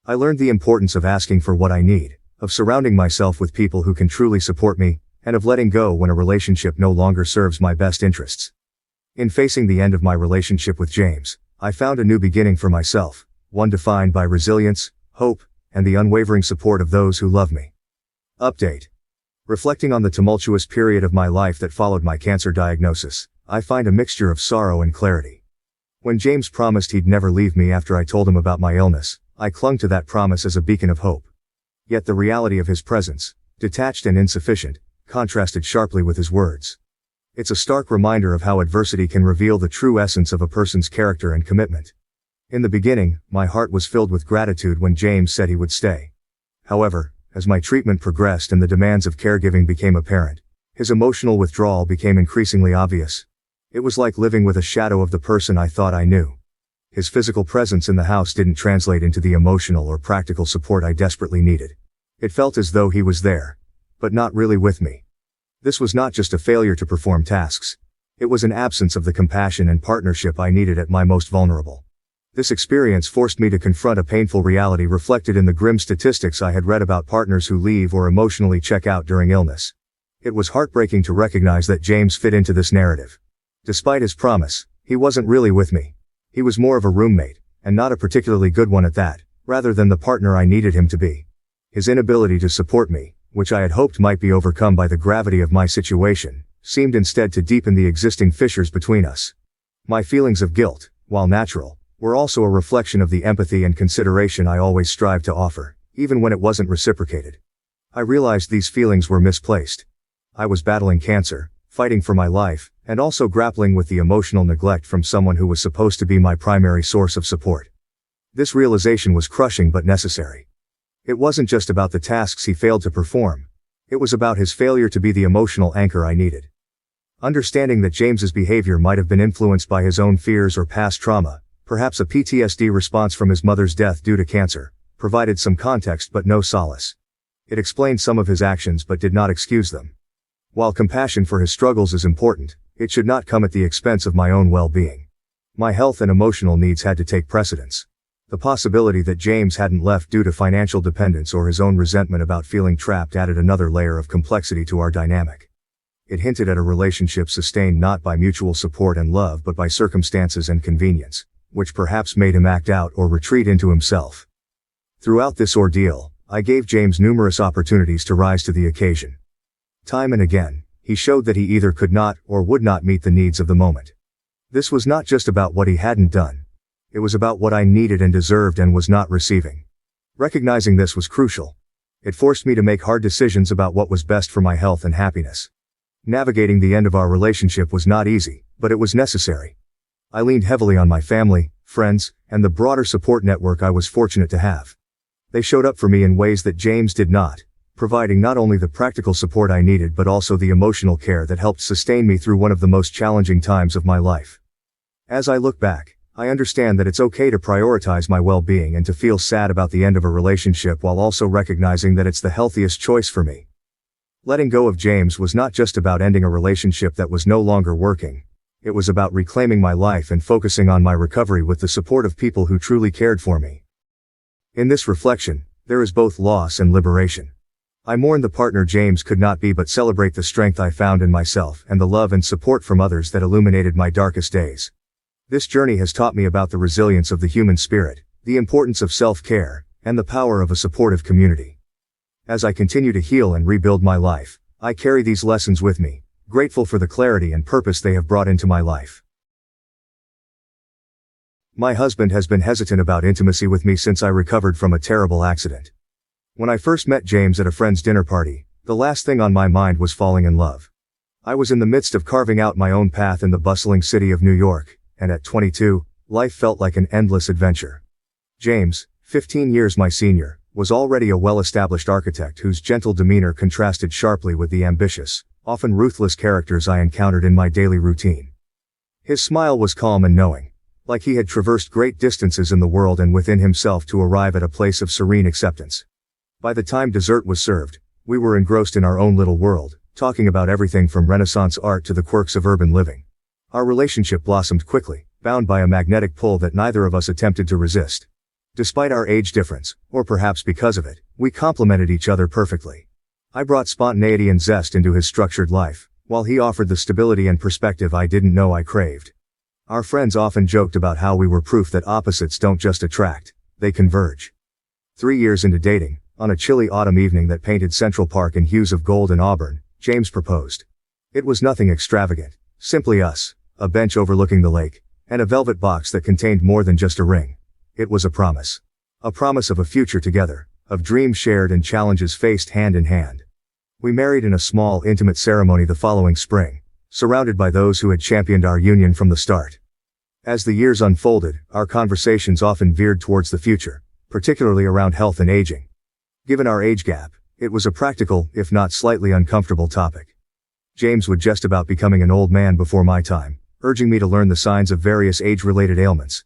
I learned the importance of asking for what I need, of surrounding myself with people who can truly support me, and of letting go when a relationship no longer serves my best interests. In facing the end of my relationship with James, I found a new beginning for myself, one defined by resilience, hope, and the unwavering support of those who love me. Update. Reflecting on the tumultuous period of my life that followed my cancer diagnosis, I find a mixture of sorrow and clarity. When James promised he'd never leave me after I told him about my illness, I clung to that promise as a beacon of hope. Yet the reality of his presence, detached and insufficient, contrasted sharply with his words. It's a stark reminder of how adversity can reveal the true essence of a person's character and commitment. In the beginning, my heart was filled with gratitude when James said he would stay. However, as my treatment progressed and the demands of caregiving became apparent, his emotional withdrawal became increasingly obvious. It was like living with a shadow of the person I thought I knew. His physical presence in the house didn't translate into the emotional or practical support I desperately needed. It felt as though he was there, but not really with me. This was not just a failure to perform tasks. It was an absence of the compassion and partnership I needed at my most vulnerable. This experience forced me to confront a painful reality reflected in the grim statistics I had read about partners who leave or emotionally check out during illness. It was heartbreaking to recognize that James fit into this narrative. Despite his promise, he wasn't really with me. He was more of a roommate, and not a particularly good one at that, rather than the partner I needed him to be. His inability to support me, which I had hoped might be overcome by the gravity of my situation, seemed instead to deepen the existing fissures between us. My feelings of guilt, while natural, were also a reflection of the empathy and consideration I always strived to offer, even when it wasn't reciprocated. I realized these feelings were misplaced. I was battling cancer, fighting for my life, and also grappling with the emotional neglect from someone who was supposed to be my primary source of support. This realization was crushing but necessary. It wasn't just about the tasks he failed to perform. It was about his failure to be the emotional anchor I needed. Understanding that James's behavior might have been influenced by his own fears or past trauma, perhaps a PTSD response from his mother's death due to cancer, provided some context but no solace. It explained some of his actions but did not excuse them. While compassion for his struggles is important, it should not come at the expense of my own well-being. My health and emotional needs had to take precedence. The possibility that James hadn't left due to financial dependence or his own resentment about feeling trapped added another layer of complexity to our dynamic. It hinted at a relationship sustained not by mutual support and love but by circumstances and convenience, which perhaps made him act out or retreat into himself. Throughout this ordeal, I gave James numerous opportunities to rise to the occasion. Time and again, he showed that he either could not or would not meet the needs of the moment. This was not just about what he hadn't done. It was about what I needed and deserved and was not receiving. Recognizing this was crucial. It forced me to make hard decisions about what was best for my health and happiness. Navigating the end of our relationship was not easy, but it was necessary. I leaned heavily on my family, friends, and the broader support network I was fortunate to have. They showed up for me in ways that James did not, providing not only the practical support I needed but also the emotional care that helped sustain me through one of the most challenging times of my life. As I look back, I understand that it's okay to prioritize my well-being and to feel sad about the end of a relationship while also recognizing that it's the healthiest choice for me. Letting go of James was not just about ending a relationship that was no longer working. It was about reclaiming my life and focusing on my recovery with the support of people who truly cared for me. In this reflection, there is both loss and liberation. I mourn the partner James could not be but celebrate the strength I found in myself and the love and support from others that illuminated my darkest days. This journey has taught me about the resilience of the human spirit, the importance of self-care, and the power of a supportive community. As I continue to heal and rebuild my life, I carry these lessons with me, grateful for the clarity and purpose they have brought into my life. My husband has been hesitant about intimacy with me since I recovered from a terrible accident. When I first met James at a friend's dinner party, the last thing on my mind was falling in love. I was in the midst of carving out my own path in the bustling city of New York, and at 22, life felt like an endless adventure. James, 15 years my senior, was already a well-established architect whose gentle demeanor contrasted sharply with the ambitious, often ruthless characters I encountered in my daily routine. His smile was calm and knowing, like he had traversed great distances in the world and within himself to arrive at a place of serene acceptance. By the time dessert was served, we were engrossed in our own little world, talking about everything from Renaissance art to the quirks of urban living. Our relationship blossomed quickly, bound by a magnetic pull that neither of us attempted to resist. Despite our age difference, or perhaps because of it, we complemented each other perfectly. I brought spontaneity and zest into his structured life, while he offered the stability and perspective I didn't know I craved. Our friends often joked about how we were proof that opposites don't just attract, they converge. 3 years into dating, on a chilly autumn evening that painted Central Park in hues of gold and auburn, James proposed. It was nothing extravagant, simply us, a bench overlooking the lake, and a velvet box that contained more than just a ring. It was a promise. A promise of a future together, of dreams shared and challenges faced hand in hand. We married in a small, intimate ceremony the following spring, surrounded by those who had championed our union from the start. As the years unfolded, our conversations often veered towards the future, particularly around health and aging. Given our age gap, it was a practical, if not slightly uncomfortable topic. James would jest about becoming an old man before my time, urging me to learn the signs of various age-related ailments.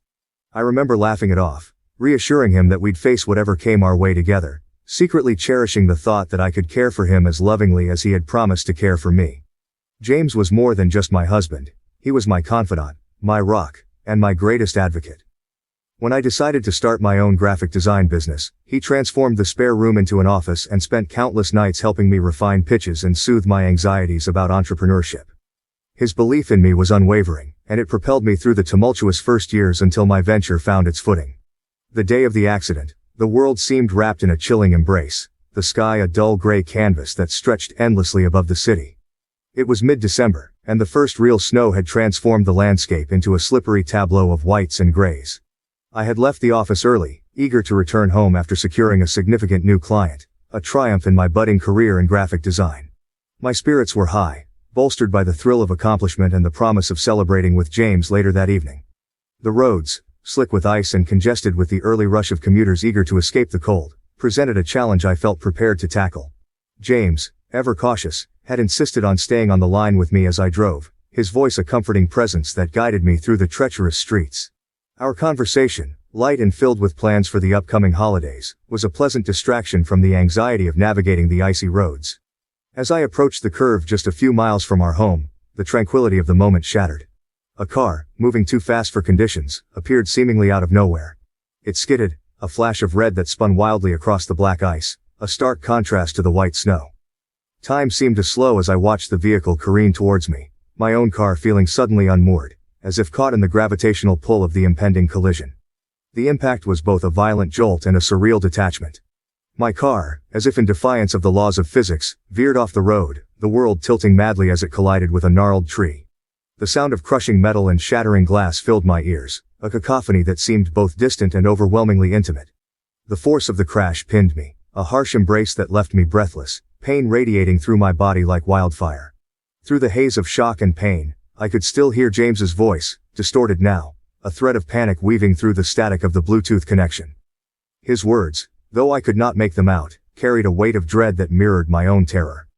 I remember laughing it off, reassuring him that we'd face whatever came our way together, secretly cherishing the thought that I could care for him as lovingly as he had promised to care for me. James was more than just my husband, he was my confidant, my rock, and my greatest advocate. When I decided to start my own graphic design business, he transformed the spare room into an office and spent countless nights helping me refine pitches and soothe my anxieties about entrepreneurship. His belief in me was unwavering, and it propelled me through the tumultuous first years until my venture found its footing. The day of the accident, the world seemed wrapped in a chilling embrace, the sky a dull gray canvas that stretched endlessly above the city. It was mid-December, and the first real snow had transformed the landscape into a slippery tableau of whites and grays. I had left the office early, eager to return home after securing a significant new client, a triumph in my budding career in graphic design. My spirits were high, bolstered by the thrill of accomplishment and the promise of celebrating with James later that evening. The roads, slick with ice and congested with the early rush of commuters eager to escape the cold, presented a challenge I felt prepared to tackle. James, ever cautious, had insisted on staying on the line with me as I drove, his voice a comforting presence that guided me through the treacherous streets. Our conversation, light and filled with plans for the upcoming holidays, was a pleasant distraction from the anxiety of navigating the icy roads. As I approached the curve just a few miles from our home, the tranquility of the moment shattered. A car, moving too fast for conditions, appeared seemingly out of nowhere. It skidded, a flash of red that spun wildly across the black ice, a stark contrast to the white snow. Time seemed to slow as I watched the vehicle careen towards me, my own car feeling suddenly unmoored, as if caught in the gravitational pull of the impending collision. The impact was both a violent jolt and a surreal detachment. My car, as if in defiance of the laws of physics, veered off the road, the world tilting madly as it collided with a gnarled tree. The sound of crushing metal and shattering glass filled my ears, a cacophony that seemed both distant and overwhelmingly intimate. The force of the crash pinned me, a harsh embrace that left me breathless, pain radiating through my body like wildfire. Through the haze of shock and pain, I could still hear James's voice, distorted now, a thread of panic weaving through the static of the Bluetooth connection. His words, though I could not make them out, carried a weight of dread that mirrored my own terror.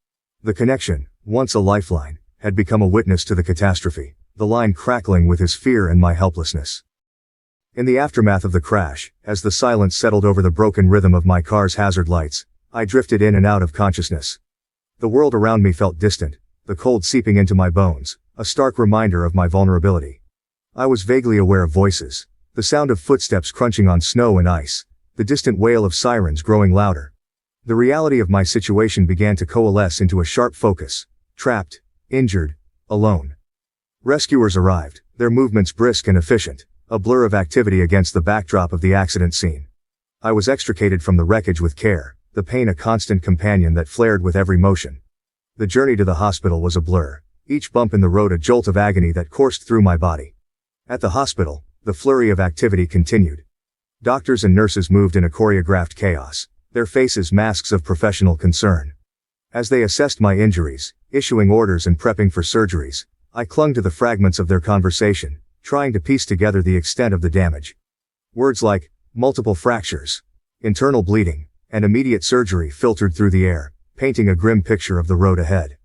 The connection, once a lifeline, had become a witness to the catastrophe, the line crackling with his fear and my helplessness. In the aftermath of the crash, as the silence settled over the broken rhythm of my car's hazard lights, I drifted in and out of consciousness. The world around me felt distant, the cold seeping into my bones, a stark reminder of my vulnerability. I was vaguely aware of voices, the sound of footsteps crunching on snow and ice, the distant wail of sirens growing louder. The reality of my situation began to coalesce into a sharp focus: trapped, injured, alone. Rescuers arrived, their movements brisk and efficient, a blur of activity against the backdrop of the accident scene. I was extricated from the wreckage with care, the pain a constant companion that flared with every motion. The journey to the hospital was a blur, each bump in the road a jolt of agony that coursed through my body. At the hospital, the flurry of activity continued. Doctors and nurses moved in a choreographed chaos, their faces masks of professional concern. As they assessed my injuries, issuing orders and prepping for surgeries, I clung to the fragments of their conversation, trying to piece together the extent of the damage. Words like multiple fractures, internal bleeding, and immediate surgery filtered through the air, painting a grim picture of the road ahead.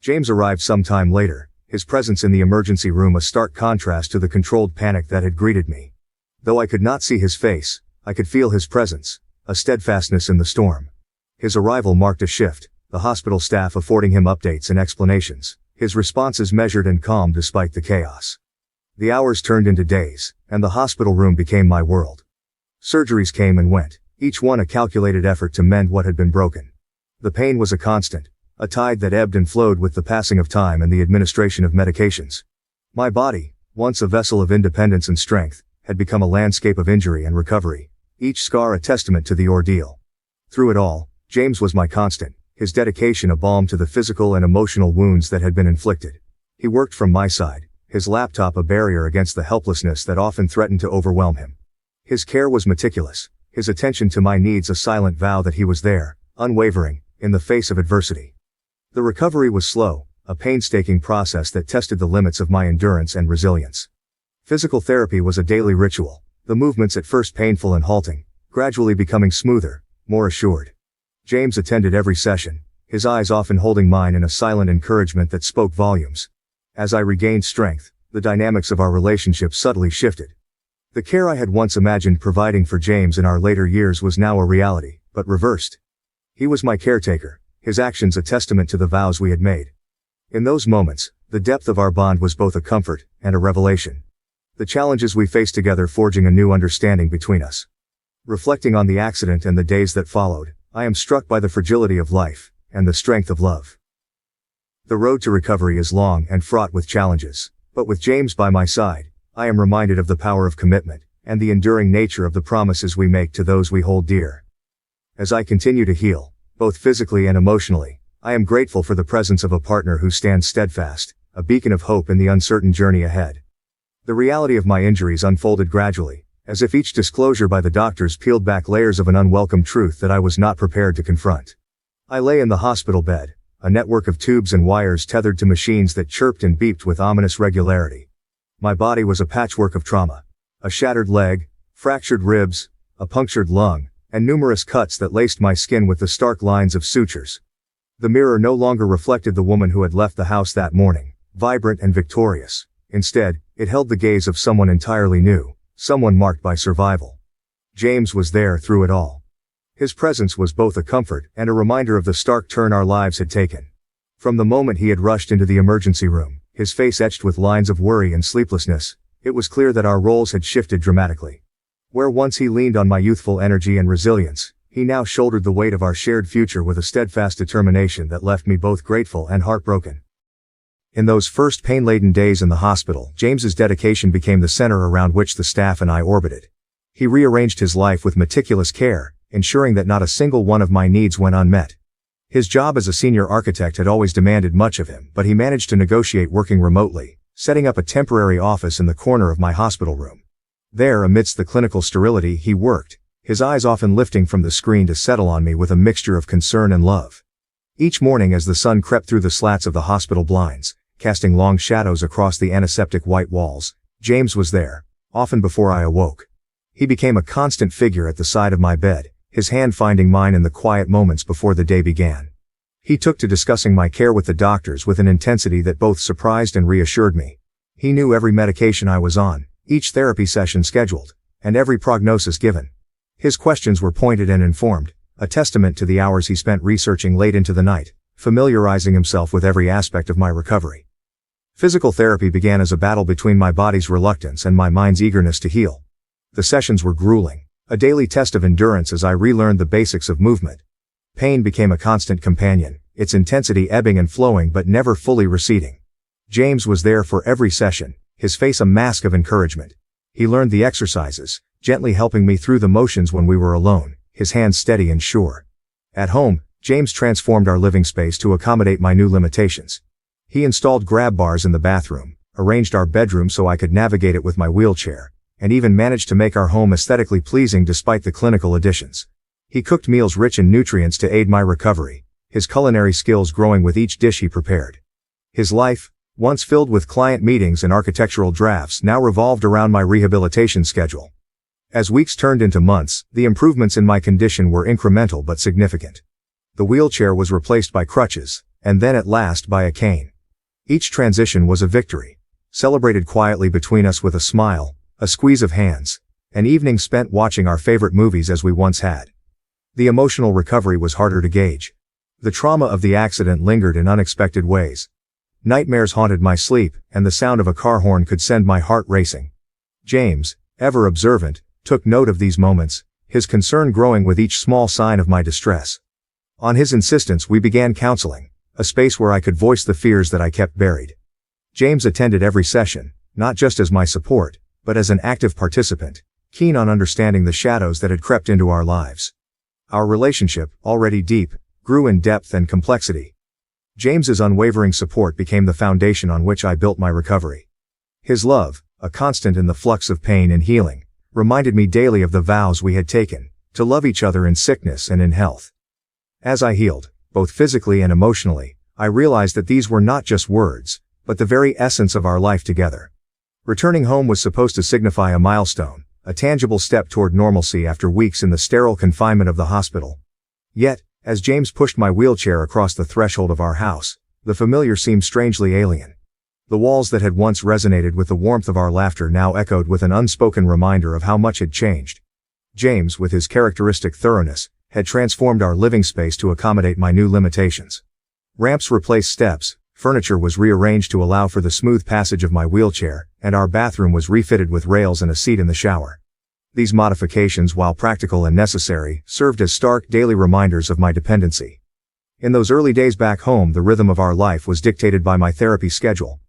James arrived some time later, his presence in the emergency room a stark contrast to the controlled panic that had greeted me. Though I could not see his face, I could feel his presence, a steadfastness in the storm. His arrival marked a shift, the hospital staff affording him updates and explanations, his responses measured and calm despite the chaos. The hours turned into days, and the hospital room became my world. Surgeries came and went, each one a calculated effort to mend what had been broken. The pain was a constant, a tide that ebbed and flowed with the passing of time and the administration of medications. My body, once a vessel of independence and strength, had become a landscape of injury and recovery, each scar a testament to the ordeal. Through it all, James was my constant, his dedication a balm to the physical and emotional wounds that had been inflicted. He worked from my side, his laptop a barrier against the helplessness that often threatened to overwhelm him. His care was meticulous, his attention to my needs a silent vow that he was there, unwavering, in the face of adversity. The recovery was slow, a painstaking process that tested the limits of my endurance and resilience. Physical therapy was a daily ritual, the movements at first painful and halting, gradually becoming smoother, more assured. James attended every session, his eyes often holding mine in a silent encouragement that spoke volumes. As I regained strength, the dynamics of our relationship subtly shifted. The care I had once imagined providing for James in our later years was now a reality, but reversed. He was my caretaker, his actions a testament to the vows we had made. In those moments, the depth of our bond was both a comfort and a revelation. The challenges we faced together forging a new understanding between us. Reflecting on the accident and the days that followed, I am struck by the fragility of life, and the strength of love. The road to recovery is long and fraught with challenges, but with James by my side, I am reminded of the power of commitment, and the enduring nature of the promises we make to those we hold dear. As I continue to heal, both physically and emotionally, I am grateful for the presence of a partner who stands steadfast, a beacon of hope in the uncertain journey ahead. The reality of my injuries unfolded gradually, as if each disclosure by the doctors peeled back layers of an unwelcome truth that I was not prepared to confront. I lay in the hospital bed, a network of tubes and wires tethered to machines that chirped and beeped with ominous regularity. My body was a patchwork of trauma. A shattered leg, fractured ribs, a punctured lung, and numerous cuts that laced my skin with the stark lines of sutures. The mirror no longer reflected the woman who had left the house that morning, vibrant and victorious. Instead, it held the gaze of someone entirely new, someone marked by survival. James was there through it all. His presence was both a comfort and a reminder of the stark turn our lives had taken. From the moment he had rushed into the emergency room, his face etched with lines of worry and sleeplessness, it was clear that our roles had shifted dramatically. Where once he leaned on my youthful energy and resilience, he now shouldered the weight of our shared future with a steadfast determination that left me both grateful and heartbroken. In those first pain-laden days in the hospital, James's dedication became the center around which the staff and I orbited. He rearranged his life with meticulous care, ensuring that not a single one of my needs went unmet. His job as a senior architect had always demanded much of him, but he managed to negotiate working remotely, setting up a temporary office in the corner of my hospital room. There, amidst the clinical sterility, he worked, his eyes often lifting from the screen to settle on me with a mixture of concern and love. Each morning as the sun crept through the slats of the hospital blinds, casting long shadows across the antiseptic white walls, James was there, often before I awoke. He became a constant figure at the side of my bed, his hand finding mine in the quiet moments before the day began. He took to discussing my care with the doctors with an intensity that both surprised and reassured me. He knew every medication I was on, each therapy session scheduled, and every prognosis given. His questions were pointed and informed, a testament to the hours he spent researching late into the night, familiarizing himself with every aspect of my recovery. Physical therapy began as a battle between my body's reluctance and my mind's eagerness to heal. The sessions were grueling, a daily test of endurance as I relearned the basics of movement. Pain became a constant companion, its intensity ebbing and flowing but never fully receding. James was there for every session, his face a mask of encouragement. He learned the exercises, gently helping me through the motions when we were alone, his hands steady and sure. At home, James transformed our living space to accommodate my new limitations. He installed grab bars in the bathroom, arranged our bedroom so I could navigate it with my wheelchair, and even managed to make our home aesthetically pleasing despite the clinical additions. He cooked meals rich in nutrients to aid my recovery, his culinary skills growing with each dish he prepared. His life, once filled with client meetings and architectural drafts, now revolved around my rehabilitation schedule. As weeks turned into months, the improvements in my condition were incremental but significant. The wheelchair was replaced by crutches, and then at last by a cane. Each transition was a victory, celebrated quietly between us with a smile, a squeeze of hands, an evening spent watching our favorite movies as we once had. The emotional recovery was harder to gauge. The trauma of the accident lingered in unexpected ways. Nightmares haunted my sleep, and the sound of a car horn could send my heart racing. James, ever observant, took note of these moments, his concern growing with each small sign of my distress. On his insistence, we began counseling, a space where I could voice the fears that I kept buried. James attended every session, not just as my support, but as an active participant, keen on understanding the shadows that had crept into our lives. Our relationship, already deep, grew in depth and complexity. James's unwavering support became the foundation on which I built my recovery. His love, a constant in the flux of pain and healing, reminded me daily of the vows we had taken, to love each other in sickness and in health. As I healed, both physically and emotionally, I realized that these were not just words, but the very essence of our life together. Returning home was supposed to signify a milestone, a tangible step toward normalcy after weeks in the sterile confinement of the hospital. Yet, as James pushed my wheelchair across the threshold of our house, the familiar seemed strangely alien. The walls that had once resonated with the warmth of our laughter now echoed with an unspoken reminder of how much had changed. James, with his characteristic thoroughness, had transformed our living space to accommodate my new limitations. Ramps replaced steps, furniture was rearranged to allow for the smooth passage of my wheelchair, and our bathroom was refitted with rails and a seat in the shower. These modifications, while practical and necessary, served as stark daily reminders of my dependency. In those early days back home, the rhythm of our life was dictated by my therapy schedule.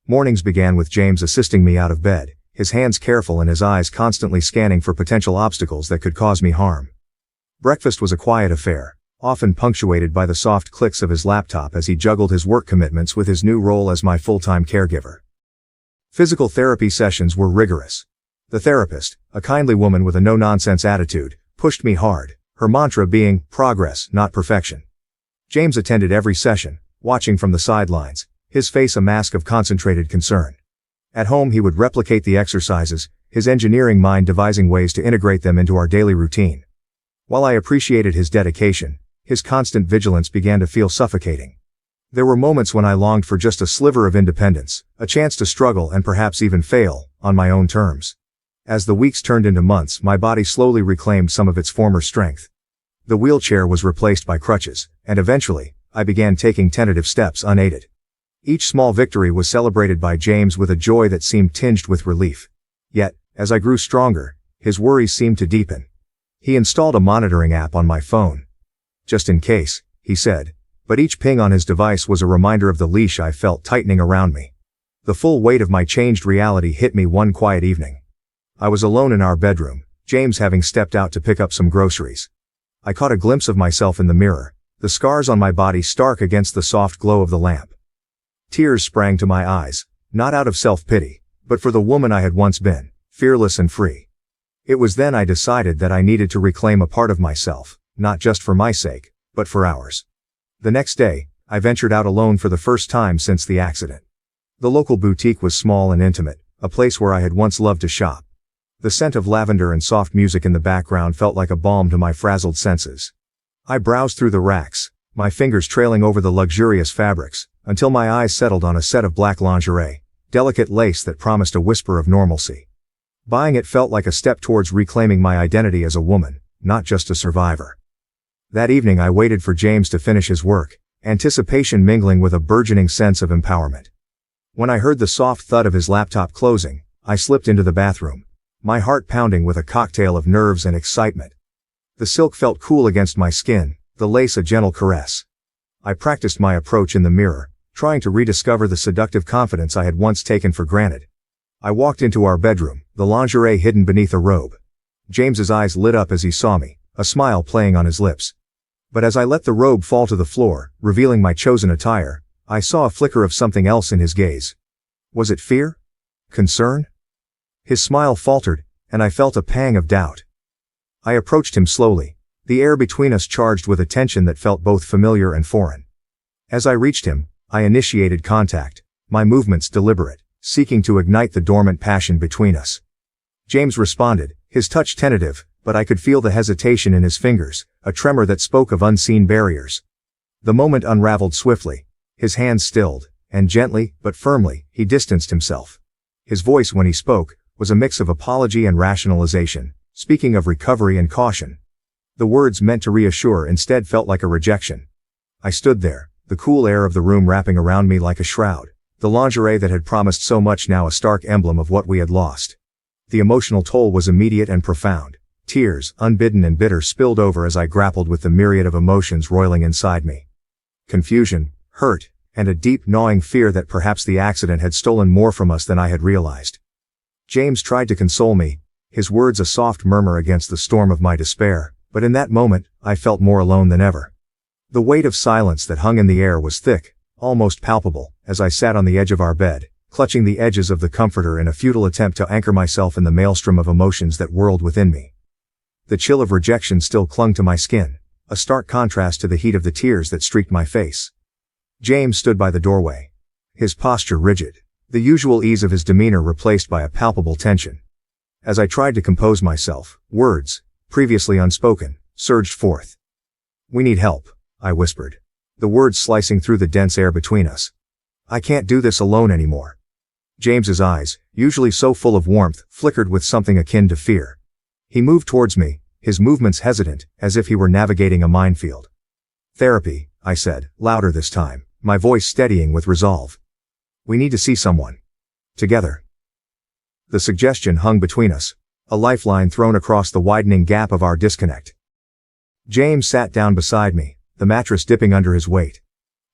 Mornings began with James assisting me out of bed, his hands careful and his eyes constantly scanning for potential obstacles that could cause me harm. Breakfast was a quiet affair, often punctuated by the soft clicks of his laptop as he juggled his work commitments with his new role as my full-time caregiver. Physical therapy sessions were rigorous. The therapist, a kindly woman with a no-nonsense attitude, pushed me hard, her mantra being, progress, not perfection. James attended every session, watching from the sidelines, his face a mask of concentrated concern. At home he would replicate the exercises, his engineering mind devising ways to integrate them into our daily routine. While I appreciated his dedication, his constant vigilance began to feel suffocating. There were moments when I longed for just a sliver of independence, a chance to struggle and perhaps even fail, on my own terms. As the weeks turned into months, my body slowly reclaimed some of its former strength. The wheelchair was replaced by crutches, and eventually, I began taking tentative steps unaided. Each small victory was celebrated by James with a joy that seemed tinged with relief. Yet, as I grew stronger, his worries seemed to deepen. He installed a monitoring app on my phone. Just in case, he said, but each ping on his device was a reminder of the leash I felt tightening around me. The full weight of my changed reality hit me one quiet evening. I was alone in our bedroom, James having stepped out to pick up some groceries. I caught a glimpse of myself in the mirror, the scars on my body stark against the soft glow of the lamp. Tears sprang to my eyes, not out of self-pity, but for the woman I had once been, fearless and free. It was then I decided that I needed to reclaim a part of myself, not just for my sake, but for ours. The next day, I ventured out alone for the first time since the accident. The local boutique was small and intimate, a place where I had once loved to shop. The scent of lavender and soft music in the background felt like a balm to my frazzled senses. I browsed through the racks, my fingers trailing over the luxurious fabrics, until my eyes settled on a set of black lingerie, delicate lace that promised a whisper of normalcy. Buying it felt like a step towards reclaiming my identity as a woman, not just a survivor. That evening I waited for James to finish his work, anticipation mingling with a burgeoning sense of empowerment. When I heard the soft thud of his laptop closing, I slipped into the bathroom, my heart pounding with a cocktail of nerves and excitement. The silk felt cool against my skin, the lace a gentle caress. I practiced my approach in the mirror, trying to rediscover the seductive confidence I had once taken for granted. I walked into our bedroom, the lingerie hidden beneath a robe. James's eyes lit up as he saw me, a smile playing on his lips. But as I let the robe fall to the floor, revealing my chosen attire, I saw a flicker of something else in his gaze. Was it fear? Concern? His smile faltered, and I felt a pang of doubt. I approached him slowly, the air between us charged with a tension that felt both familiar and foreign. As I reached him, I initiated contact, my movements deliberate, seeking to ignite the dormant passion between us. James responded, his touch tentative, but I could feel the hesitation in his fingers, a tremor that spoke of unseen barriers. The moment unraveled swiftly, his hands stilled, and gently, but firmly, he distanced himself. His voice when he spoke, was a mix of apology and rationalization, speaking of recovery and caution. The words meant to reassure instead felt like a rejection. I stood there, the cool air of the room wrapping around me like a shroud, the lingerie that had promised so much now a stark emblem of what we had lost. The emotional toll was immediate and profound. Tears, unbidden and bitter, spilled over as I grappled with the myriad of emotions roiling inside me. Confusion, hurt, and a deep gnawing fear that perhaps the accident had stolen more from us than I had realized. James tried to console me, his words a soft murmur against the storm of my despair, but in that moment, I felt more alone than ever. The weight of silence that hung in the air was thick, almost palpable, as I sat on the edge of our bed, clutching the edges of the comforter in a futile attempt to anchor myself in the maelstrom of emotions that whirled within me. The chill of rejection still clung to my skin, a stark contrast to the heat of the tears that streaked my face. James stood by the doorway. His posture rigid, the usual ease of his demeanor replaced by a palpable tension. As I tried to compose myself, words, previously unspoken, surged forth. "We need help," I whispered, the words slicing through the dense air between us. "I can't do this alone anymore." James's eyes, usually so full of warmth, flickered with something akin to fear. He moved towards me, his movements hesitant, as if he were navigating a minefield. "Therapy," I said, louder this time, my voice steadying with resolve. "We need to see someone. Together." The suggestion hung between us, a lifeline thrown across the widening gap of our disconnect. James sat down beside me, the mattress dipping under his weight.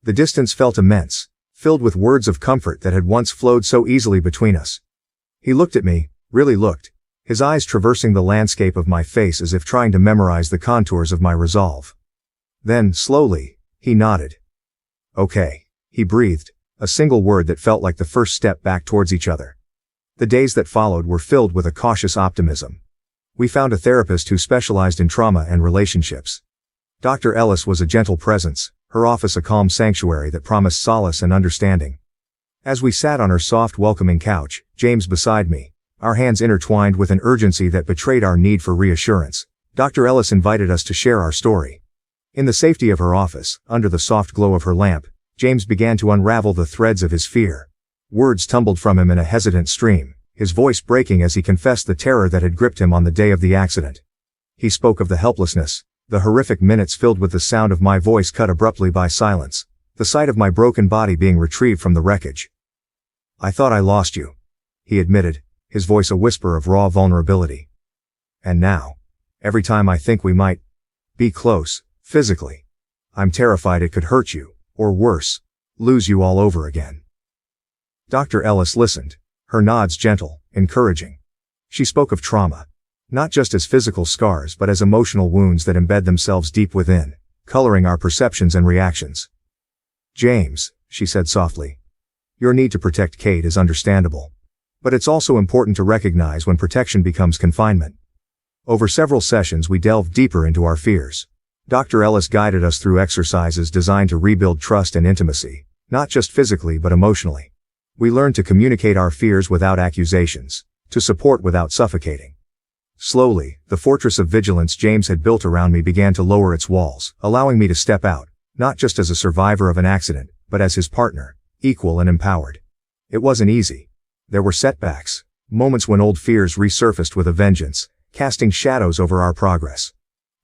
The distance felt immense, filled with words of comfort that had once flowed so easily between us. He looked at me, really looked, his eyes traversing the landscape of my face as if trying to memorize the contours of my resolve. Then, slowly, he nodded. "Okay," he breathed, a single word that felt like the first step back towards each other. The days that followed were filled with a cautious optimism. We found a therapist who specialized in trauma and relationships. Dr. Ellis was a gentle presence, her office a calm sanctuary that promised solace and understanding. As we sat on her soft, welcoming couch, James beside me, our hands intertwined with an urgency that betrayed our need for reassurance, Dr. Ellis invited us to share our story. In the safety of her office, under the soft glow of her lamp, James began to unravel the threads of his fear. Words tumbled from him in a hesitant stream, his voice breaking as he confessed the terror that had gripped him on the day of the accident. He spoke of the helplessness, the horrific minutes filled with the sound of my voice cut abruptly by silence, the sight of my broken body being retrieved from the wreckage. "I thought I lost you," he admitted, his voice a whisper of raw vulnerability. "And now, every time I think we might be close, physically, I'm terrified it could hurt you, or worse, lose you all over again." Dr. Ellis listened, her nods gentle, encouraging. She spoke of trauma, not just as physical scars but as emotional wounds that embed themselves deep within, coloring our perceptions and reactions. "James," she said softly, "your need to protect Kate is understandable. But it's also important to recognize when protection becomes confinement." Over several sessions we delved deeper into our fears. Dr. Ellis guided us through exercises designed to rebuild trust and intimacy, not just physically but emotionally. We learned to communicate our fears without accusations, to support without suffocating. Slowly, the fortress of vigilance James had built around me began to lower its walls, allowing me to step out, not just as a survivor of an accident, but as his partner, equal and empowered. It wasn't easy. There were setbacks, moments when old fears resurfaced with a vengeance, casting shadows over our progress.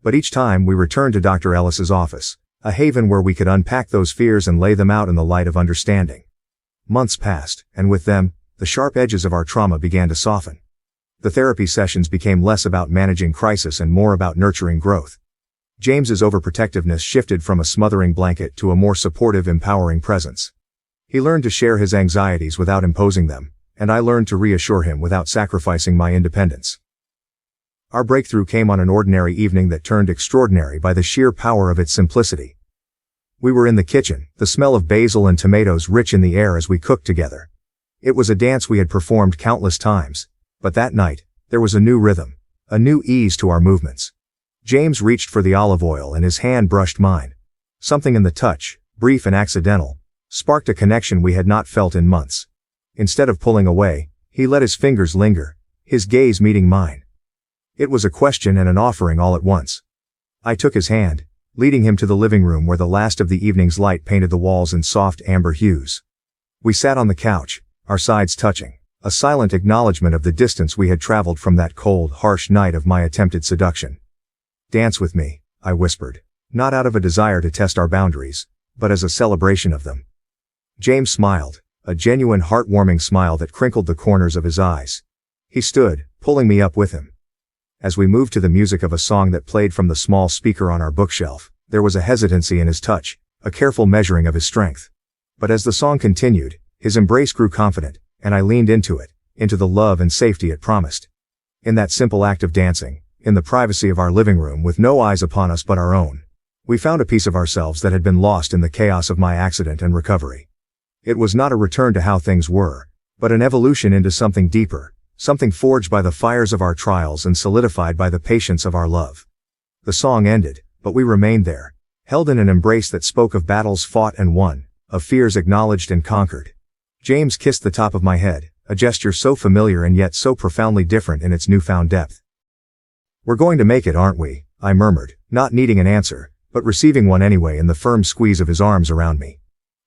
But each time we returned to Dr. Ellis's office, a haven where we could unpack those fears and lay them out in the light of understanding. Months passed, and with them, the sharp edges of our trauma began to soften. The therapy sessions became less about managing crisis and more about nurturing growth. James's overprotectiveness shifted from a smothering blanket to a more supportive, empowering presence. He learned to share his anxieties without imposing them, and I learned to reassure him without sacrificing my independence. Our breakthrough came on an ordinary evening that turned extraordinary by the sheer power of its simplicity. We were in the kitchen, the smell of basil and tomatoes rich in the air as we cooked together. It was a dance we had performed countless times, but that night, there was a new rhythm, a new ease to our movements. James reached for the olive oil and his hand brushed mine. Something in the touch, brief and accidental, sparked a connection we had not felt in months. Instead of pulling away, he let his fingers linger, his gaze meeting mine. It was a question and an offering all at once. I took his hand, leading him to the living room where the last of the evening's light painted the walls in soft amber hues. We sat on the couch, our sides touching, a silent acknowledgement of the distance we had traveled from that cold, harsh night of my attempted seduction. "Dance with me," I whispered, not out of a desire to test our boundaries, but as a celebration of them. James smiled, a genuine heartwarming smile that crinkled the corners of his eyes. He stood, pulling me up with him. As we moved to the music of a song that played from the small speaker on our bookshelf, there was a hesitancy in his touch, a careful measuring of his strength. But as the song continued, his embrace grew confident, and I leaned into it, into the love and safety it promised. In that simple act of dancing, in the privacy of our living room with no eyes upon us but our own, we found a piece of ourselves that had been lost in the chaos of my accident and recovery. It was not a return to how things were, but an evolution into something deeper, something forged by the fires of our trials and solidified by the patience of our love. The song ended, but we remained there, held in an embrace that spoke of battles fought and won, of fears acknowledged and conquered. James kissed the top of my head, a gesture so familiar and yet so profoundly different in its newfound depth. "We're going to make it, aren't we?" I murmured, not needing an answer, but receiving one anyway in the firm squeeze of his arms around me.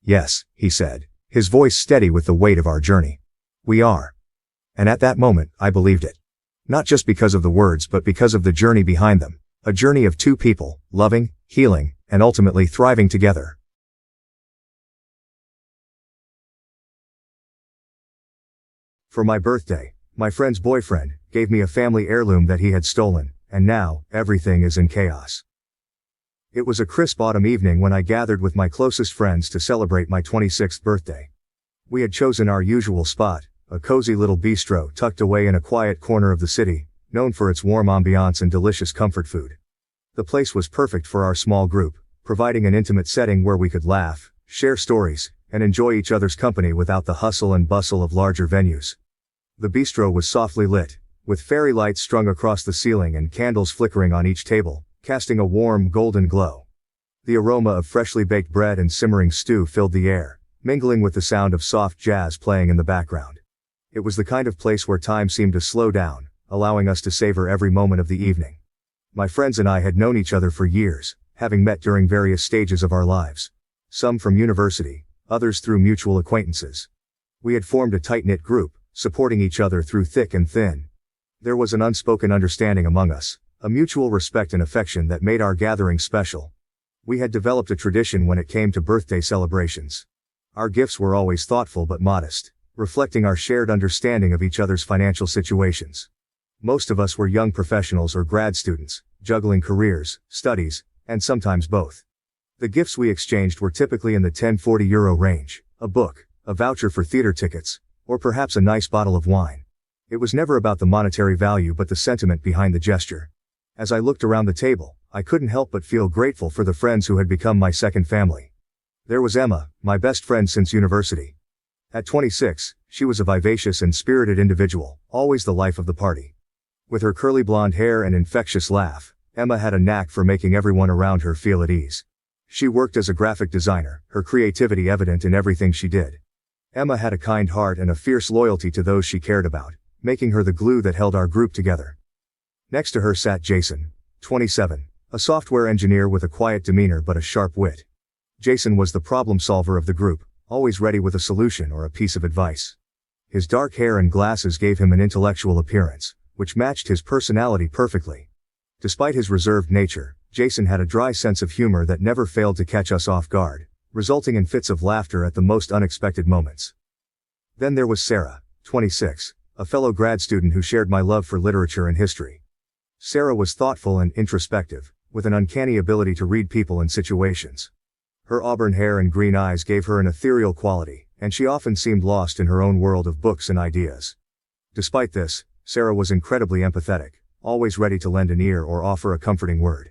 "Yes," he said, his voice steady with the weight of our journey. "We are." And at that moment, I believed it. Not just because of the words but because of the journey behind them, a journey of two people, loving, healing, and ultimately thriving together. For my birthday, my friend's boyfriend gave me a family heirloom that he had stolen, and now, everything is in chaos. It was a crisp autumn evening when I gathered with my closest friends to celebrate my 26th birthday. We had chosen our usual spot, a cozy little bistro tucked away in a quiet corner of the city, known for its warm ambiance and delicious comfort food. The place was perfect for our small group, providing an intimate setting where we could laugh, share stories, and enjoy each other's company without the hustle and bustle of larger venues. The bistro was softly lit, with fairy lights strung across the ceiling and candles flickering on each table, casting a warm, golden glow. The aroma of freshly baked bread and simmering stew filled the air, mingling with the sound of soft jazz playing in the background. It was the kind of place where time seemed to slow down, allowing us to savor every moment of the evening. My friends and I had known each other for years, having met during various stages of our lives. Some from university, others through mutual acquaintances. We had formed a tight-knit group, supporting each other through thick and thin. There was an unspoken understanding among us, a mutual respect and affection that made our gathering special. We had developed a tradition when it came to birthday celebrations. Our gifts were always thoughtful but modest, reflecting our shared understanding of each other's financial situations. Most of us were young professionals or grad students, juggling careers, studies, and sometimes both. The gifts we exchanged were typically in the €10–40 range, a book, a voucher for theater tickets, or perhaps a nice bottle of wine. It was never about the monetary value but the sentiment behind the gesture. As I looked around the table, I couldn't help but feel grateful for the friends who had become my second family. There was Emma, my best friend since university. At 26, she was a vivacious and spirited individual, always the life of the party. With her curly blonde hair and infectious laugh, Emma had a knack for making everyone around her feel at ease. She worked as a graphic designer, her creativity evident in everything she did. Emma had a kind heart and a fierce loyalty to those she cared about, making her the glue that held our group together. Next to her sat Jason, 27, a software engineer with a quiet demeanor but a sharp wit. Jason was the problem solver of the group, always ready with a solution or a piece of advice. His dark hair and glasses gave him an intellectual appearance, which matched his personality perfectly. Despite his reserved nature, Jason had a dry sense of humor that never failed to catch us off guard, resulting in fits of laughter at the most unexpected moments. Then there was Sarah, 26, a fellow grad student who shared my love for literature and history. Sarah was thoughtful and introspective, with an uncanny ability to read people and situations. Her auburn hair and green eyes gave her an ethereal quality, and she often seemed lost in her own world of books and ideas. Despite this, Sarah was incredibly empathetic, always ready to lend an ear or offer a comforting word.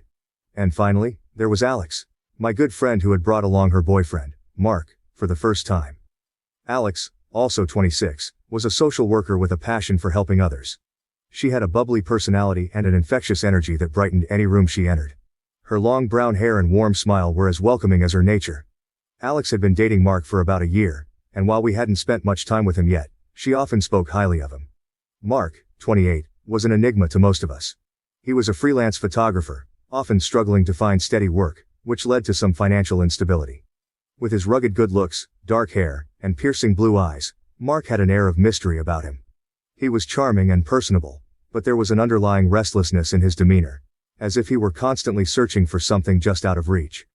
And finally, there was Alex, my good friend who had brought along her boyfriend, Mark, for the first time. Alex, also 26, was a social worker with a passion for helping others. She had a bubbly personality and an infectious energy that brightened any room she entered. Her long brown hair and warm smile were as welcoming as her nature. Alex had been dating Mark for about a year, and while we hadn't spent much time with him yet, she often spoke highly of him. Mark, 28, was an enigma to most of us. He was a freelance photographer, often struggling to find steady work, which led to some financial instability. With his rugged good looks, dark hair, and piercing blue eyes, Mark had an air of mystery about him. He was charming and personable, but there was an underlying restlessness in his demeanor, as if he were constantly searching for something just out of reach.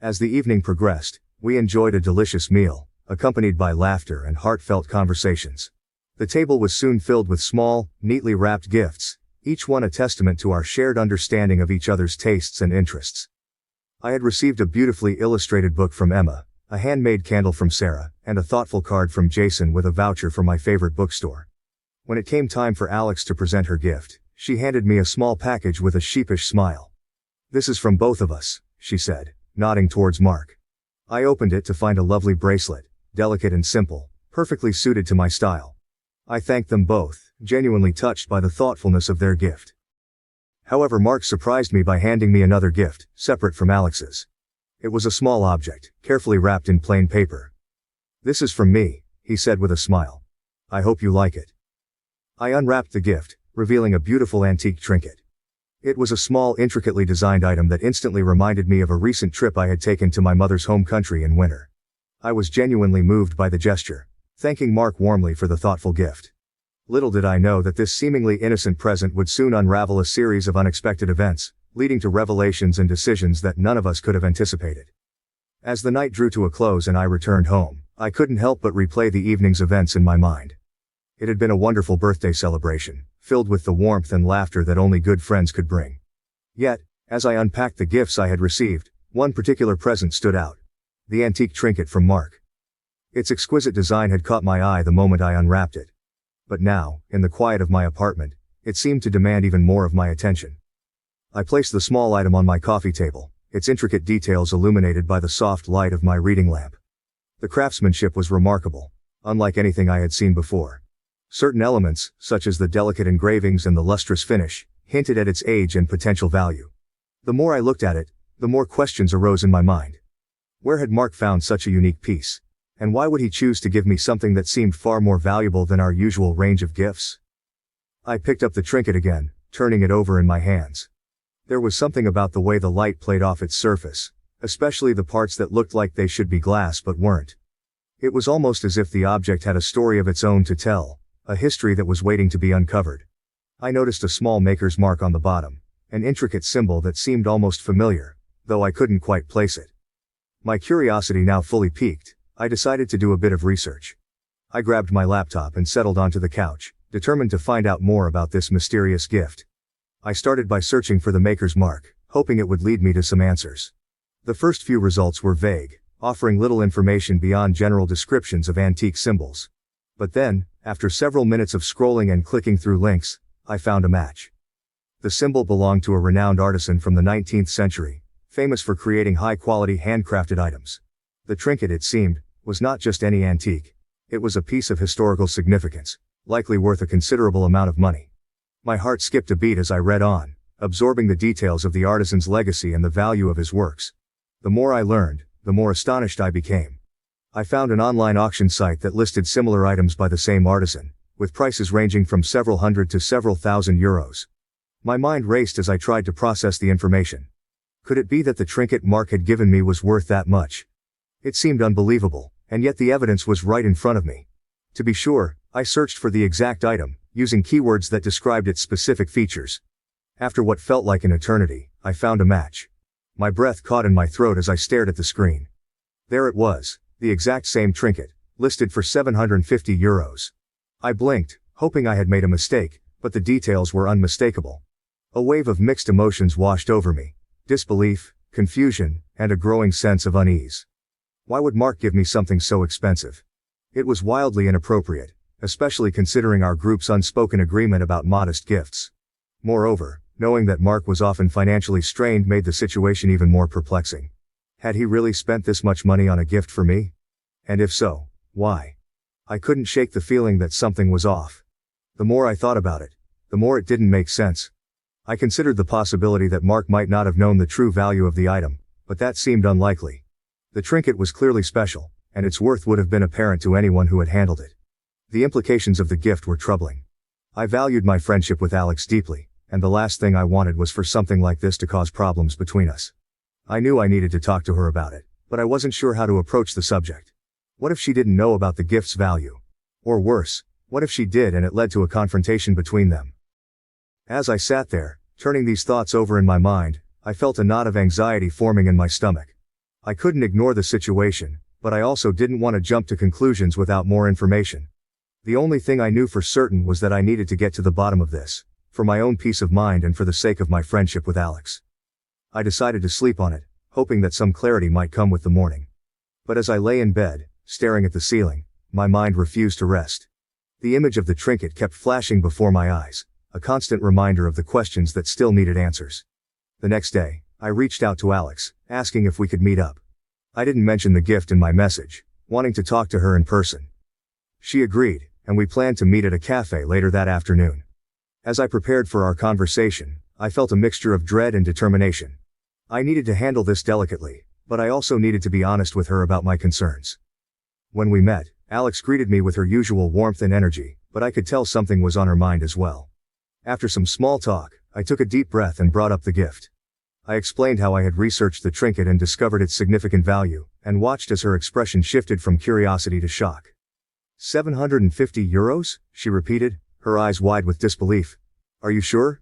As the evening progressed, we enjoyed a delicious meal, accompanied by laughter and heartfelt conversations. The table was soon filled with small, neatly wrapped gifts, each one a testament to our shared understanding of each other's tastes and interests. I had received a beautifully illustrated book from Emma, a handmade candle from Sarah, and a thoughtful card from Jason with a voucher for my favorite bookstore. When it came time for Alex to present her gift, she handed me a small package with a sheepish smile. "This is from both of us," she said, nodding towards Mark. I opened it to find a lovely bracelet, delicate and simple, perfectly suited to my style. I thanked them both, genuinely touched by the thoughtfulness of their gift. However, Mark surprised me by handing me another gift, separate from Alex's. It was a small object, carefully wrapped in plain paper. "This is from me," he said with a smile. "I hope you like it." I unwrapped the gift, revealing a beautiful antique trinket. It was a small, intricately designed item that instantly reminded me of a recent trip I had taken to my mother's home country in winter. I was genuinely moved by the gesture, thanking Mark warmly for the thoughtful gift. Little did I know that this seemingly innocent present would soon unravel a series of unexpected events, leading to revelations and decisions that none of us could have anticipated. As the night drew to a close and I returned home, I couldn't help but replay the evening's events in my mind. It had been a wonderful birthday celebration, filled with the warmth and laughter that only good friends could bring. Yet, as I unpacked the gifts I had received, one particular present stood out. The antique trinket from Mark. Its exquisite design had caught my eye the moment I unwrapped it. But now, in the quiet of my apartment, it seemed to demand even more of my attention. I placed the small item on my coffee table, its intricate details illuminated by the soft light of my reading lamp. The craftsmanship was remarkable, unlike anything I had seen before. Certain elements, such as the delicate engravings and the lustrous finish, hinted at its age and potential value. The more I looked at it, the more questions arose in my mind. Where had Mark found such a unique piece? And why would he choose to give me something that seemed far more valuable than our usual range of gifts? I picked up the trinket again, turning it over in my hands. There was something about the way the light played off its surface, especially the parts that looked like they should be glass but weren't. It was almost as if the object had a story of its own to tell, a history that was waiting to be uncovered. I noticed a small maker's mark on the bottom, an intricate symbol that seemed almost familiar, though I couldn't quite place it. My curiosity now fully piqued, I decided to do a bit of research. I grabbed my laptop and settled onto the couch, determined to find out more about this mysterious gift. I started by searching for the maker's mark, hoping it would lead me to some answers. The first few results were vague, offering little information beyond general descriptions of antique symbols. But then, after several minutes of scrolling and clicking through links, I found a match. The symbol belonged to a renowned artisan from the 19th century, famous for creating high-quality handcrafted items. The trinket, it seemed, was not just any antique. It was a piece of historical significance, likely worth a considerable amount of money. My heart skipped a beat as I read on, absorbing the details of the artisan's legacy and the value of his works. The more I learned, the more astonished I became. I found an online auction site that listed similar items by the same artisan, with prices ranging from several hundred to several thousand euros. My mind raced as I tried to process the information. Could it be that the trinket Mark had given me was worth that much? It seemed unbelievable, and yet the evidence was right in front of me. To be sure, I searched for the exact item, using keywords that described its specific features. After what felt like an eternity, I found a match. My breath caught in my throat as I stared at the screen. There it was, the exact same trinket, listed for 750 euros. I blinked, hoping I had made a mistake, but the details were unmistakable. A wave of mixed emotions washed over me: disbelief, confusion, and a growing sense of unease. Why would Mark give me something so expensive? It was wildly inappropriate, especially considering our group's unspoken agreement about modest gifts. Moreover, knowing that Mark was often financially strained made the situation even more perplexing. Had he really spent this much money on a gift for me? And if so, why? I couldn't shake the feeling that something was off. The more I thought about it, the more it didn't make sense. I considered the possibility that Mark might not have known the true value of the item, but that seemed unlikely. The trinket was clearly special, and its worth would have been apparent to anyone who had handled it. The implications of the gift were troubling. I valued my friendship with Alex deeply, and the last thing I wanted was for something like this to cause problems between us. I knew I needed to talk to her about it, but I wasn't sure how to approach the subject. What if she didn't know about the gift's value? Or worse, what if she did and it led to a confrontation between them? As I sat there, turning these thoughts over in my mind, I felt a knot of anxiety forming in my stomach. I couldn't ignore the situation, but I also didn't want to jump to conclusions without more information. The only thing I knew for certain was that I needed to get to the bottom of this, for my own peace of mind and for the sake of my friendship with Alex. I decided to sleep on it, hoping that some clarity might come with the morning. But as I lay in bed, staring at the ceiling, my mind refused to rest. The image of the trinket kept flashing before my eyes, a constant reminder of the questions that still needed answers. The next day, I reached out to Alex, asking if we could meet up. I didn't mention the gift in my message, wanting to talk to her in person. She agreed, and we planned to meet at a cafe later that afternoon. As I prepared for our conversation, I felt a mixture of dread and determination. I needed to handle this delicately, but I also needed to be honest with her about my concerns. When we met, Alex greeted me with her usual warmth and energy, but I could tell something was on her mind as well. After some small talk, I took a deep breath and brought up the gift. I explained how I had researched the trinket and discovered its significant value, and watched as her expression shifted from curiosity to shock. €750? She repeated, her eyes wide with disbelief. Are you sure?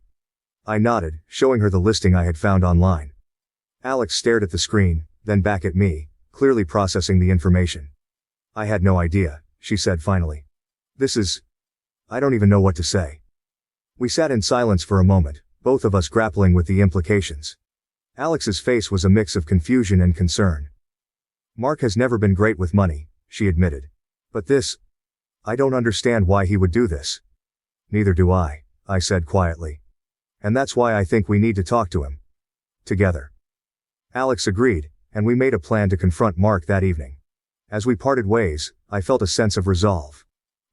I nodded, showing her the listing I had found online. Alex stared at the screen, then back at me, clearly processing the information. I had no idea, she said finally. I don't even know what to say. We sat in silence for a moment, both of us grappling with the implications. Alex's face was a mix of confusion and concern. Mark has never been great with money, she admitted. But I don't understand why he would do this. Neither do I said quietly. And that's why I think we need to talk to him. Together. Alex agreed, and we made a plan to confront Mark that evening. As we parted ways, I felt a sense of resolve.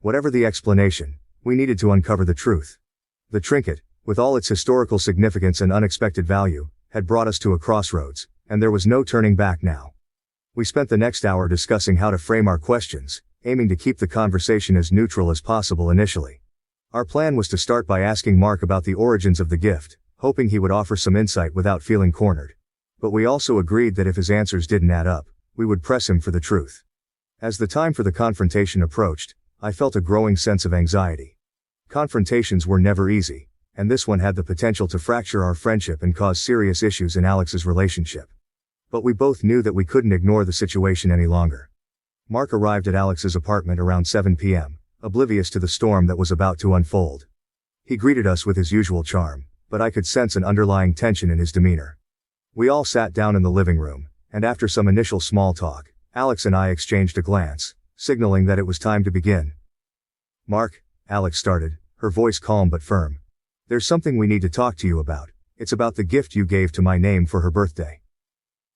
Whatever the explanation, we needed to uncover the truth. The trinket, with all its historical significance and unexpected value, had brought us to a crossroads, and there was no turning back now. We spent the next hour discussing how to frame our questions, aiming to keep the conversation as neutral as possible initially. Our plan was to start by asking Mark about the origins of the gift, hoping he would offer some insight without feeling cornered. But we also agreed that if his answers didn't add up, we would press him for the truth. As the time for the confrontation approached, I felt a growing sense of anxiety. Confrontations were never easy, and this one had the potential to fracture our friendship and cause serious issues in Alex's relationship. But we both knew that we couldn't ignore the situation any longer. Mark arrived at Alex's apartment around 7 p.m., oblivious to the storm that was about to unfold. He greeted us with his usual charm, but I could sense an underlying tension in his demeanor. We all sat down in the living room, and after some initial small talk, Alex and I exchanged a glance, signaling that it was time to begin. Mark, Alex started, her voice calm but firm. There's something we need to talk to you about. It's about the gift you gave to my name for her birthday.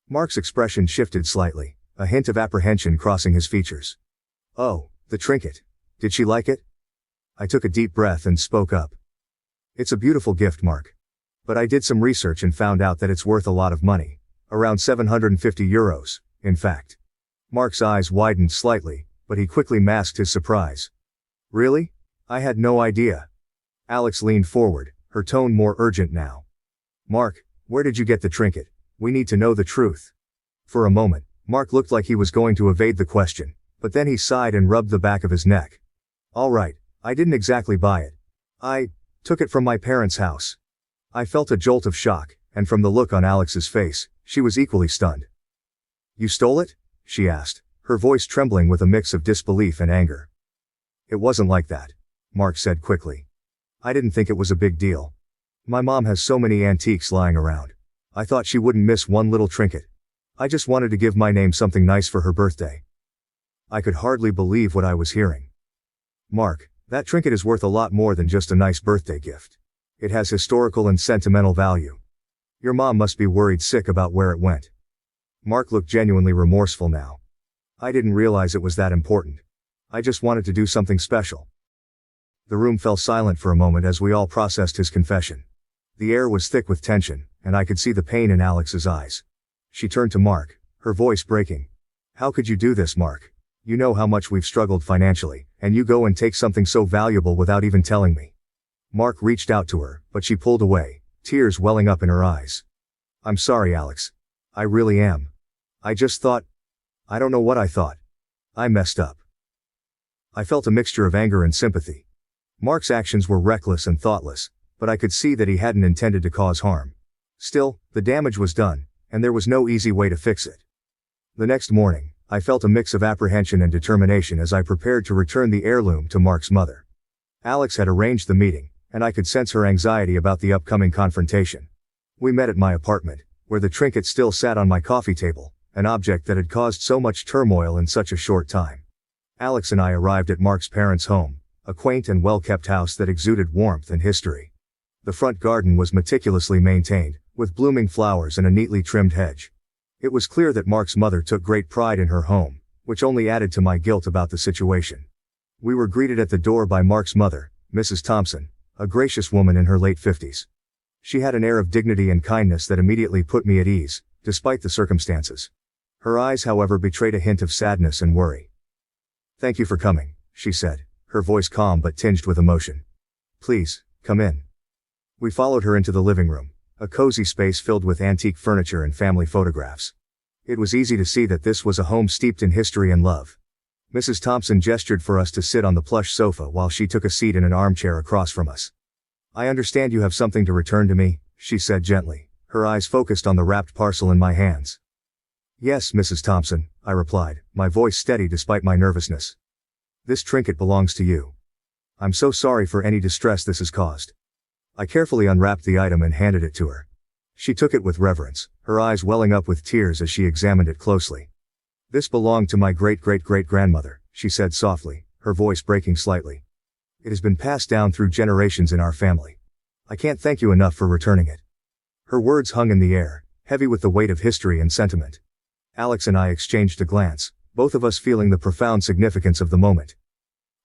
Mark's expression shifted slightly, a hint of apprehension crossing his features. Oh, the trinket. Did she like it? I took a deep breath and spoke up. It's a beautiful gift, Mark. But I did some research and found out that it's worth a lot of money. Around €750, in fact. Mark's eyes widened slightly, but he quickly masked his surprise. Really? I had no idea. Alex leaned forward, her tone more urgent now. Mark, where did you get the trinket? We need to know the truth. For a moment, Mark looked like he was going to evade the question, but then he sighed and rubbed the back of his neck. All right, I didn't exactly buy it. I took it from my parents' house. I felt a jolt of shock, and from the look on Alex's face, she was equally stunned. You stole it? She asked, her voice trembling with a mix of disbelief and anger. It wasn't like that, Mark said quickly. I didn't think it was a big deal. My mom has so many antiques lying around. I thought she wouldn't miss one little trinket. I just wanted to give my name something nice for her birthday. I could hardly believe what I was hearing. Mark, that trinket is worth a lot more than just a nice birthday gift. It has historical and sentimental value. Your mom must be worried sick about where it went. Mark looked genuinely remorseful now. I didn't realize it was that important. I just wanted to do something special. The room fell silent for a moment as we all processed his confession. The air was thick with tension, and I could see the pain in Alex's eyes. She turned to Mark, her voice breaking. How could you do this, Mark? You know how much we've struggled financially, and you go and take something so valuable without even telling me. Mark reached out to her, but she pulled away, tears welling up in her eyes. I'm sorry, Alex. I really am. I don't know what I thought. I messed up. I felt a mixture of anger and sympathy. Mark's actions were reckless and thoughtless, but I could see that he hadn't intended to cause harm. Still, the damage was done, and there was no easy way to fix it. The next morning, I felt a mix of apprehension and determination as I prepared to return the heirloom to Mark's mother. Alex had arranged the meeting, and I could sense her anxiety about the upcoming confrontation. We met at my apartment, where the trinket still sat on my coffee table, an object that had caused so much turmoil in such a short time. Alex and I arrived at Mark's parents' home, a quaint and well-kept house that exuded warmth and history. The front garden was meticulously maintained, with blooming flowers and a neatly trimmed hedge. It was clear that Mark's mother took great pride in her home, which only added to my guilt about the situation. We were greeted at the door by Mark's mother, Mrs. Thompson, a gracious woman in her late 50s. She had an air of dignity and kindness that immediately put me at ease, despite the circumstances. Her eyes, however, betrayed a hint of sadness and worry. "Thank you for coming," she said, her voice calm but tinged with emotion. "Please, come in." We followed her into the living room, a cozy space filled with antique furniture and family photographs. It was easy to see that this was a home steeped in history and love. Mrs. Thompson gestured for us to sit on the plush sofa while she took a seat in an armchair across from us. "I understand you have something to return to me," she said gently, her eyes focused on the wrapped parcel in my hands. "Yes, Mrs. Thompson," I replied, my voice steady despite my nervousness. "This trinket belongs to you. I'm so sorry for any distress this has caused." I carefully unwrapped the item and handed it to her. She took it with reverence, her eyes welling up with tears as she examined it closely. "This belonged to my great-great-great-grandmother," she said softly, her voice breaking slightly. "It has been passed down through generations in our family. I can't thank you enough for returning it." Her words hung in the air, heavy with the weight of history and sentiment. Alex and I exchanged a glance, both of us feeling the profound significance of the moment.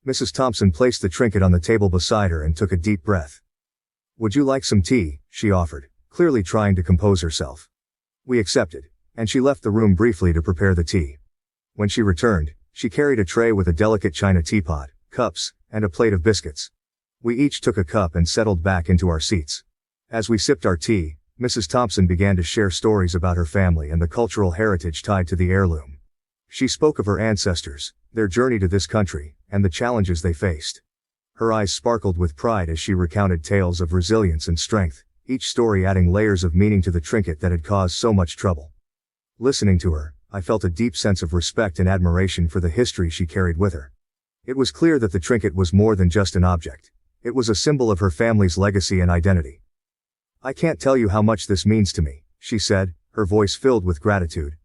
Mrs. Thompson placed the trinket on the table beside her and took a deep breath. "Would you like some tea?" she offered, clearly trying to compose herself. We accepted, and she left the room briefly to prepare the tea. When she returned, she carried a tray with a delicate china teapot, cups, and a plate of biscuits. We each took a cup and settled back into our seats. As we sipped our tea, Mrs. Thompson began to share stories about her family and the cultural heritage tied to the heirloom. She spoke of her ancestors, their journey to this country, and the challenges they faced. Her eyes sparkled with pride as she recounted tales of resilience and strength, each story adding layers of meaning to the trinket that had caused so much trouble. Listening to her, I felt a deep sense of respect and admiration for the history she carried with her. It was clear that the trinket was more than just an object. It was a symbol of her family's legacy and identity. "I can't tell you how much this means to me," she said, her voice filled with gratitude.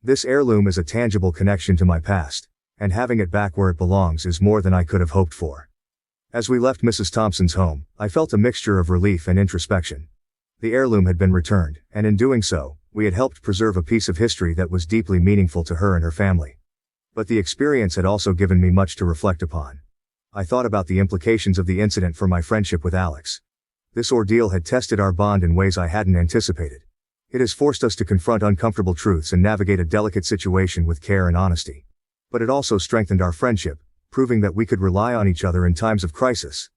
"This heirloom is a tangible connection to my past, and having it back where it belongs is more than I could have hoped for." As we left Mrs. Thompson's home, I felt a mixture of relief and introspection. The heirloom had been returned, and in doing so, we had helped preserve a piece of history that was deeply meaningful to her and her family. But the experience had also given me much to reflect upon. I thought about the implications of the incident for my friendship with Alex. This ordeal had tested our bond in ways I hadn't anticipated. It has forced us to confront uncomfortable truths and navigate a delicate situation with care and honesty. But it also strengthened our friendship, proving that we could rely on each other in times of crisis.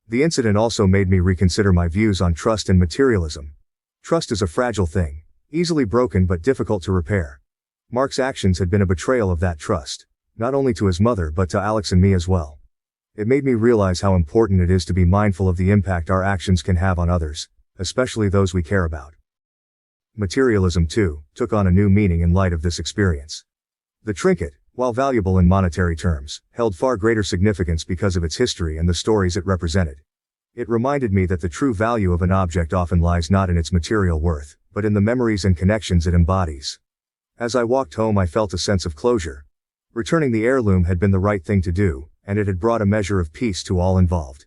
The incident also made me reconsider my views on trust and materialism. Trust is a fragile thing, easily broken but difficult to repair. Mark's actions had been a betrayal of that trust, not only to his mother but to Alex and me as well. It made me realize how important it is to be mindful of the impact our actions can have on others, especially those we care about. Materialism, too, took on a new meaning in light of this experience. The trinket, while valuable in monetary terms, held far greater significance because of its history and the stories it represented. It reminded me that the true value of an object often lies not in its material worth, but in the memories and connections it embodies. As I walked home, I felt a sense of closure. Returning the heirloom had been the right thing to do, and it had brought a measure of peace to all involved.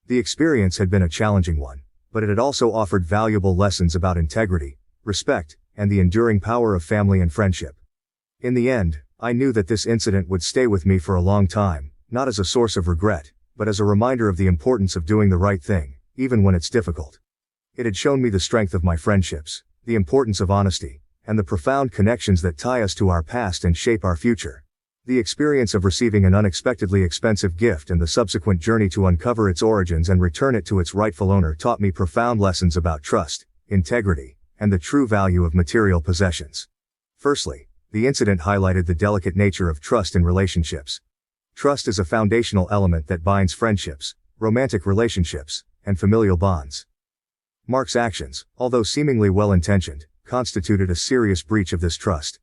The experience had been a challenging one, but it had also offered valuable lessons about integrity, respect, and the enduring power of family and friendship. In the end, I knew that this incident would stay with me for a long time, not as a source of regret, but as a reminder of the importance of doing the right thing, even when it's difficult. It had shown me the strength of my friendships, the importance of honesty, and the profound connections that tie us to our past and shape our future. The experience of receiving an unexpectedly expensive gift and the subsequent journey to uncover its origins and return it to its rightful owner taught me profound lessons about trust, integrity, and the true value of material possessions. Firstly, the incident highlighted the delicate nature of trust in relationships. Trust is a foundational element that binds friendships, romantic relationships, and familial bonds. Mark's actions, although seemingly well-intentioned, constituted a serious breach of this trust.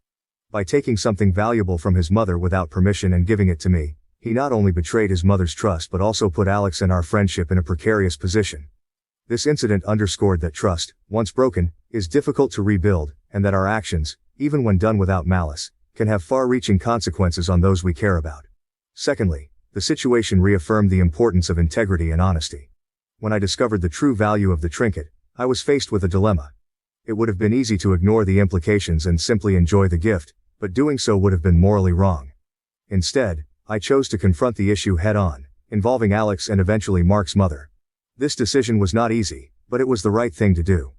By taking something valuable from his mother without permission and giving it to me, he not only betrayed his mother's trust but also put Alex and our friendship in a precarious position. This incident underscored that trust, once broken, is difficult to rebuild, and that our actions, even when done without malice, can have far-reaching consequences on those we care about. Secondly, the situation reaffirmed the importance of integrity and honesty. When I discovered the true value of the trinket, I was faced with a dilemma. It would have been easy to ignore the implications and simply enjoy the gift, but doing so would have been morally wrong. Instead, I chose to confront the issue head-on, involving Alex and eventually Mark's mother. This decision was not easy, but it was the right thing to do.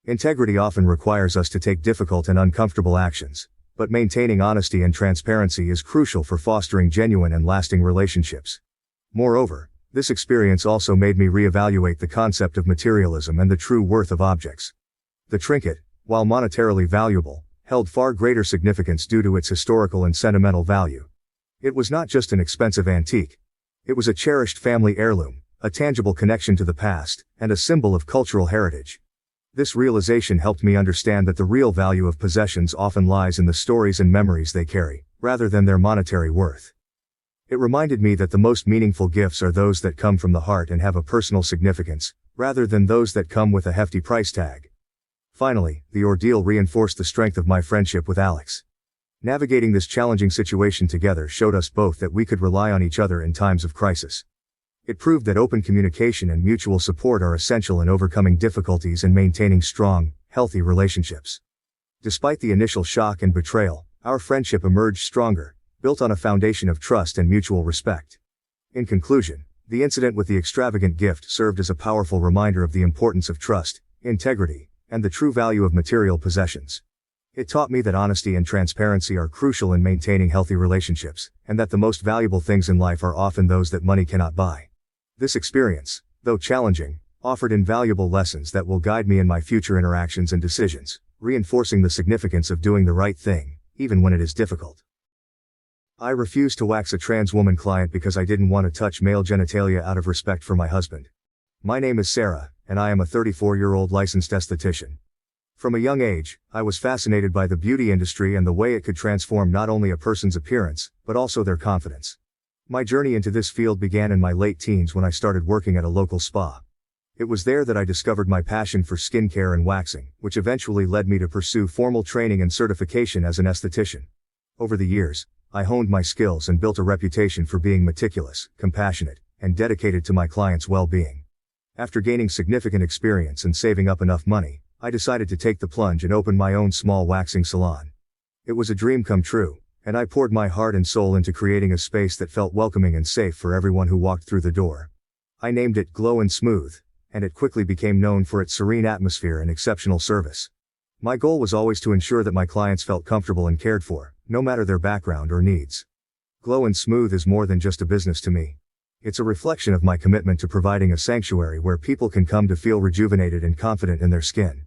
Integrity often requires us to take difficult and uncomfortable actions, but maintaining honesty and transparency is crucial for fostering genuine and lasting relationships. Moreover, this experience also made me reevaluate the concept of materialism and the true worth of objects. The trinket, while monetarily valuable, held far greater significance due to its historical and sentimental value. It was not just an expensive antique. It was a cherished family heirloom, a tangible connection to the past, and a symbol of cultural heritage. This realization helped me understand that the real value of possessions often lies in the stories and memories they carry, rather than their monetary worth. It reminded me that the most meaningful gifts are those that come from the heart and have a personal significance, rather than those that come with a hefty price tag. Finally, the ordeal reinforced the strength of my friendship with Alex. Navigating this challenging situation together showed us both that we could rely on each other in times of crisis. It proved that open communication and mutual support are essential in overcoming difficulties and maintaining strong, healthy relationships. Despite the initial shock and betrayal, our friendship emerged stronger, built on a foundation of trust and mutual respect. In conclusion, the incident with the extravagant gift served as a powerful reminder of the importance of trust, integrity, and the true value of material possessions. It taught me that honesty and transparency are crucial in maintaining healthy relationships, and that the most valuable things in life are often those that money cannot buy. This experience, though challenging, offered invaluable lessons that will guide me in my future interactions and decisions, reinforcing the significance of doing the right thing, even when it is difficult. I refused to wax a trans woman client because I didn't want to touch male genitalia out of respect for my husband. My name is Sarah, and I am a 34-year-old licensed esthetician. From a young age, I was fascinated by the beauty industry and the way it could transform not only a person's appearance, but also their confidence. My journey into this field began in my late teens when I started working at a local spa. It was there that I discovered my passion for skincare and waxing, which eventually led me to pursue formal training and certification as an esthetician. Over the years, I honed my skills and built a reputation for being meticulous, compassionate, and dedicated to my clients' well-being. After gaining significant experience and saving up enough money, I decided to take the plunge and open my own small waxing salon. It was a dream come true, and I poured my heart and soul into creating a space that felt welcoming and safe for everyone who walked through the door. I named it Glow and Smooth, and it quickly became known for its serene atmosphere and exceptional service. My goal was always to ensure that my clients felt comfortable and cared for, no matter their background or needs. Glow and Smooth is more than just a business to me. It's a reflection of my commitment to providing a sanctuary where people can come to feel rejuvenated and confident in their skin.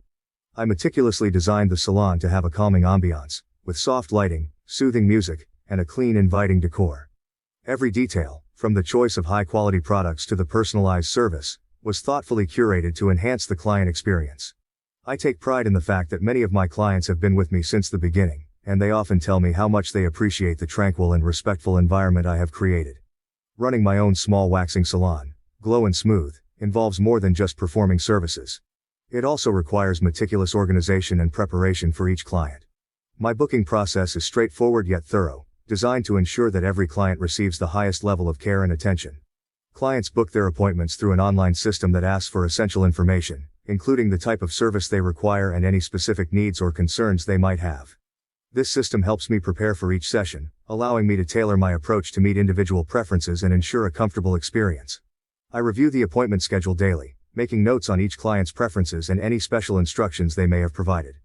I meticulously designed the salon to have a calming ambiance, with soft lighting, soothing music, and a clean, inviting decor. Every detail, from the choice of high-quality products to the personalized service, was thoughtfully curated to enhance the client experience. I take pride in the fact that many of my clients have been with me since the beginning, and they often tell me how much they appreciate the tranquil and respectful environment I have created. Running my own small waxing salon, Glow and Smooth, involves more than just performing services. It also requires meticulous organization and preparation for each client. My booking process is straightforward yet thorough, designed to ensure that every client receives the highest level of care and attention. Clients book their appointments through an online system that asks for essential information, including the type of service they require and any specific needs or concerns they might have. This system helps me prepare for each session, allowing me to tailor my approach to meet individual preferences and ensure a comfortable experience. I review the appointment schedule daily, making notes on each client's preferences and any special instructions they may have provided.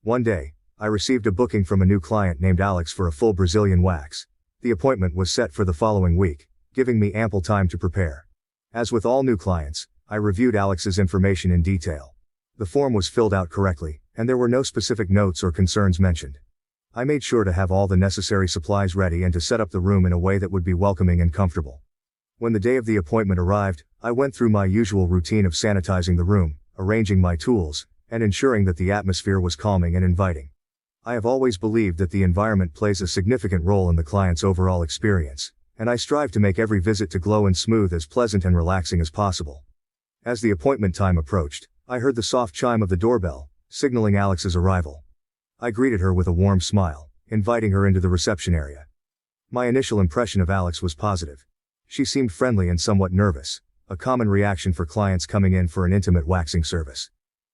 One day, I received a booking from a new client named Alex for a full Brazilian wax. The appointment was set for the following week, giving me ample time to prepare. As with all new clients, I reviewed Alex's information in detail. The form was filled out correctly, and there were no specific notes or concerns mentioned. I made sure to have all the necessary supplies ready and to set up the room in a way that would be welcoming and comfortable. When the day of the appointment arrived, I went through my usual routine of sanitizing the room, arranging my tools, and ensuring that the atmosphere was calming and inviting. I have always believed that the environment plays a significant role in the client's overall experience, and I strive to make every visit to Glow and Smooth as pleasant and relaxing as possible. As the appointment time approached, I heard the soft chime of the doorbell, signaling Alex's arrival. I greeted her with a warm smile, inviting her into the reception area. My initial impression of Alex was positive. She seemed friendly and somewhat nervous, a common reaction for clients coming in for an intimate waxing service.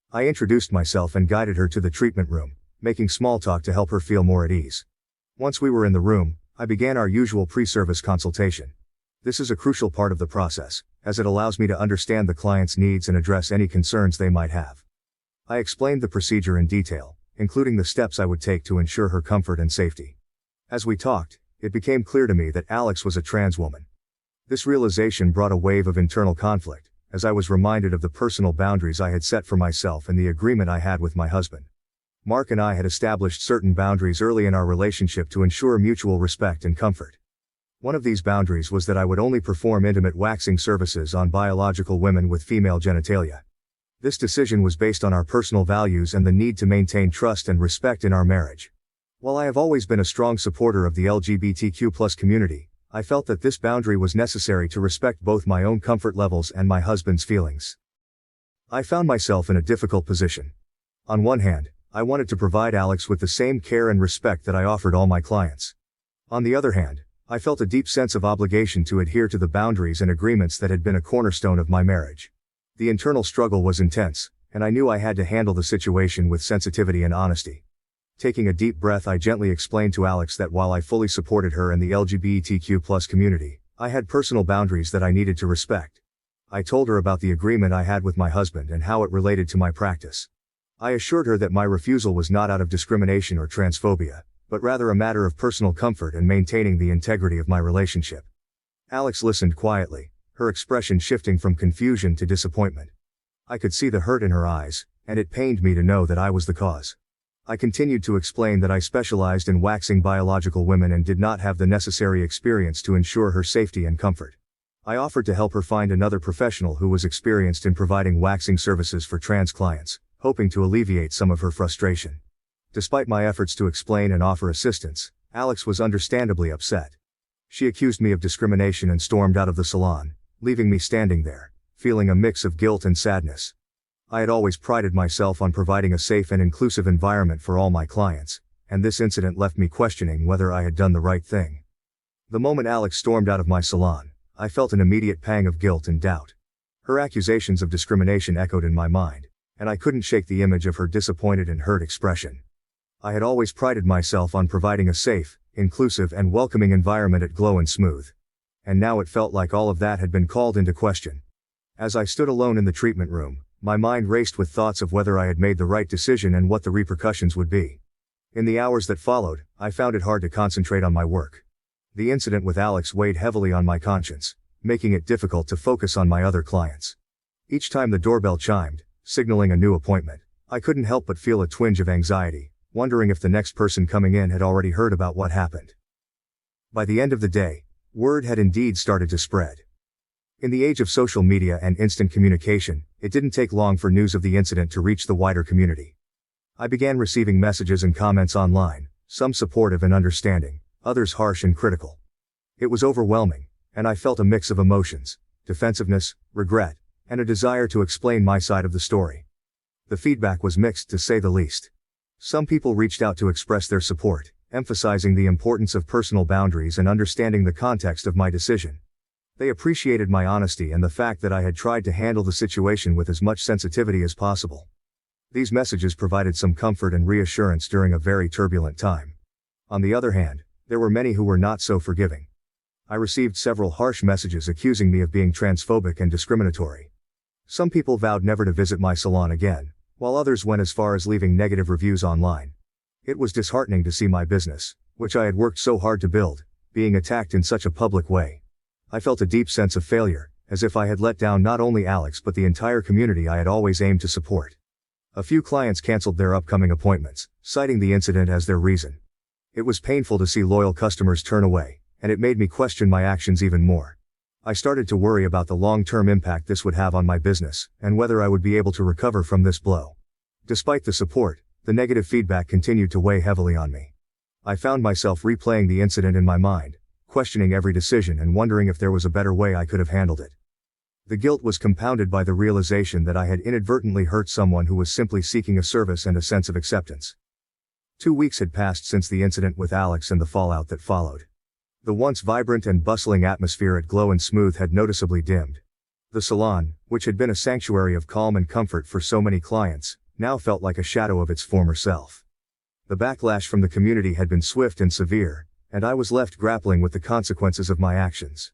I introduced myself and guided her to the treatment room, making small talk to help her feel more at ease. Once we were in the room, I began our usual pre-service consultation. This is a crucial part of the process, as it allows me to understand the client's needs and address any concerns they might have. I explained the procedure in detail, including the steps I would take to ensure her comfort and safety. As we talked, it became clear to me that Alex was a trans woman. This realization brought a wave of internal conflict, as I was reminded of the personal boundaries I had set for myself and the agreement I had with my husband. Mark and I had established certain boundaries early in our relationship to ensure mutual respect and comfort. One of these boundaries was that I would only perform intimate waxing services on biological women with female genitalia. This decision was based on our personal values and the need to maintain trust and respect in our marriage. While I have always been a strong supporter of the LGBTQ+ community, I felt that this boundary was necessary to respect both my own comfort levels and my husband's feelings. I found myself in a difficult position. On one hand, I wanted to provide Alex with the same care and respect that I offered all my clients. On the other hand, I felt a deep sense of obligation to adhere to the boundaries and agreements that had been a cornerstone of my marriage. The internal struggle was intense, and I knew I had to handle the situation with sensitivity and honesty. Taking a deep breath, I gently explained to Alex that while I fully supported her and the LGBTQ+ community, I had personal boundaries that I needed to respect. I told her about the agreement I had with my husband and how it related to my practice. I assured her that my refusal was not out of discrimination or transphobia, but rather a matter of personal comfort and maintaining the integrity of my relationship. Alex listened quietly, her expression shifting from confusion to disappointment. I could see the hurt in her eyes, and it pained me to know that I was the cause. I continued to explain that I specialized in waxing biological women and did not have the necessary experience to ensure her safety and comfort. I offered to help her find another professional who was experienced in providing waxing services for trans clients, hoping to alleviate some of her frustration. Despite my efforts to explain and offer assistance, Alex was understandably upset. She accused me of discrimination and stormed out of the salon, leaving me standing there, feeling a mix of guilt and sadness. I had always prided myself on providing a safe and inclusive environment for all my clients, and this incident left me questioning whether I had done the right thing. The moment Alex stormed out of my salon, I felt an immediate pang of guilt and doubt. Her accusations of discrimination echoed in my mind, and I couldn't shake the image of her disappointed and hurt expression. I had always prided myself on providing a safe, inclusive and welcoming environment at Glow and Smooth. And now it felt like all of that had been called into question. As I stood alone in the treatment room, my mind raced with thoughts of whether I had made the right decision and what the repercussions would be. In the hours that followed, I found it hard to concentrate on my work. The incident with Alex weighed heavily on my conscience, making it difficult to focus on my other clients. Each time the doorbell chimed, signaling a new appointment, I couldn't help but feel a twinge of anxiety, wondering if the next person coming in had already heard about what happened. By the end of the day, word had indeed started to spread. In the age of social media and instant communication, it didn't take long for news of the incident to reach the wider community. I began receiving messages and comments online, some supportive and understanding, others harsh and critical. It was overwhelming, and I felt a mix of emotions, defensiveness, regret, and a desire to explain my side of the story. The feedback was mixed, to say the least. Some people reached out to express their support, emphasizing the importance of personal boundaries and understanding the context of my decision. They appreciated my honesty and the fact that I had tried to handle the situation with as much sensitivity as possible. These messages provided some comfort and reassurance during a very turbulent time. On the other hand, there were many who were not so forgiving. I received several harsh messages accusing me of being transphobic and discriminatory. Some people vowed never to visit my salon again, while others went as far as leaving negative reviews online. It was disheartening to see my business, which I had worked so hard to build, being attacked in such a public way. I felt a deep sense of failure, as if I had let down not only Alex but the entire community I had always aimed to support. A few clients canceled their upcoming appointments, citing the incident as their reason. It was painful to see loyal customers turn away, and it made me question my actions even more. I started to worry about the long-term impact this would have on my business, and whether I would be able to recover from this blow. Despite the support, The negative feedback continued to weigh heavily on me. I found myself replaying the incident in my mind, questioning every decision and wondering if there was a better way I could have handled it. The guilt was compounded by the realization that I had inadvertently hurt someone who was simply seeking a service and a sense of acceptance. 2 weeks had passed since the incident with Alex and the fallout that followed. The once vibrant and bustling atmosphere at Glow and Smooth had noticeably dimmed. The salon, which had been a sanctuary of calm and comfort for so many clients, now felt like a shadow of its former self. The backlash from the community had been swift and severe, and I was left grappling with the consequences of my actions.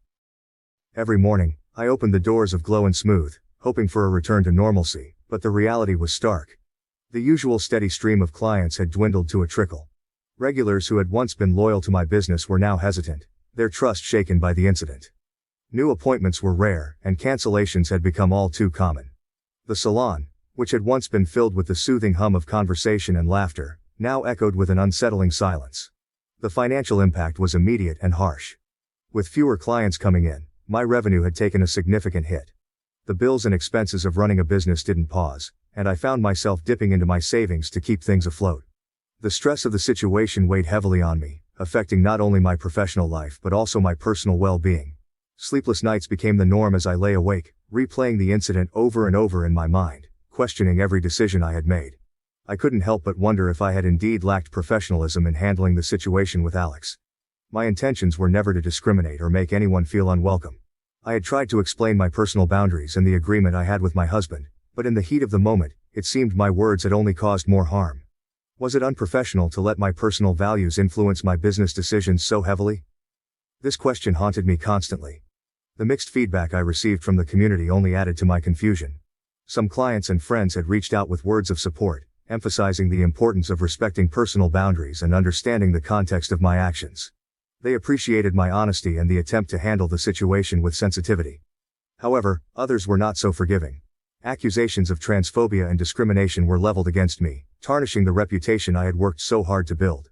Every morning, I opened the doors of Glow and Smooth, hoping for a return to normalcy, but the reality was stark. The usual steady stream of clients had dwindled to a trickle. Regulars who had once been loyal to my business were now hesitant, their trust shaken by the incident. New appointments were rare, and cancellations had become all too common. The salon, which had once been filled with the soothing hum of conversation and laughter, now echoed with an unsettling silence. The financial impact was immediate and harsh. With fewer clients coming in, my revenue had taken a significant hit. The bills and expenses of running a business didn't pause, and I found myself dipping into my savings to keep things afloat. The stress of the situation weighed heavily on me, affecting not only my professional life but also my personal well-being. Sleepless nights became the norm as I lay awake, replaying the incident over and over in my mind, questioning every decision I had made. I couldn't help but wonder if I had indeed lacked professionalism in handling the situation with Alex. My intentions were never to discriminate or make anyone feel unwelcome. I had tried to explain my personal boundaries and the agreement I had with my husband, but in the heat of the moment, it seemed my words had only caused more harm. Was it unprofessional to let my personal values influence my business decisions so heavily? This question haunted me constantly. The mixed feedback I received from the community only added to my confusion. Some clients and friends had reached out with words of support, emphasizing the importance of respecting personal boundaries and understanding the context of my actions. They appreciated my honesty and the attempt to handle the situation with sensitivity. However, others were not so forgiving. Accusations of transphobia and discrimination were leveled against me, tarnishing the reputation I had worked so hard to build.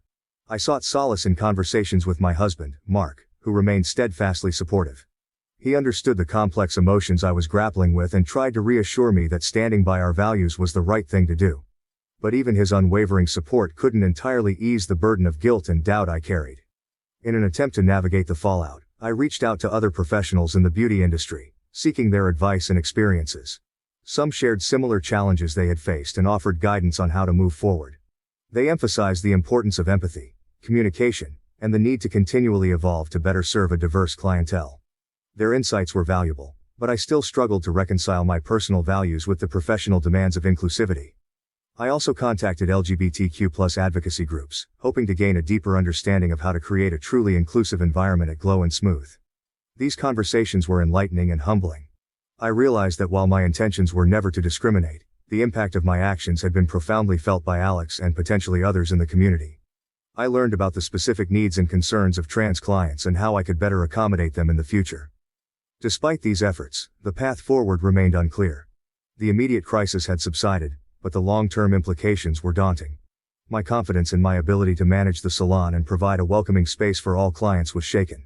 I sought solace in conversations with my husband, Mark, who remained steadfastly supportive. He understood the complex emotions I was grappling with and tried to reassure me that standing by our values was the right thing to do. But even his unwavering support couldn't entirely ease the burden of guilt and doubt I carried. In an attempt to navigate the fallout, I reached out to other professionals in the beauty industry, seeking their advice and experiences. Some shared similar challenges they had faced and offered guidance on how to move forward. They emphasized the importance of empathy, communication, and the need to continually evolve to better serve a diverse clientele. Their insights were valuable, but I still struggled to reconcile my personal values with the professional demands of inclusivity. I also contacted LGBTQ+ advocacy groups, hoping to gain a deeper understanding of how to create a truly inclusive environment at Glow and Smooth. These conversations were enlightening and humbling. I realized that while my intentions were never to discriminate, the impact of my actions had been profoundly felt by Alex and potentially others in the community. I learned about the specific needs and concerns of trans clients and how I could better accommodate them in the future. Despite these efforts, the path forward remained unclear. The immediate crisis had subsided, but the long-term implications were daunting. My confidence in my ability to manage the salon and provide a welcoming space for all clients was shaken.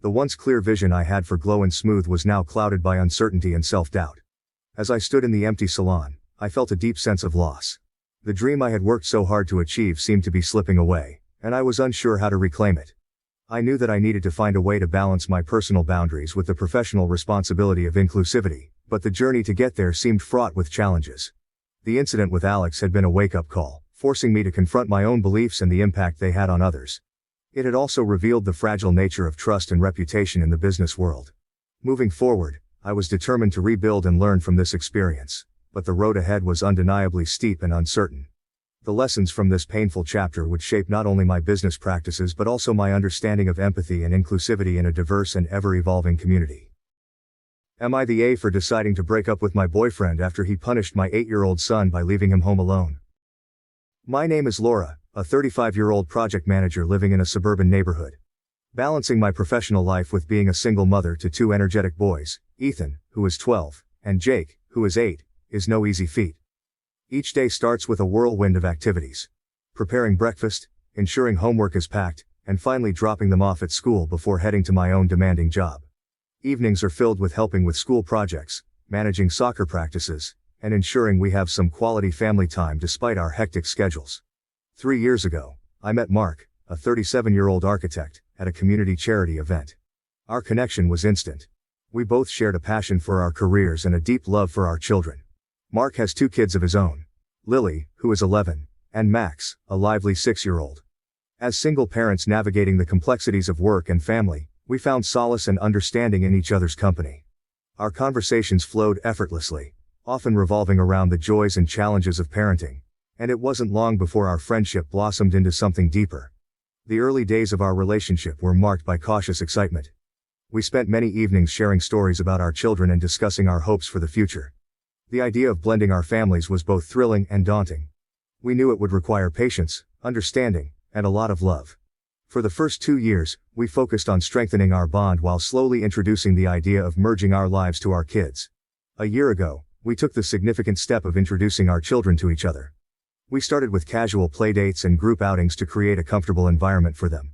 The once clear vision I had for Glow and Smooth was now clouded by uncertainty and self-doubt. As I stood in the empty salon, I felt a deep sense of loss. The dream I had worked so hard to achieve seemed to be slipping away, and I was unsure how to reclaim it. I knew that I needed to find a way to balance my personal boundaries with the professional responsibility of inclusivity, but the journey to get there seemed fraught with challenges. The incident with Alex had been a wake-up call, forcing me to confront my own beliefs and the impact they had on others. It had also revealed the fragile nature of trust and reputation in the business world. Moving forward, I was determined to rebuild and learn from this experience, but the road ahead was undeniably steep and uncertain. The lessons from this painful chapter would shape not only my business practices but also my understanding of empathy and inclusivity in a diverse and ever-evolving community. Am I the A for deciding to break up with my boyfriend after he punished my 8-year-old son by leaving him home alone? My name is Laura, a 35-year-old project manager living in a suburban neighborhood. Balancing my professional life with being a single mother to 2 energetic boys, Ethan, who is 12, and Jake, who is 8, is no easy feat. Each day starts with a whirlwind of activities. Preparing breakfast, ensuring homework is packed, and finally dropping them off at school before heading to my own demanding job. Evenings are filled with helping with school projects, managing soccer practices, and ensuring we have some quality family time despite our hectic schedules. 3 years ago, I met Mark, a 37-year-old architect, at a community charity event. Our connection was instant. We both shared a passion for our careers and a deep love for our children. Mark has 2 kids of his own. Lily, who is 11, and Max, a lively 6-year-old. As single parents navigating the complexities of work and family, we found solace and understanding in each other's company. Our conversations flowed effortlessly, often revolving around the joys and challenges of parenting, and it wasn't long before our friendship blossomed into something deeper. The early days of our relationship were marked by cautious excitement. We spent many evenings sharing stories about our children and discussing our hopes for the future. The idea of blending our families was both thrilling and daunting. We knew it would require patience, understanding, and a lot of love. For the first 2 years, we focused on strengthening our bond while slowly introducing the idea of merging our lives to our kids. A year ago, we took the significant step of introducing our children to each other. We started with casual playdates and group outings to create a comfortable environment for them.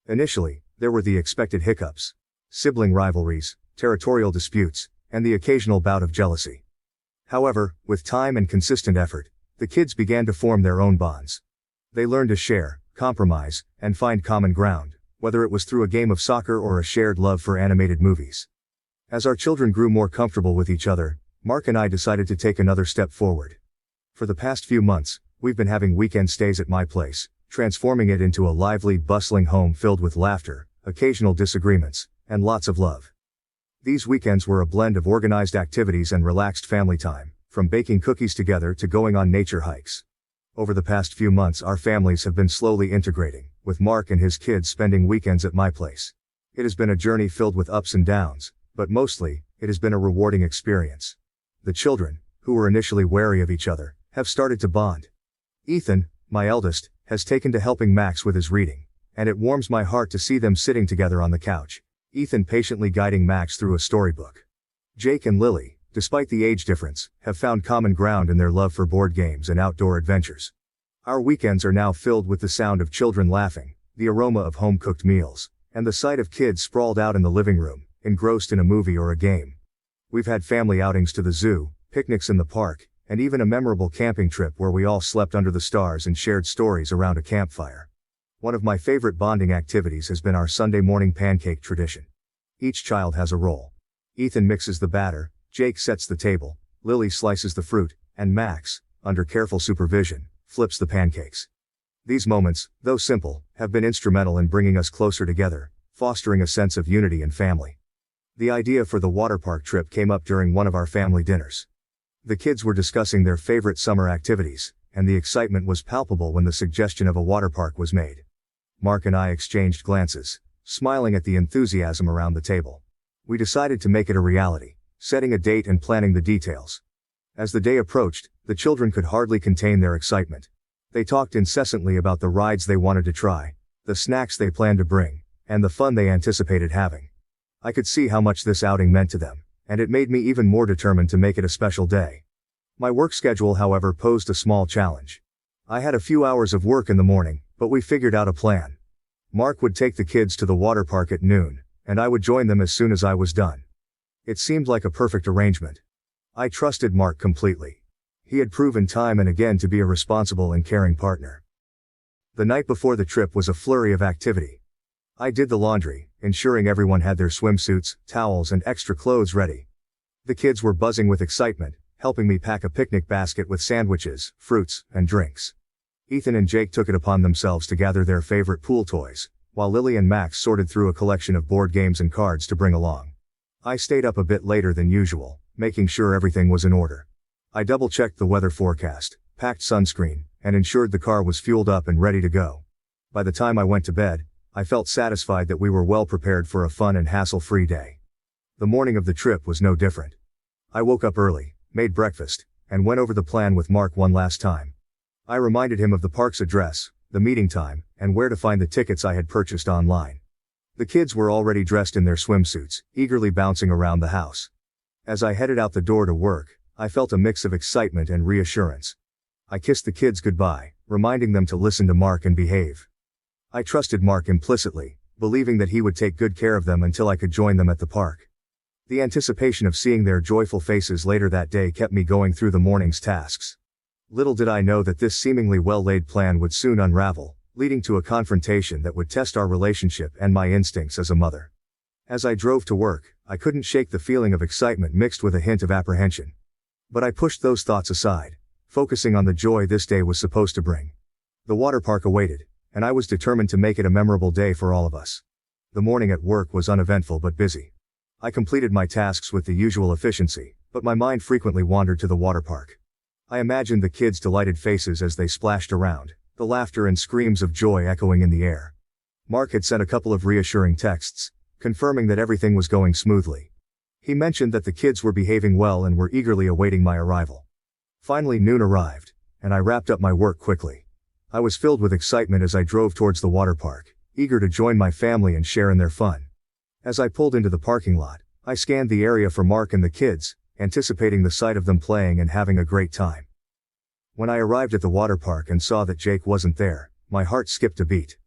Initially, there were the expected hiccups: sibling rivalries, territorial disputes, and the occasional bout of jealousy. However, with time and consistent effort, the kids began to form their own bonds. They learned to share, compromise, and find common ground, whether it was through a game of soccer or a shared love for animated movies. As our children grew more comfortable with each other, Mark and I decided to take another step forward. For the past few months, we've been having weekend stays at my place, transforming it into a lively, bustling home filled with laughter, occasional disagreements, and lots of love. These weekends were a blend of organized activities and relaxed family time, from baking cookies together to going on nature hikes. Over the past few months, our families have been slowly integrating, with Mark and his kids spending weekends at my place. It has been a journey filled with ups and downs, but mostly, it has been a rewarding experience. The children, who were initially wary of each other, have started to bond. Ethan, my eldest, has taken to helping Max with his reading, and it warms my heart to see them sitting together on the couch, Ethan patiently guiding Max through a storybook. Jake and Lily, despite the age difference, have found common ground in their love for board games and outdoor adventures. Our weekends are now filled with the sound of children laughing, the aroma of home-cooked meals, and the sight of kids sprawled out in the living room, engrossed in a movie or a game. We've had family outings to the zoo, picnics in the park, and even a memorable camping trip where we all slept under the stars and shared stories around a campfire. One of my favorite bonding activities has been our Sunday morning pancake tradition. Each child has a role. Ethan mixes the batter, Jake sets the table, Lily slices the fruit, and Max, under careful supervision, flips the pancakes. These moments, though simple, have been instrumental in bringing us closer together, fostering a sense of unity and family. The idea for the water park trip came up during one of our family dinners. The kids were discussing their favorite summer activities, and the excitement was palpable when the suggestion of a water park was made. Mark and I exchanged glances, smiling at the enthusiasm around the table. We decided to make it a reality, setting a date and planning the details. As the day approached, the children could hardly contain their excitement. They talked incessantly about the rides they wanted to try, the snacks they planned to bring, and the fun they anticipated having. I could see how much this outing meant to them, and it made me even more determined to make it a special day. My work schedule, however, posed a small challenge. I had a few hours of work in the morning, but we figured out a plan. Mark would take the kids to the water park at noon, and I would join them as soon as I was done. It seemed like a perfect arrangement. I trusted Mark completely. He had proven time and again to be a responsible and caring partner. The night before the trip was a flurry of activity. I did the laundry, ensuring everyone had their swimsuits, towels, and extra clothes ready. The kids were buzzing with excitement, helping me pack a picnic basket with sandwiches, fruits, and drinks. Ethan and Jake took it upon themselves to gather their favorite pool toys, while Lily and Max sorted through a collection of board games and cards to bring along. I stayed up a bit later than usual, making sure everything was in order. I double-checked the weather forecast, packed sunscreen, and ensured the car was fueled up and ready to go. By the time I went to bed, I felt satisfied that we were well prepared for a fun and hassle-free day. The morning of the trip was no different. I woke up early, made breakfast, and went over the plan with Mark one last time. I reminded him of the park's address, the meeting time, and where to find the tickets I had purchased online. The kids were already dressed in their swimsuits, eagerly bouncing around the house. As I headed out the door to work, I felt a mix of excitement and reassurance. I kissed the kids goodbye, reminding them to listen to Mark and behave. I trusted Mark implicitly, believing that he would take good care of them until I could join them at the park. The anticipation of seeing their joyful faces later that day kept me going through the morning's tasks. Little did I know that this seemingly well-laid plan would soon unravel, leading to a confrontation that would test our relationship and my instincts as a mother. As I drove to work, I couldn't shake the feeling of excitement mixed with a hint of apprehension. But I pushed those thoughts aside, focusing on the joy this day was supposed to bring. The water park awaited, and I was determined to make it a memorable day for all of us. The morning at work was uneventful but busy. I completed my tasks with the usual efficiency, but my mind frequently wandered to the water park. I imagined the kids' delighted faces as they splashed around, the laughter and screams of joy echoing in the air. Mark had sent a couple of reassuring texts, confirming that everything was going smoothly. He mentioned that the kids were behaving well and were eagerly awaiting my arrival. Finally noon arrived, and I wrapped up my work quickly. I was filled with excitement as I drove towards the water park, eager to join my family and share in their fun. As I pulled into the parking lot, I scanned the area for Mark and the kids, anticipating the sight of them playing and having a great time. When I arrived at the water park and saw that Jake wasn't there, my heart skipped a beat.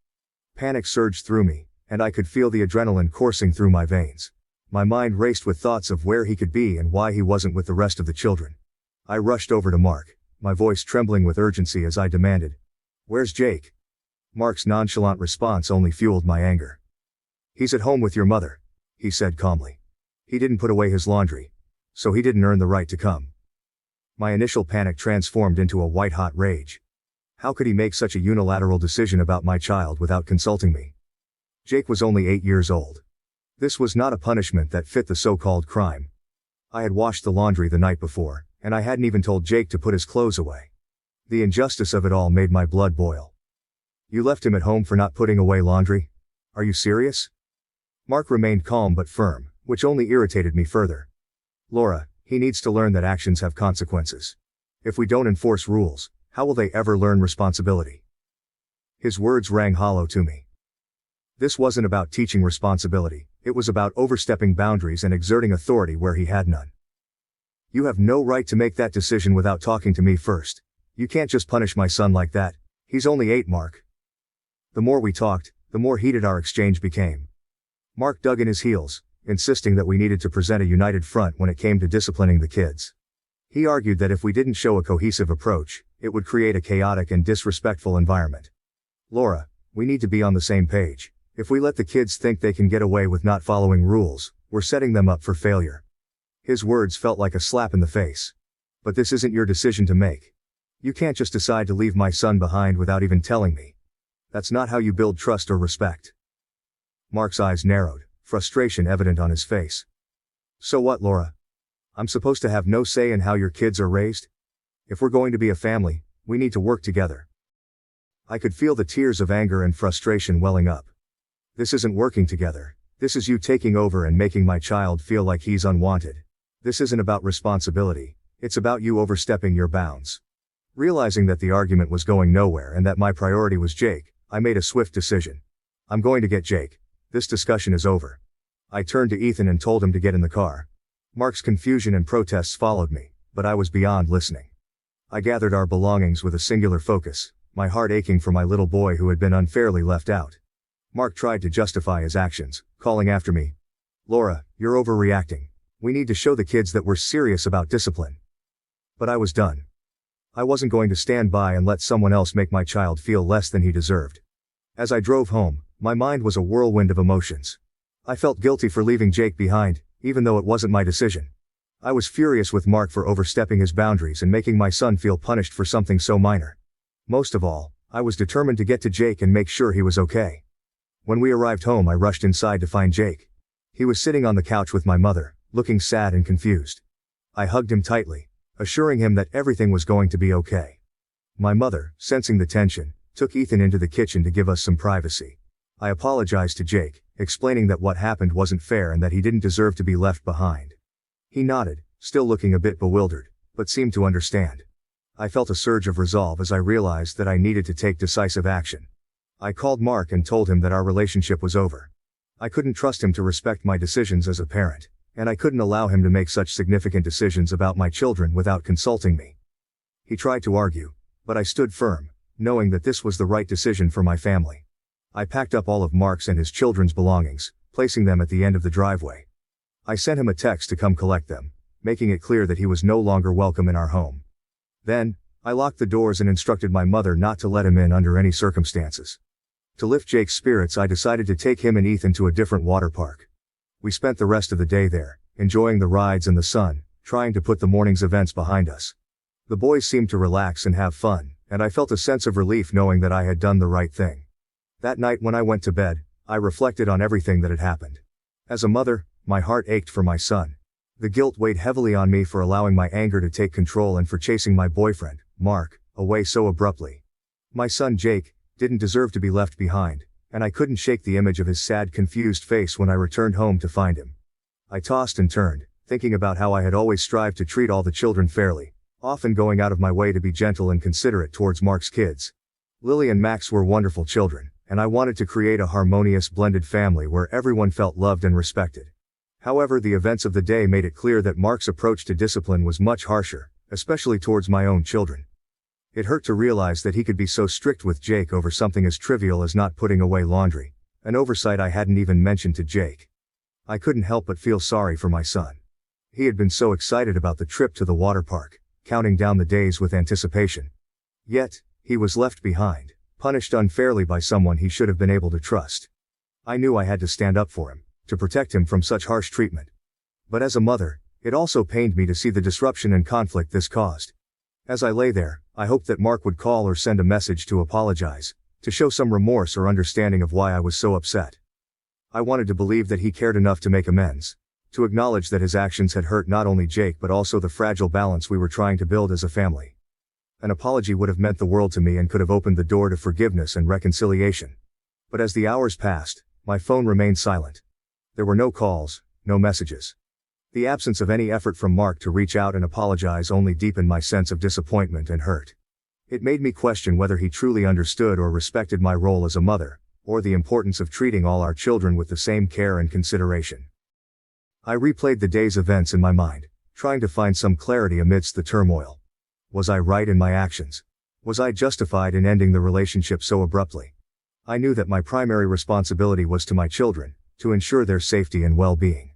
Panic surged through me, and I could feel the adrenaline coursing through my veins. My mind raced with thoughts of where he could be and why he wasn't with the rest of the children. I rushed over to Mark, my voice trembling with urgency as I demanded, "Where's Jake?" Mark's nonchalant response only fueled my anger. "He's at home with your mother," he said calmly. "He didn't put away his laundry, so he didn't earn the right to come." My initial panic transformed into a white-hot rage. How could he make such a unilateral decision about my child without consulting me? Jake was only 8 years old. This was not a punishment that fit the so-called crime. I had washed the laundry the night before, and I hadn't even told Jake to put his clothes away. The injustice of it all made my blood boil. "You left him at home for not putting away laundry? Are you serious?" Mark remained calm but firm, which only irritated me further. "Laura, he needs to learn that actions have consequences. If we don't enforce rules, how will they ever learn responsibility?" His words rang hollow to me. This wasn't about teaching responsibility, it was about overstepping boundaries and exerting authority where he had none. "You have no right to make that decision without talking to me first. You can't just punish my son like that. He's only 8, Mark." The more we talked, the more heated our exchange became. Mark dug in his heels, insisting that we needed to present a united front when it came to disciplining the kids. He argued that if we didn't show a cohesive approach, it would create a chaotic and disrespectful environment. "Laura, we need to be on the same page. If we let the kids think they can get away with not following rules, we're setting them up for failure." His words felt like a slap in the face. "But this isn't your decision to make. You can't just decide to leave my son behind without even telling me. That's not how you build trust or respect." Mark's eyes narrowed, frustration evident on his face. "So what, Laura? I'm supposed to have no say in how your kids are raised? If we're going to be a family, we need to work together." I could feel the tears of anger and frustration welling up. "This isn't working together. This is you taking over and making my child feel like he's unwanted. This isn't about responsibility, it's about you overstepping your bounds." Realizing that the argument was going nowhere and that my priority was Jake, I made a swift decision. "I'm going to get Jake. This discussion is over." I turned to Ethan and told him to get in the car. Mark's confusion and protests followed me, but I was beyond listening. I gathered our belongings with a singular focus, my heart aching for my little boy who had been unfairly left out. Mark tried to justify his actions, calling after me, "Laura, you're overreacting. We need to show the kids that we're serious about discipline." But I was done. I wasn't going to stand by and let someone else make my child feel less than he deserved. As I drove home, my mind was a whirlwind of emotions. I felt guilty for leaving Jake behind, even though it wasn't my decision. I was furious with Mark for overstepping his boundaries and making my son feel punished for something so minor. Most of all, I was determined to get to Jake and make sure he was okay. When we arrived home, I rushed inside to find Jake. He was sitting on the couch with my mother, looking sad and confused. I hugged him tightly, assuring him that everything was going to be okay. My mother, sensing the tension, took Ethan into the kitchen to give us some privacy. I apologized to Jake, explaining that what happened wasn't fair and that he didn't deserve to be left behind. He nodded, still looking a bit bewildered, but seemed to understand. I felt a surge of resolve as I realized that I needed to take decisive action. I called Mark and told him that our relationship was over. I couldn't trust him to respect my decisions as a parent, and I couldn't allow him to make such significant decisions about my children without consulting me. He tried to argue, but I stood firm, knowing that this was the right decision for my family. I packed up all of Mark's and his children's belongings, placing them at the end of the driveway. I sent him a text to come collect them, making it clear that he was no longer welcome in our home. Then, I locked the doors and instructed my mother not to let him in under any circumstances. To lift Jake's spirits, I decided to take him and Ethan to a different water park. We spent the rest of the day there, enjoying the rides and the sun, trying to put the morning's events behind us. The boys seemed to relax and have fun, and I felt a sense of relief knowing that I had done the right thing. That night when I went to bed, I reflected on everything that had happened. As a mother, my heart ached for my son. The guilt weighed heavily on me for allowing my anger to take control and for chasing my boyfriend, Mark, away so abruptly. My son Jake didn't deserve to be left behind, and I couldn't shake the image of his sad, confused face when I returned home to find him. I tossed and turned, thinking about how I had always strived to treat all the children fairly, often going out of my way to be gentle and considerate towards Mark's kids. Lily and Max were wonderful children, and I wanted to create a harmonious blended family where everyone felt loved and respected. However, the events of the day made it clear that Mark's approach to discipline was much harsher, especially towards my own children. It hurt to realize that he could be so strict with Jake over something as trivial as not putting away laundry, an oversight I hadn't even mentioned to Jake. I couldn't help but feel sorry for my son. He had been so excited about the trip to the water park, counting down the days with anticipation. Yet, he was left behind, punished unfairly by someone he should have been able to trust. I knew I had to stand up for him, to protect him from such harsh treatment. But as a mother, it also pained me to see the disruption and conflict this caused. As I lay there, I hoped that Mark would call or send a message to apologize, to show some remorse or understanding of why I was so upset. I wanted to believe that he cared enough to make amends, to acknowledge that his actions had hurt not only Jake but also the fragile balance we were trying to build as a family. An apology would have meant the world to me and could have opened the door to forgiveness and reconciliation. But as the hours passed, my phone remained silent. There were no calls, no messages. The absence of any effort from Mark to reach out and apologize only deepened my sense of disappointment and hurt. It made me question whether he truly understood or respected my role as a mother, or the importance of treating all our children with the same care and consideration. I replayed the day's events in my mind, trying to find some clarity amidst the turmoil. Was I right in my actions? Was I justified in ending the relationship so abruptly? I knew that my primary responsibility was to my children, to ensure their safety and well-being.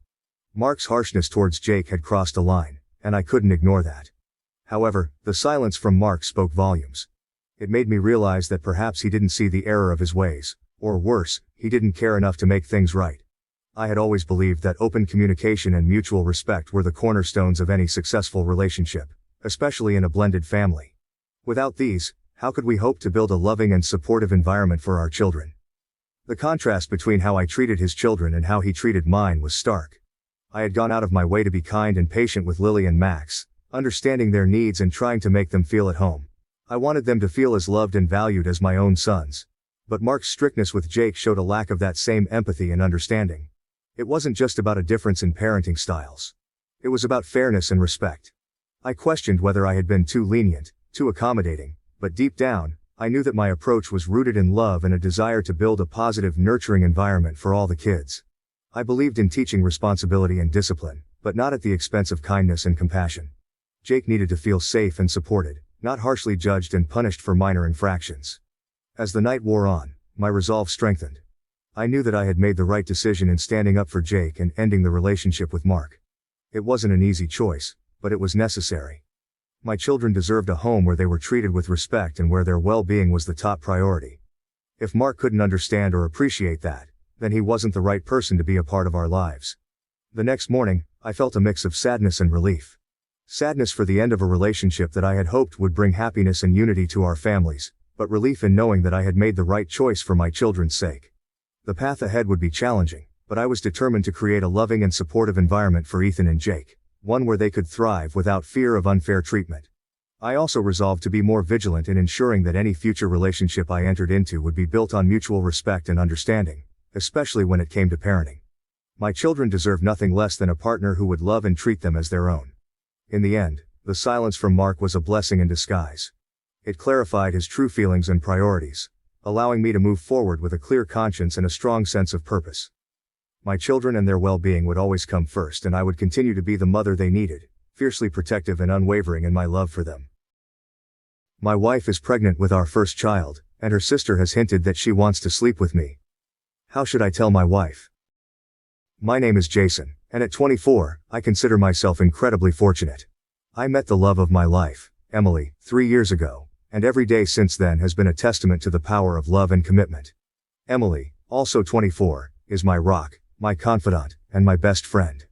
Mark's harshness towards Jake had crossed a line, and I couldn't ignore that. However, the silence from Mark spoke volumes. It made me realize that perhaps he didn't see the error of his ways, or worse, he didn't care enough to make things right. I had always believed that open communication and mutual respect were the cornerstones of any successful relationship, especially in a blended family. Without these, how could we hope to build a loving and supportive environment for our children? The contrast between how I treated his children and how he treated mine was stark. I had gone out of my way to be kind and patient with Lily and Max, understanding their needs and trying to make them feel at home. I wanted them to feel as loved and valued as my own sons. But Mark's strictness with Jake showed a lack of that same empathy and understanding. It wasn't just about a difference in parenting styles. It was about fairness and respect. I questioned whether I had been too lenient, too accommodating, but deep down, I knew that my approach was rooted in love and a desire to build a positive, nurturing environment for all the kids. I believed in teaching responsibility and discipline, but not at the expense of kindness and compassion. Jake needed to feel safe and supported, not harshly judged and punished for minor infractions. As the night wore on, my resolve strengthened. I knew that I had made the right decision in standing up for Jake and ending the relationship with Mark. It wasn't an easy choice, but it was necessary. My children deserved a home where they were treated with respect and where their well-being was the top priority. If Mark couldn't understand or appreciate that, then he wasn't the right person to be a part of our lives. The next morning, I felt a mix of sadness and relief. Sadness for the end of a relationship that I had hoped would bring happiness and unity to our families, but relief in knowing that I had made the right choice for my children's sake. The path ahead would be challenging, but I was determined to create a loving and supportive environment for Ethan and Jake, one where they could thrive without fear of unfair treatment. I also resolved to be more vigilant in ensuring that any future relationship I entered into would be built on mutual respect and understanding, especially when it came to parenting. My children deserve nothing less than a partner who would love and treat them as their own. In the end, the silence from Mark was a blessing in disguise. It clarified his true feelings and priorities, allowing me to move forward with a clear conscience and a strong sense of purpose. My children and their well-being would always come first, and I would continue to be the mother they needed, fiercely protective and unwavering in my love for them. My wife is pregnant with our first child, and her sister has hinted that she wants to sleep with me. How should I tell my wife? My name is Jason. And at 24, I consider myself incredibly fortunate. I met the love of my life, Emily, 3 years ago, and every day since then has been a testament to the power of love and commitment. Emily, also 24, is my rock, my confidant, and my best friend.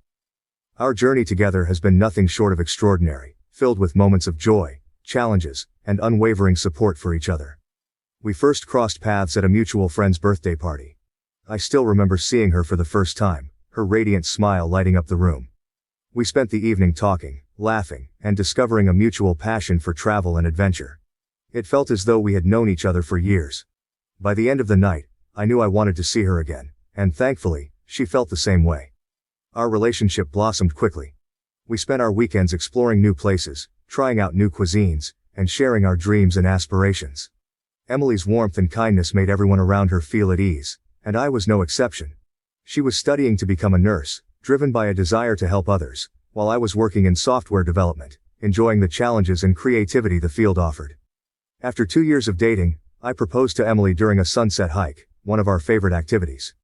Our journey together has been nothing short of extraordinary, filled with moments of joy, challenges, and unwavering support for each other. We first crossed paths at a mutual friend's birthday party. I still remember seeing her for the first time, her radiant smile lighting up the room. We spent the evening talking, laughing, and discovering a mutual passion for travel and adventure. It felt as though we had known each other for years. By the end of the night, I knew I wanted to see her again, and thankfully, she felt the same way. Our relationship blossomed quickly. We spent our weekends exploring new places, trying out new cuisines, and sharing our dreams and aspirations. Emily's warmth and kindness made everyone around her feel at ease, and I was no exception. She was studying to become a nurse, driven by a desire to help others, while I was working in software development, enjoying the challenges and creativity the field offered. After 2 years of dating, I proposed to Emily during a sunset hike, one of our favorite activities.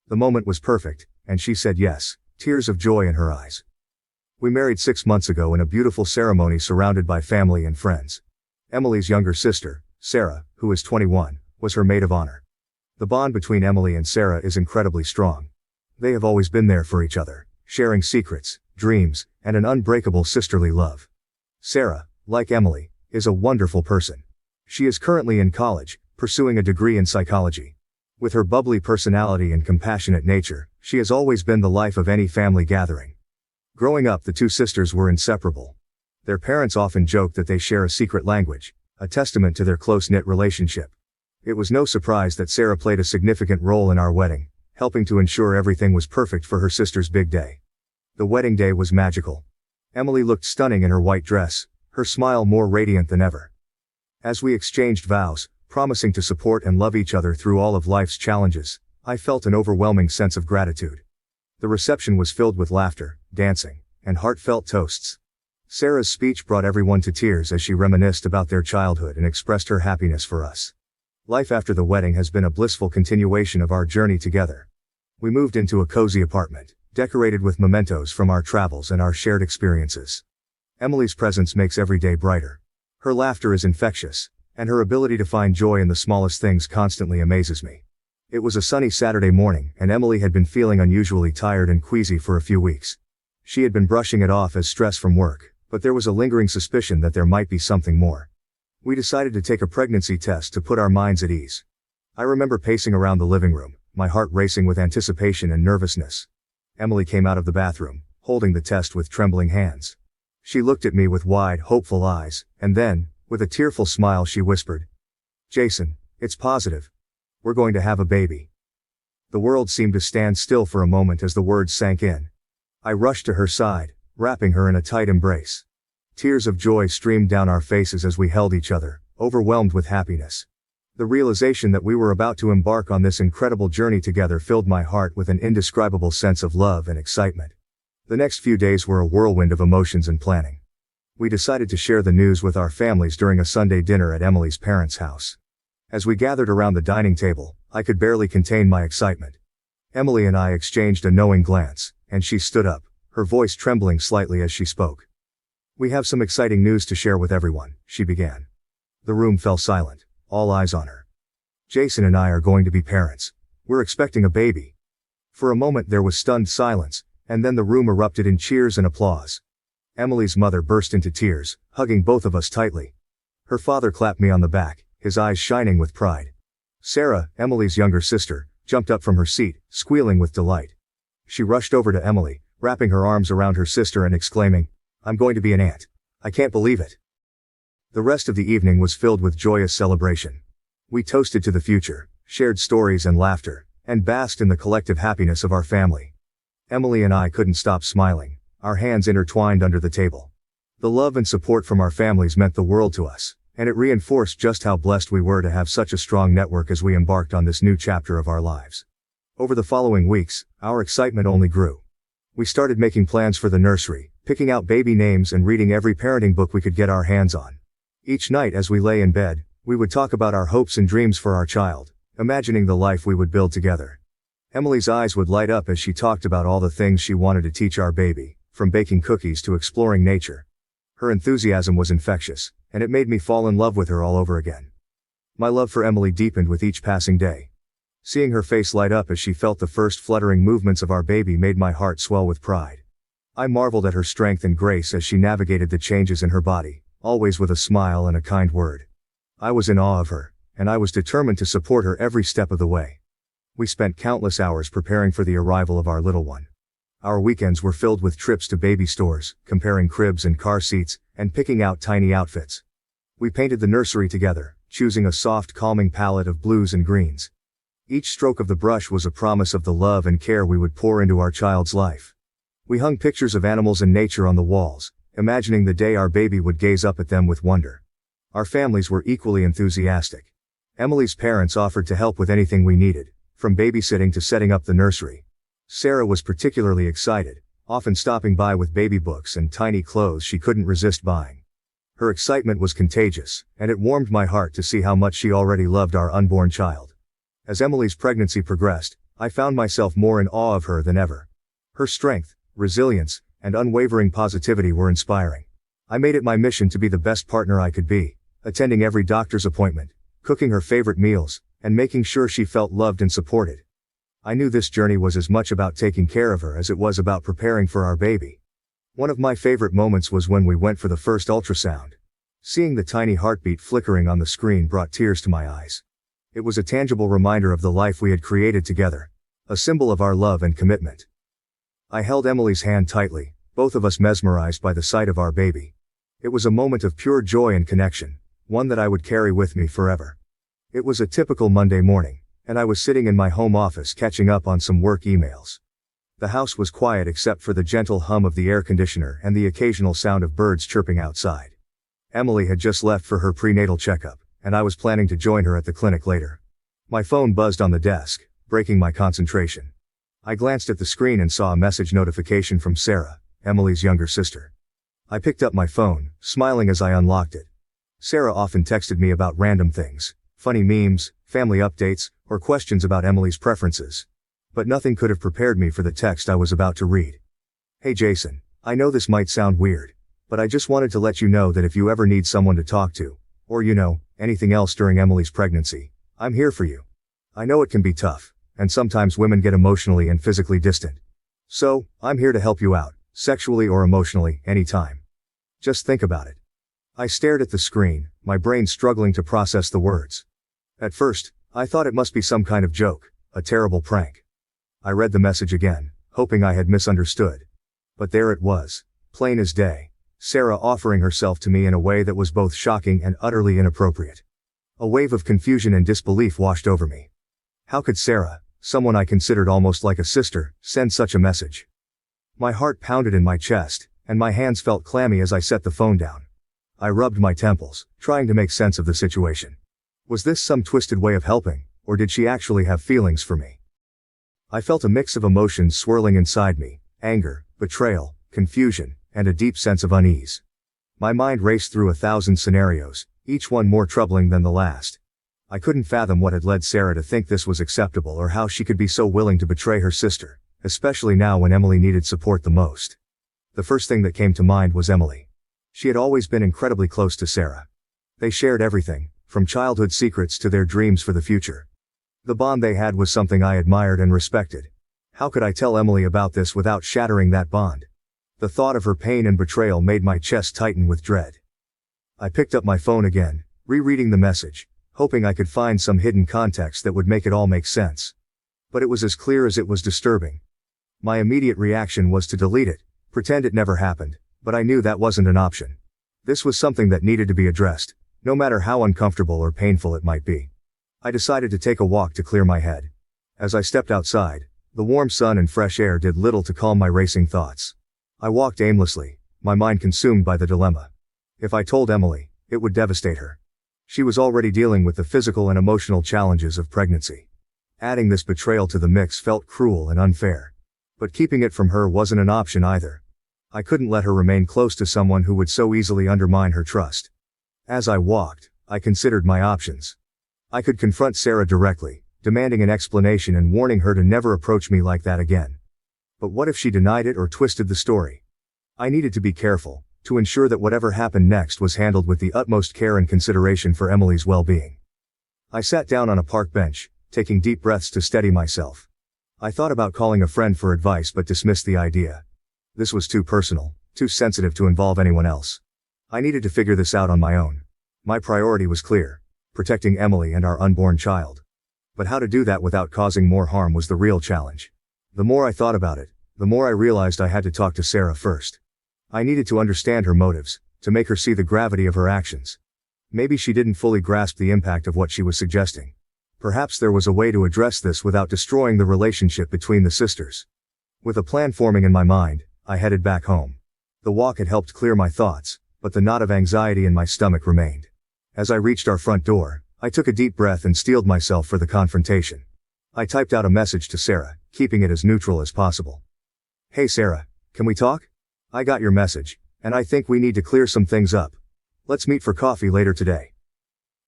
The moment was perfect, and she said yes, tears of joy in her eyes. We married 6 months ago in a beautiful ceremony surrounded by family and friends. Emily's younger sister, Sarah, who is 21, was her maid of honor. The bond between Emily and Sarah is incredibly strong. They have always been there for each other, sharing secrets, dreams, and an unbreakable sisterly love. Sarah, like Emily, is a wonderful person. She is currently in college, pursuing a degree in psychology. With her bubbly personality and compassionate nature, she has always been the life of any family gathering. Growing up, the two sisters were inseparable. Their parents often joked that they share a secret language, a testament to their close-knit relationship. It was no surprise that Sarah played a significant role in our wedding, helping to ensure everything was perfect for her sister's big day. The wedding day was magical. Emily looked stunning in her white dress, her smile more radiant than ever. As we exchanged vows, promising to support and love each other through all of life's challenges, I felt an overwhelming sense of gratitude. The reception was filled with laughter, dancing, and heartfelt toasts. Sarah's speech brought everyone to tears as she reminisced about their childhood and expressed her happiness for us. Life after the wedding has been a blissful continuation of our journey together. We moved into a cozy apartment, decorated with mementos from our travels and our shared experiences. Emily's presence makes every day brighter. Her laughter is infectious, and her ability to find joy in the smallest things constantly amazes me. It was a sunny Saturday morning, and Emily had been feeling unusually tired and queasy for a few weeks. She had been brushing it off as stress from work, but there was a lingering suspicion that there might be something more. We decided to take a pregnancy test to put our minds at ease. I remember pacing around the living room, my heart racing with anticipation and nervousness. Emily came out of the bathroom, holding the test with trembling hands. She looked at me with wide, hopeful eyes, and then, with a tearful smile, she whispered, "Jason, it's positive. We're going to have a baby." The world seemed to stand still for a moment as the words sank in. I rushed to her side, wrapping her in a tight embrace. Tears of joy streamed down our faces as we held each other, overwhelmed with happiness. The realization that we were about to embark on this incredible journey together filled my heart with an indescribable sense of love and excitement. The next few days were a whirlwind of emotions and planning. We decided to share the news with our families during a Sunday dinner at Emily's parents' house. As we gathered around the dining table, I could barely contain my excitement. Emily and I exchanged a knowing glance, and she stood up, her voice trembling slightly as she spoke. "We have some exciting news to share with everyone," she began. The room fell silent, all eyes on her. "Jason and I are going to be parents. We're expecting a baby." For a moment there was stunned silence, and then the room erupted in cheers and applause. Emily's mother burst into tears, hugging both of us tightly. Her father clapped me on the back, his eyes shining with pride. Sarah, Emily's younger sister, jumped up from her seat, squealing with delight. She rushed over to Emily, wrapping her arms around her sister and exclaiming, "I'm going to be an aunt. I can't believe it." The rest of the evening was filled with joyous celebration. We toasted to the future, shared stories and laughter, and basked in the collective happiness of our family. Emily and I couldn't stop smiling, our hands intertwined under the table. The love and support from our families meant the world to us, and it reinforced just how blessed we were to have such a strong network as we embarked on this new chapter of our lives. Over the following weeks, our excitement only grew. We started making plans for the nursery, picking out baby names and reading every parenting book we could get our hands on. Each night as we lay in bed, we would talk about our hopes and dreams for our child, imagining the life we would build together. Emily's eyes would light up as she talked about all the things she wanted to teach our baby, from baking cookies to exploring nature. Her enthusiasm was infectious, and it made me fall in love with her all over again. My love for Emily deepened with each passing day. Seeing her face light up as she felt the first fluttering movements of our baby made my heart swell with pride. I marveled at her strength and grace as she navigated the changes in her body, always with a smile and a kind word. I was in awe of her, and I was determined to support her every step of the way. We spent countless hours preparing for the arrival of our little one. Our weekends were filled with trips to baby stores, comparing cribs and car seats, and picking out tiny outfits. We painted the nursery together, choosing a soft, calming palette of blues and greens. Each stroke of the brush was a promise of the love and care we would pour into our child's life. We hung pictures of animals and nature on the walls, imagining the day our baby would gaze up at them with wonder. Our families were equally enthusiastic. Emily's parents offered to help with anything we needed, from babysitting to setting up the nursery. Sarah was particularly excited, often stopping by with baby books and tiny clothes she couldn't resist buying. Her excitement was contagious, and it warmed my heart to see how much she already loved our unborn child. As Emily's pregnancy progressed, I found myself more in awe of her than ever. Her strength, resilience, and unwavering positivity were inspiring. I made it my mission to be the best partner I could be, attending every doctor's appointment, cooking her favorite meals, and making sure she felt loved and supported. I knew this journey was as much about taking care of her as it was about preparing for our baby. One of my favorite moments was when we went for the first ultrasound. Seeing the tiny heartbeat flickering on the screen brought tears to my eyes. It was a tangible reminder of the life we had created together, a symbol of our love and commitment. I held Emily's hand tightly, both of us mesmerized by the sight of our baby. It was a moment of pure joy and connection, one that I would carry with me forever. It was a typical Monday morning, and I was sitting in my home office catching up on some work emails. The house was quiet except for the gentle hum of the air conditioner and the occasional sound of birds chirping outside. Emily had just left for her prenatal checkup, and I was planning to join her at the clinic later. My phone buzzed on the desk, breaking my concentration. I glanced at the screen and saw a message notification from Sarah, Emily's younger sister. I picked up my phone, smiling as I unlocked it. Sarah often texted me about random things, funny memes, family updates, or questions about Emily's preferences. But nothing could have prepared me for the text I was about to read. Hey Jason, I know this might sound weird, but I just wanted to let you know that if you ever need someone to talk to, or anything else during Emily's pregnancy, I'm here for you. I know it can be tough, and sometimes women get emotionally and physically distant. So, I'm here to help you out, sexually or emotionally, anytime. Just think about it. I stared at the screen, my brain struggling to process the words. At first, I thought it must be some kind of joke, a terrible prank. I read the message again, hoping I had misunderstood. But there it was, plain as day, Sarah offering herself to me in a way that was both shocking and utterly inappropriate. A wave of confusion and disbelief washed over me. How could Sarah, someone I considered almost like a sister, send such a message? My heart pounded in my chest, and my hands felt clammy as I set the phone down. I rubbed my temples, trying to make sense of the situation. Was this some twisted way of helping, or did she actually have feelings for me? I felt a mix of emotions swirling inside me, anger, betrayal, confusion, and a deep sense of unease. My mind raced through 1,000 scenarios, each one more troubling than the last. I couldn't fathom what had led Sarah to think this was acceptable or how she could be so willing to betray her sister, especially now when Emily needed support the most. The first thing that came to mind was Emily. She had always been incredibly close to Sarah. They shared everything, from childhood secrets to their dreams for the future. The bond they had was something I admired and respected. How could I tell Emily about this without shattering that bond? The thought of her pain and betrayal made my chest tighten with dread. I picked up my phone again, rereading the message, hoping I could find some hidden context that would make it all make sense. But it was as clear as it was disturbing. My immediate reaction was to delete it, pretend it never happened, but I knew that wasn't an option. This was something that needed to be addressed, no matter how uncomfortable or painful it might be. I decided to take a walk to clear my head. As I stepped outside, the warm sun and fresh air did little to calm my racing thoughts. I walked aimlessly, my mind consumed by the dilemma. If I told Emily, it would devastate her. She was already dealing with the physical and emotional challenges of pregnancy. Adding this betrayal to the mix felt cruel and unfair. But keeping it from her wasn't an option either. I couldn't let her remain close to someone who would so easily undermine her trust. As I walked, I considered my options. I could confront Sarah directly, demanding an explanation and warning her to never approach me like that again. But what if she denied it or twisted the story? I needed to be careful, to ensure that whatever happened next was handled with the utmost care and consideration for Emily's well-being. I sat down on a park bench, taking deep breaths to steady myself. I thought about calling a friend for advice but dismissed the idea. This was too personal, too sensitive to involve anyone else. I needed to figure this out on my own. My priority was clear: protecting Emily and our unborn child. But how to do that without causing more harm was the real challenge. The more I thought about it, the more I realized I had to talk to Sarah first. I needed to understand her motives, to make her see the gravity of her actions. Maybe she didn't fully grasp the impact of what she was suggesting. Perhaps there was a way to address this without destroying the relationship between the sisters. With a plan forming in my mind, I headed back home. The walk had helped clear my thoughts, but the knot of anxiety in my stomach remained. As I reached our front door, I took a deep breath and steeled myself for the confrontation. I typed out a message to Sarah, keeping it as neutral as possible. "Hey Sarah, can we talk? I got your message, and I think we need to clear some things up. Let's meet for coffee later today."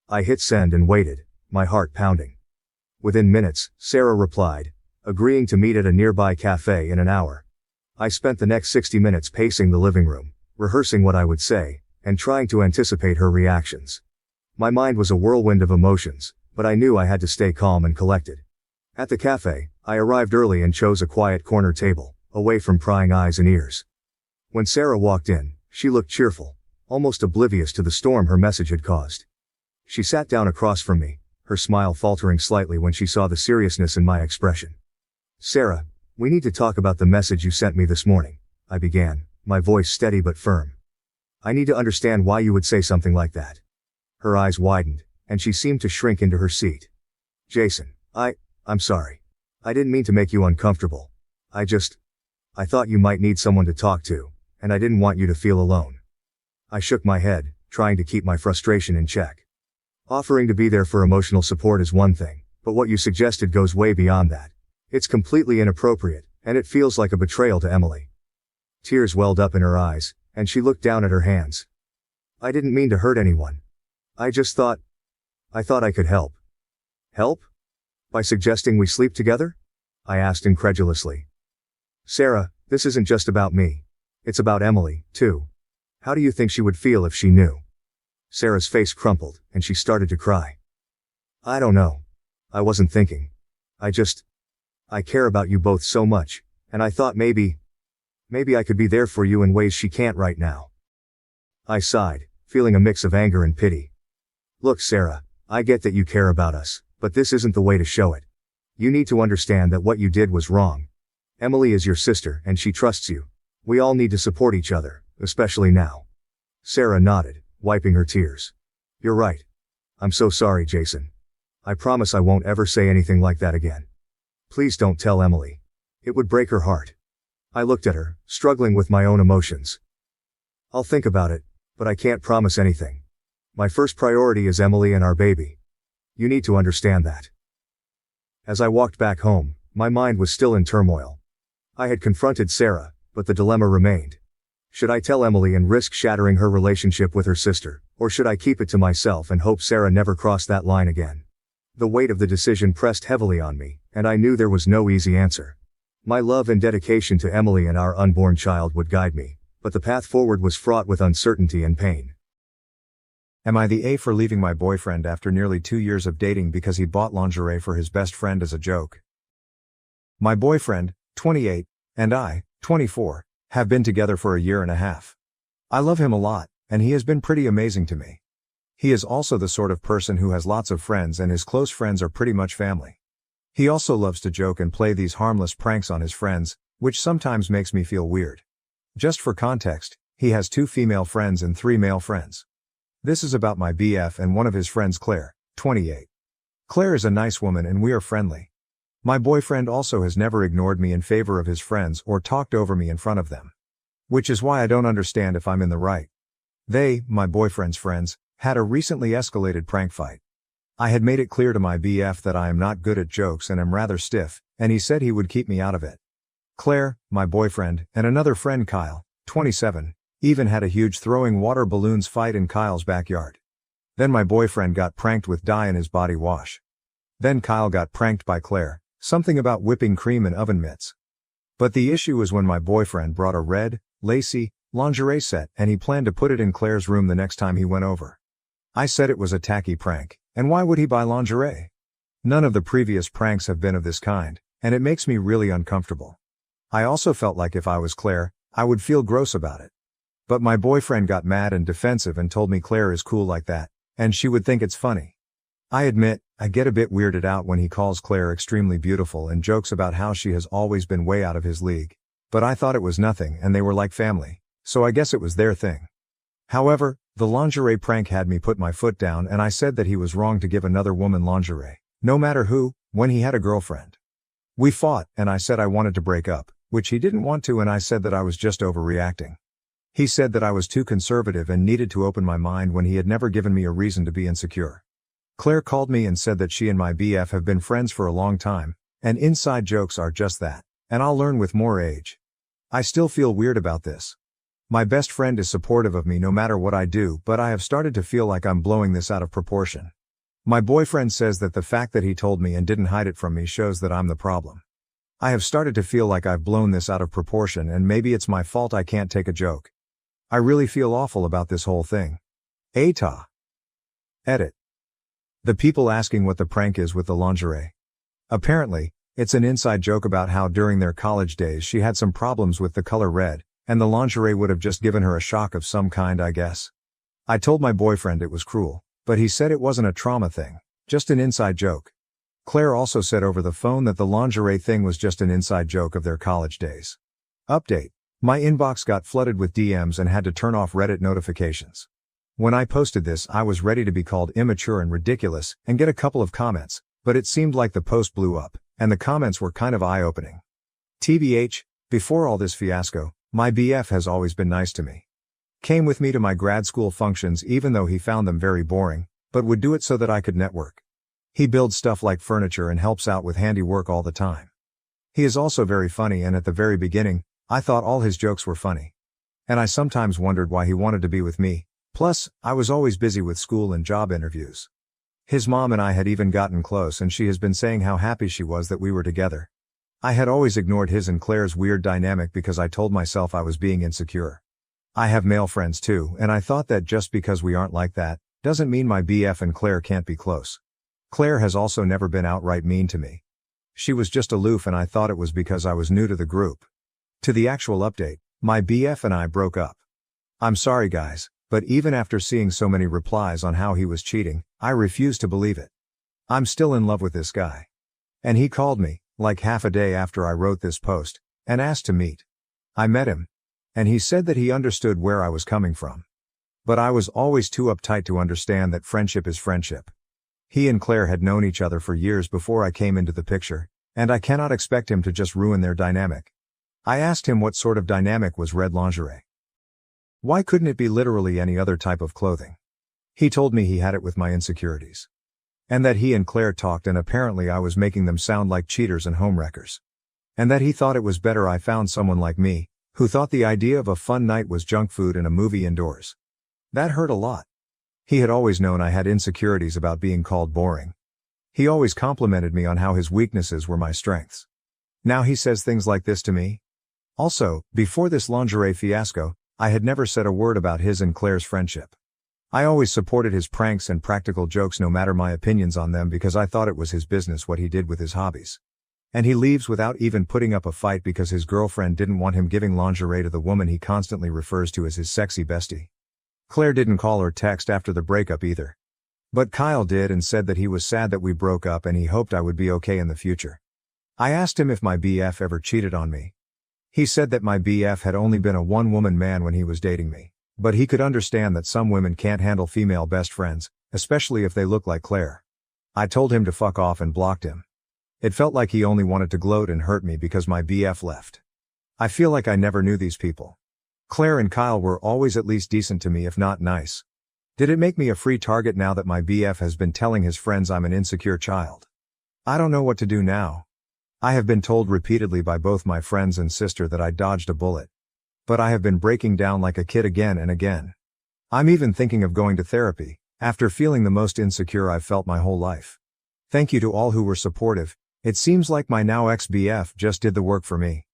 I hit send and waited, my heart pounding. Within minutes, Sarah replied, agreeing to meet at a nearby cafe in an hour. I spent the next 60 minutes pacing the living room, rehearsing what I would say, and trying to anticipate her reactions. My mind was a whirlwind of emotions, but I knew I had to stay calm and collected. At the cafe, I arrived early and chose a quiet corner table, away from prying eyes and ears. When Sarah walked in, she looked cheerful, almost oblivious to the storm her message had caused. She sat down across from me, her smile faltering slightly when she saw the seriousness in my expression. "Sarah, we need to talk about the message you sent me this morning," I began, my voice steady but firm. "I need to understand why you would say something like that." Her eyes widened, and she seemed to shrink into her seat. "Jason, I'm sorry. I didn't mean to make you uncomfortable. I thought you might need someone to talk to, and I didn't want you to feel alone." I shook my head, trying to keep my frustration in check. Offering to be there for emotional support is one thing, but what you suggested goes way beyond that. It's completely inappropriate, and it feels like a betrayal to Emily. Tears welled up in her eyes, and she looked down at her hands. "I didn't mean to hurt anyone. I thought I could help." "Help? By suggesting we sleep together?" I asked incredulously. "Sarah, this isn't just about me. It's about Emily, too. How do you think she would feel if she knew?" Sarah's face crumpled, and she started to cry. "I don't know. I wasn't thinking. I care about you both so much, and I thought maybe I could be there for you in ways she can't right now." I sighed, feeling a mix of anger and pity. "Look, Sarah, I get that you care about us, but this isn't the way to show it. You need to understand that what you did was wrong. Emily is your sister and she trusts you. We all need to support each other, especially now." Sarah nodded, wiping her tears. "You're right. I'm so sorry, Jason. I promise I won't ever say anything like that again. Please don't tell Emily. It would break her heart." I looked at her, struggling with my own emotions. "I'll think about it, but I can't promise anything. My first priority is Emily and our baby. You need to understand that." As I walked back home, my mind was still in turmoil. I had confronted Sarah, but the dilemma remained. Should I tell Emily and risk shattering her relationship with her sister, or should I keep it to myself and hope Sarah never crossed that line again? The weight of the decision pressed heavily on me, and I knew there was no easy answer. My love and dedication to Emily and our unborn child would guide me, but the path forward was fraught with uncertainty and pain. Am I the A for leaving my boyfriend after nearly 2 years of dating because he bought lingerie for his best friend as a joke? My boyfriend, 28, and I, 24, have been together for a year and a half. I love him a lot, and he has been pretty amazing to me. He is also the sort of person who has lots of friends and his close friends are pretty much family. He also loves to joke and play these harmless pranks on his friends, which sometimes makes me feel weird. Just for context, he has 2 female friends and 3 male friends. This is about my BF and one of his friends, Claire, 28. Claire is a nice woman and we are friendly. My boyfriend also has never ignored me in favor of his friends or talked over me in front of them. Which is why I don't understand if I'm in the right. They, my boyfriend's friends, had a recently escalated prank fight. I had made it clear to my BF that I am not good at jokes and am rather stiff, and he said he would keep me out of it. Claire, my boyfriend, and another friend, Kyle, 27, even had a huge throwing water balloons fight in Kyle's backyard. Then my boyfriend got pranked with dye in his body wash. Then Kyle got pranked by Claire, something about whipping cream and oven mitts. But the issue was when my boyfriend brought a red, lacy, lingerie set and he planned to put it in Claire's room the next time he went over. I said it was a tacky prank, and why would he buy lingerie? None of the previous pranks have been of this kind, and it makes me really uncomfortable. I also felt like if I was Claire, I would feel gross about it. But my boyfriend got mad and defensive and told me Claire is cool like that, and she would think it's funny. I admit, I get a bit weirded out when he calls Claire extremely beautiful and jokes about how she has always been way out of his league. But I thought it was nothing and they were like family, so I guess it was their thing. However, the lingerie prank had me put my foot down and I said that he was wrong to give another woman lingerie, no matter who, when he had a girlfriend. We fought, and I said I wanted to break up, which he didn't want to, and I said that I was just overreacting. He said that I was too conservative and needed to open my mind when he had never given me a reason to be insecure. Claire called me and said that she and my BF have been friends for a long time, and inside jokes are just that, and I'll learn with more age. I still feel weird about this. My best friend is supportive of me no matter what I do, but I have started to feel like I'm blowing this out of proportion. My boyfriend says that the fact that he told me and didn't hide it from me shows that I'm the problem. I have started to feel like I've blown this out of proportion and maybe it's my fault I can't take a joke. I really feel awful about this whole thing. Eta. Edit. The people asking what the prank is with the lingerie. Apparently, it's an inside joke about how during their college days she had some problems with the color red, and the lingerie would have just given her a shock of some kind, I guess. I told my boyfriend it was cruel, but he said it wasn't a trauma thing, just an inside joke. Claire also said over the phone that the lingerie thing was just an inside joke of their college days. Update. My inbox got flooded with DMs and had to turn off Reddit notifications. When I posted this, I was ready to be called immature and ridiculous and get a couple of comments, but it seemed like the post blew up, and the comments were kind of eye-opening. TBH, before all this fiasco, my BF has always been nice to me. Came with me to my grad school functions even though he found them very boring, but would do it so that I could network. He builds stuff like furniture and helps out with handiwork all the time. He is also very funny, and at the very beginning, I thought all his jokes were funny. And I sometimes wondered why he wanted to be with me, plus, I was always busy with school and job interviews. His mom and I had even gotten close and she has been saying how happy she was that we were together. I had always ignored his and Claire's weird dynamic because I told myself I was being insecure. I have male friends too, and I thought that just because we aren't like that, doesn't mean my BF and Claire can't be close. Claire has also never been outright mean to me. She was just aloof and I thought it was because I was new to the group. To the actual update, my BF and I broke up. I'm sorry guys, but even after seeing so many replies on how he was cheating, I refuse to believe it. I'm still in love with this guy. And he called me, like half a day after I wrote this post, and asked to meet. I met him. And he said that he understood where I was coming from. But I was always too uptight to understand that friendship is friendship. He and Claire had known each other for years before I came into the picture, and I cannot expect him to just ruin their dynamic. I asked him what sort of dynamic was red lingerie. Why couldn't it be literally any other type of clothing? He told me he had it with my insecurities. And that he and Claire talked and apparently I was making them sound like cheaters and homewreckers. And that he thought it was better I found someone like me, who thought the idea of a fun night was junk food and a movie indoors. That hurt a lot. He had always known I had insecurities about being called boring. He always complimented me on how his weaknesses were my strengths. Now he says things like this to me? Also, before this lingerie fiasco, I had never said a word about his and Claire's friendship. I always supported his pranks and practical jokes no matter my opinions on them because I thought it was his business what he did with his hobbies. And he leaves without even putting up a fight because his girlfriend didn't want him giving lingerie to the woman he constantly refers to as his sexy bestie. Claire didn't call or text after the breakup either. But Kyle did and said that he was sad that we broke up and he hoped I would be okay in the future. I asked him if my BF ever cheated on me. He said that my BF had only been a one-woman man when he was dating me, but he could understand that some women can't handle female best friends, especially if they look like Claire. I told him to fuck off and blocked him. It felt like he only wanted to gloat and hurt me because my BF left. I feel like I never knew these people. Claire and Kyle were always at least decent to me if not nice. Did it make me a free target now that my BF has been telling his friends I'm an insecure child? I don't know what to do now. I have been told repeatedly by both my friends and sister that I dodged a bullet. But I have been breaking down like a kid again and again. I'm even thinking of going to therapy, after feeling the most insecure I've felt my whole life. Thank you to all who were supportive. It seems like my now ex-BF just did the work for me.